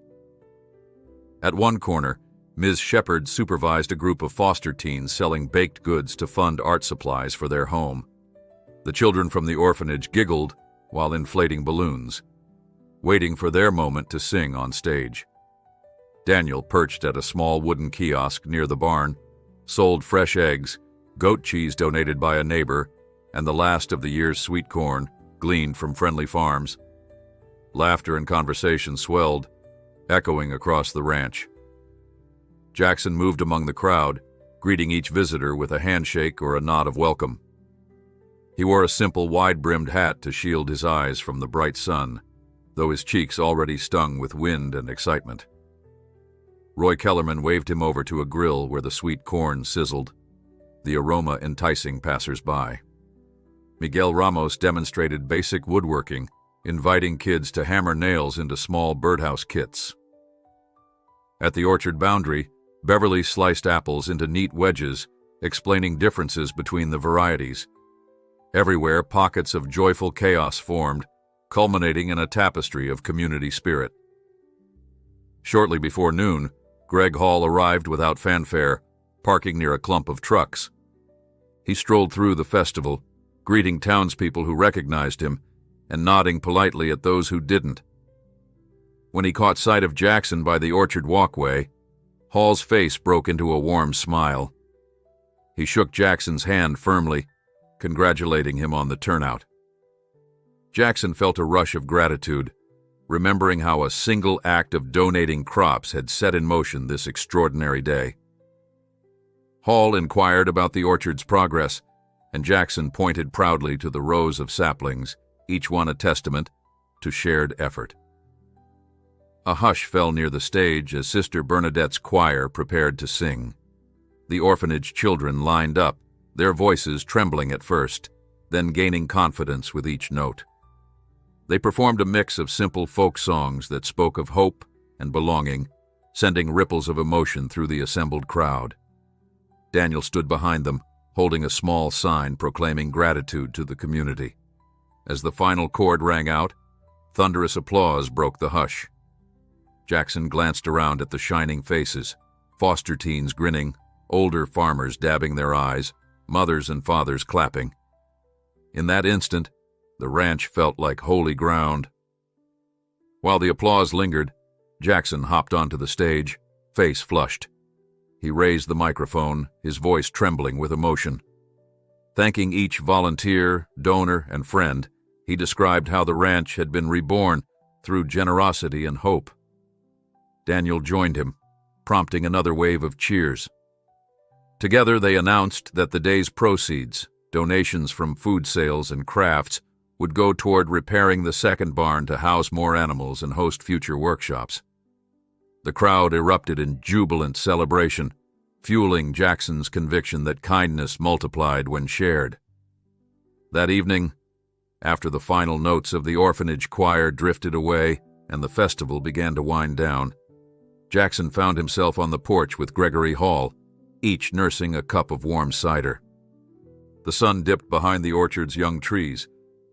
[SPEAKER 1] At one corner, Ms. Shepard supervised a group of foster teens selling baked goods to fund art supplies for their home. The children from the orphanage giggled while inflating balloons, waiting for their moment to sing on stage. Daniel, perched at a small wooden kiosk near the barn, sold fresh eggs, goat cheese donated by a neighbor, and the last of the year's sweet corn, gleaned from friendly farms. Laughter and conversation swelled, echoing across the ranch. Jackson moved among the crowd, greeting each visitor with a handshake or a nod of welcome. He wore a simple, wide-brimmed hat to shield his eyes from the bright sun, though his cheeks already stung with wind and excitement. Roy Kellerman waved him over to a grill where the sweet corn sizzled, the aroma enticing passers-by. Miguel Ramos demonstrated basic woodworking, inviting kids to hammer nails into small birdhouse kits. At the orchard boundary, Beverly sliced apples into neat wedges, explaining differences between the varieties. Everywhere, pockets of joyful chaos formed, culminating in a tapestry of community spirit. Shortly before noon, Greg Hall arrived without fanfare, parking near a clump of trucks. He strolled through the festival, greeting townspeople who recognized him and nodding politely at those who didn't. When he caught sight of Jackson by the orchard walkway, Hall's face broke into a warm smile. He shook Jackson's hand firmly, congratulating him on the turnout. Jackson felt a rush of gratitude, remembering how a single act of donating crops had set in motion this extraordinary day. Hall inquired about the orchard's progress, and Jackson pointed proudly to the rows of saplings, each one a testament to shared effort. A hush fell near the stage as Sister Bernadette's choir prepared to sing. The orphanage children lined up, their voices trembling at first, then gaining confidence with each note. They performed a mix of simple folk songs that spoke of hope and belonging, sending ripples of emotion through the assembled crowd. Daniel stood behind them, holding a small sign proclaiming gratitude to the community. As the final chord rang out, thunderous applause broke the hush. Jackson glanced around at the shining faces, foster teens grinning, older farmers dabbing their eyes, mothers and fathers clapping. In that instant, the ranch felt like holy ground. While the applause lingered, Jackson hopped onto the stage, face flushed. He raised the microphone, his voice trembling with emotion. Thanking each volunteer, donor, and friend, he described how the ranch had been reborn through generosity and hope. Daniel joined him, prompting another wave of cheers. Together they announced that the day's proceeds, donations from food sales and crafts, would go toward repairing the second barn to house more animals and host future workshops. The crowd erupted in jubilant celebration, fueling Jackson's conviction that kindness multiplied when shared. That evening, after the final notes of the orphanage choir drifted away and the festival began to wind down, Jackson found himself on the porch with Gregory Hall, each nursing a cup of warm cider. The sun dipped behind the orchard's young trees,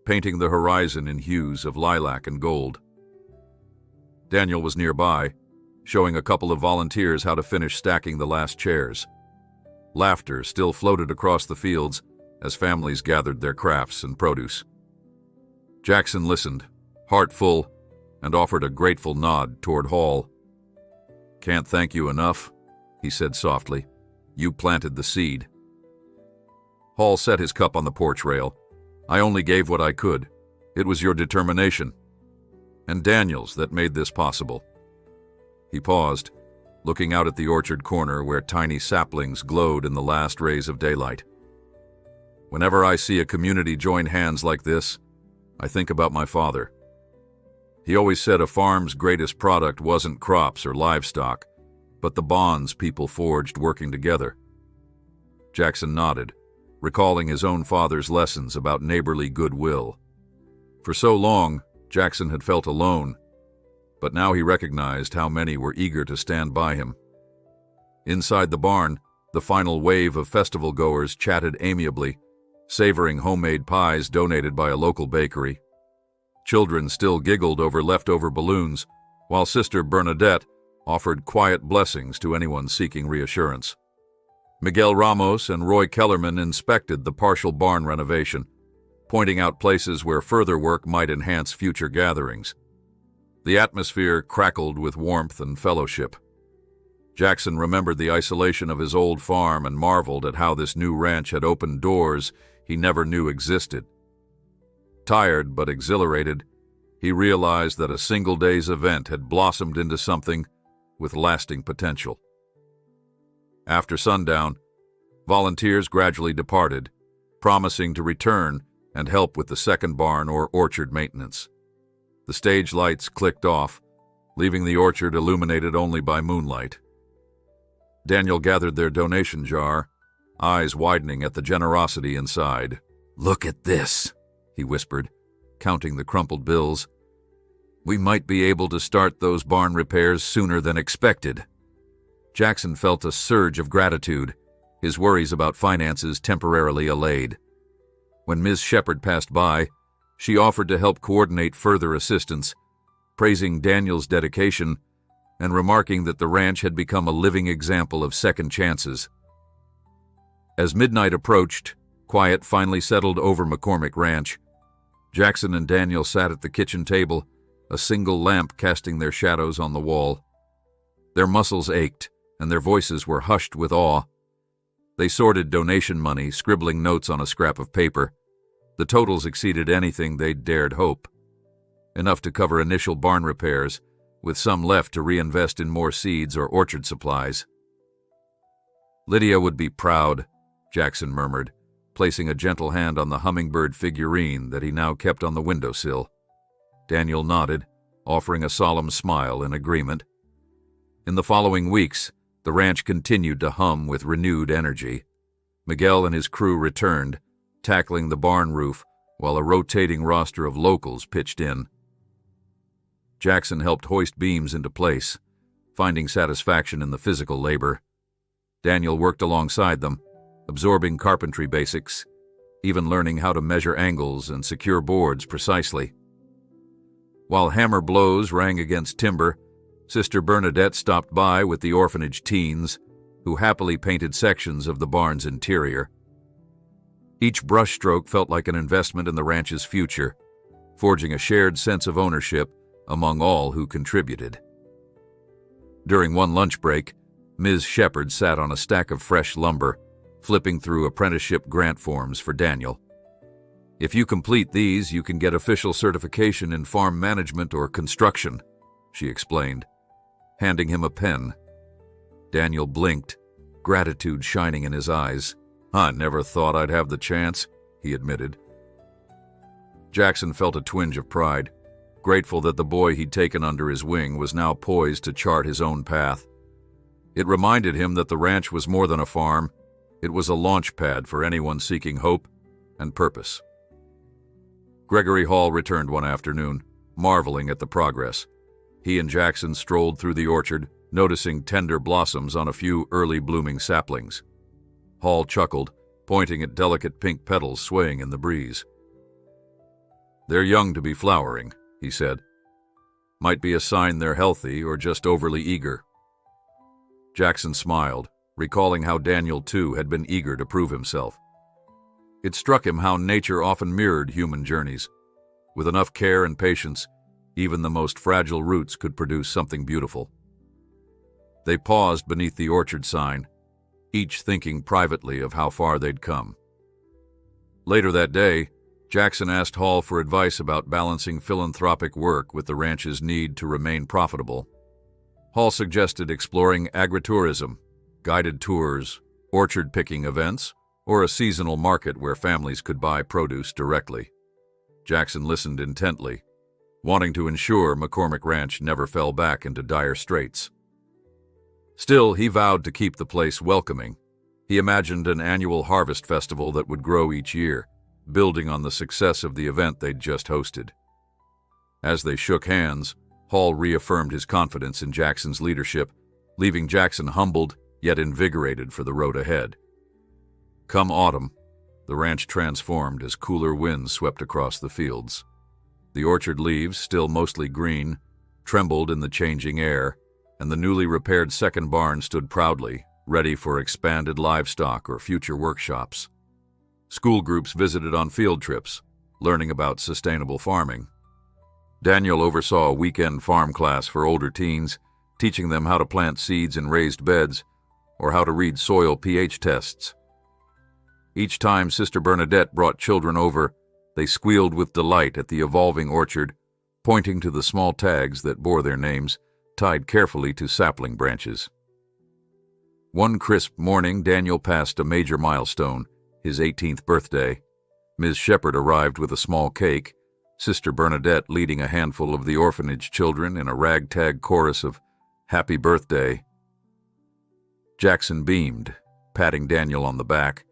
[SPEAKER 1] painting the horizon in hues of lilac and gold. Daniel was nearby, showing a couple of volunteers how to finish stacking the last chairs. Laughter still floated across the fields as families gathered their crafts and produce. Jackson listened, heart full, and offered a grateful nod toward Hall. "Can't thank you enough," he said softly. "You planted the seed." Hall set his cup on the porch rail. "I only gave what I could. It was your determination. And Daniel's that made this possible." He paused, looking out at the orchard corner where tiny saplings glowed in the last rays of daylight. "Whenever I see a community join hands like this, I think about my father. He always said a farm's greatest product wasn't crops or livestock, but the bonds people forged working together." Jackson nodded, recalling his own father's lessons about neighborly goodwill. For so long, Jackson had felt alone, but now he recognized how many were eager to stand by him. Inside the barn, the final wave of festival-goers chatted amiably, savoring homemade pies donated by a local bakery. Children still giggled over leftover balloons, while Sister Bernadette offered quiet blessings to anyone seeking reassurance. Miguel Ramos and Roy Kellerman inspected the partial barn renovation, pointing out places where further work might enhance future gatherings. The atmosphere crackled with warmth and fellowship. Jackson remembered the isolation of his old farm and marveled at how this new ranch had opened doors he never knew existed. Tired but exhilarated, he realized that a single day's event had blossomed into something with lasting potential. After sundown, volunteers gradually departed, promising to return and help with the second barn or orchard maintenance. The stage lights clicked off, leaving the orchard illuminated only by moonlight. Daniel gathered their donation jar, eyes widening at the generosity inside. "Look at this," he whispered, counting the crumpled bills. "We might be able to start those barn repairs sooner than expected." Jackson felt a surge of gratitude, his worries about finances temporarily allayed. When Ms. Shepherd passed by, she offered to help coordinate further assistance, praising Daniel's dedication and remarking that the ranch had become a living example of second chances. As midnight approached, quiet finally settled over McCormick Ranch. Jackson and Daniel sat at the kitchen table, a single lamp casting their shadows on the wall. Their muscles ached, and their voices were hushed with awe. They sorted donation money, scribbling notes on a scrap of paper. The totals exceeded anything they'd dared hope. Enough to cover initial barn repairs, with some left to reinvest in more seeds or orchard supplies. "Lydia would be proud," Jackson murmured, placing a gentle hand on the hummingbird figurine that he now kept on the windowsill. Daniel nodded, offering a solemn smile in agreement. In the following weeks, the ranch continued to hum with renewed energy. Miguel and his crew returned, tackling the barn roof while a rotating roster of locals pitched in. Jackson helped hoist beams into place, finding satisfaction in the physical labor. Daniel worked alongside them, absorbing carpentry basics, even learning how to measure angles and secure boards precisely. While hammer blows rang against timber, Sister Bernadette stopped by with the orphanage teens, who happily painted sections of the barn's interior. Each brushstroke felt like an investment in the ranch's future, forging a shared sense of ownership among all who contributed. During one lunch break, Ms. Shepherd sat on a stack of fresh lumber, flipping through apprenticeship grant forms for Daniel. "If you complete these, you can get official certification in farm management or construction," she explained, handing him a pen. Daniel blinked, gratitude shining in his eyes. "I never thought I'd have the chance," he admitted. Jackson felt a twinge of pride. grateful that the boy he'd taken under his wing was now poised to chart his own path. It reminded him that the ranch was more than a farm. It was a launch pad for anyone seeking hope and purpose. Gregory Hall returned one afternoon, marveling at the progress. He and Jackson strolled through the orchard, noticing tender blossoms on a few early blooming saplings. Hall chuckled, pointing at delicate pink petals swaying in the breeze. "They're young to be flowering," he said. "Might be a sign they're healthy or just overly eager." Jackson smiled, recalling how Daniel, too, had been eager to prove himself. It struck him how nature often mirrored human journeys. With enough care and patience, even the most fragile roots could produce something beautiful. They paused beneath the orchard sign, each thinking privately of how far they'd come. Later that day, Jackson asked Hall for advice about balancing philanthropic work with the ranch's need to remain profitable. Hall suggested exploring agritourism, guided tours, orchard-picking events, or a seasonal market where families could buy produce directly. Jackson listened intently, wanting to ensure McCormick Ranch never fell back into dire straits. Still, he vowed to keep the place welcoming. He imagined an annual harvest festival that would grow each year, building on the success of the event they'd just hosted. As they shook hands, Hall reaffirmed his confidence in Jackson's leadership, leaving Jackson humbled yet invigorated for the road ahead. Come autumn, the ranch transformed as cooler winds swept across the fields. The orchard leaves, still mostly green, trembled in the changing air, and the newly repaired second barn stood proudly, ready for expanded livestock or future workshops. School groups visited on field trips, learning about sustainable farming. Daniel oversaw a weekend farm class for older teens, teaching them how to plant seeds in raised beds or how to read soil pH tests. Each time Sister Bernadette brought children over, they squealed with delight at the evolving orchard, pointing to the small tags that bore their names, tied carefully to sapling branches. One crisp morning, Daniel passed a major milestone, his 18th birthday. Ms. Shepherd arrived with a small cake, Sister Bernadette leading a handful of the orphanage children in a ragtag chorus of "Happy Birthday." Jackson beamed, patting Daniel on the back,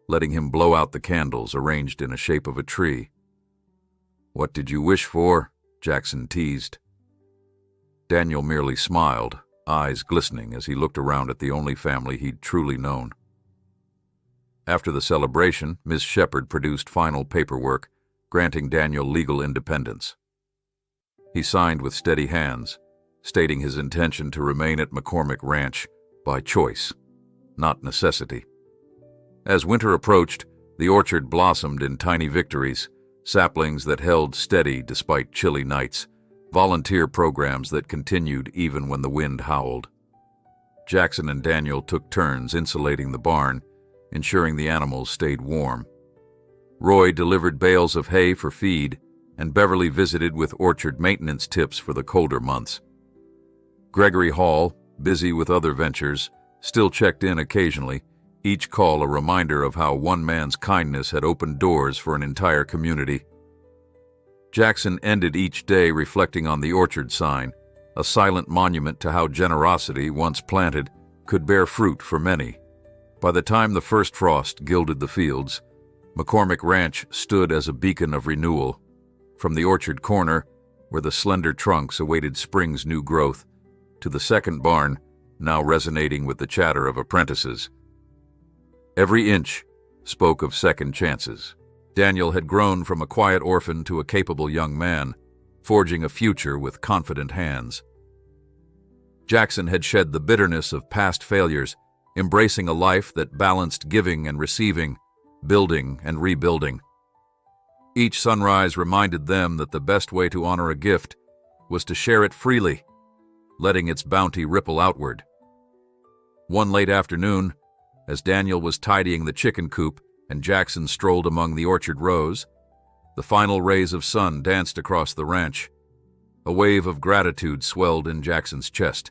[SPEAKER 1] letting him blow out the candles arranged in a shape of a tree. "What did you wish for?" Jackson teased. Daniel merely smiled, eyes glistening as he looked around at the only family he'd truly known. After the celebration, Miss Shepherd produced final paperwork, granting Daniel legal independence. He signed with steady hands, stating his intention to remain at McCormick Ranch by choice, not necessity. As winter approached, the orchard blossomed in tiny victories, saplings that held steady despite chilly nights, volunteer programs that continued even when the wind howled. Jackson and Daniel took turns insulating the barn, ensuring the animals stayed warm. Roy delivered bales of hay for feed, and Beverly visited with orchard maintenance tips for the colder months. Gregory Hall, busy with other ventures, still checked in occasionally, each call a reminder of how one man's kindness had opened doors for an entire community. Jackson ended each day reflecting on the orchard sign, a silent monument to how generosity, once planted, could bear fruit for many. By the time the first frost gilded the fields, McCormick Ranch stood as a beacon of renewal. From the orchard corner, where the slender trunks awaited spring's new growth, to the second barn, now resonating with the chatter of apprentices. Every inch spoke of second chances. Daniel had grown from a quiet orphan to a capable young man, forging a future with confident hands. Jackson had shed the bitterness of past failures, embracing a life that balanced giving and receiving, building and rebuilding. Each sunrise reminded them that the best way to honor a gift was to share it freely, letting its bounty ripple outward. One late afternoon, as Daniel was tidying the chicken coop and Jackson strolled among the orchard rows, the final rays of sun danced across the ranch. A wave of gratitude swelled in Jackson's chest,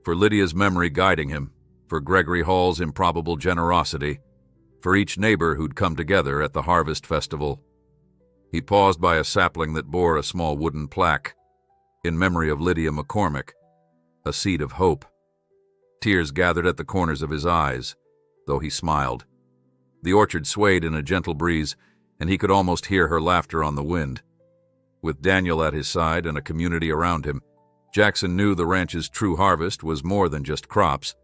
[SPEAKER 1] for Lydia's memory guiding him, for Gregory Hall's improbable generosity, for each neighbor who'd come together at the harvest festival. He paused by a sapling that bore a small wooden plaque, in memory of Lydia McCormick, a seed of hope. Tears gathered at the corners of his eyes, though he smiled. The orchard swayed in a gentle breeze, and he could almost hear her laughter on the wind. With Daniel at his side and a community around him, Jackson knew the ranch's true harvest was more than just crops.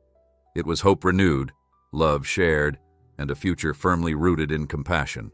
[SPEAKER 1] It was hope renewed, love shared, and a future firmly rooted in compassion.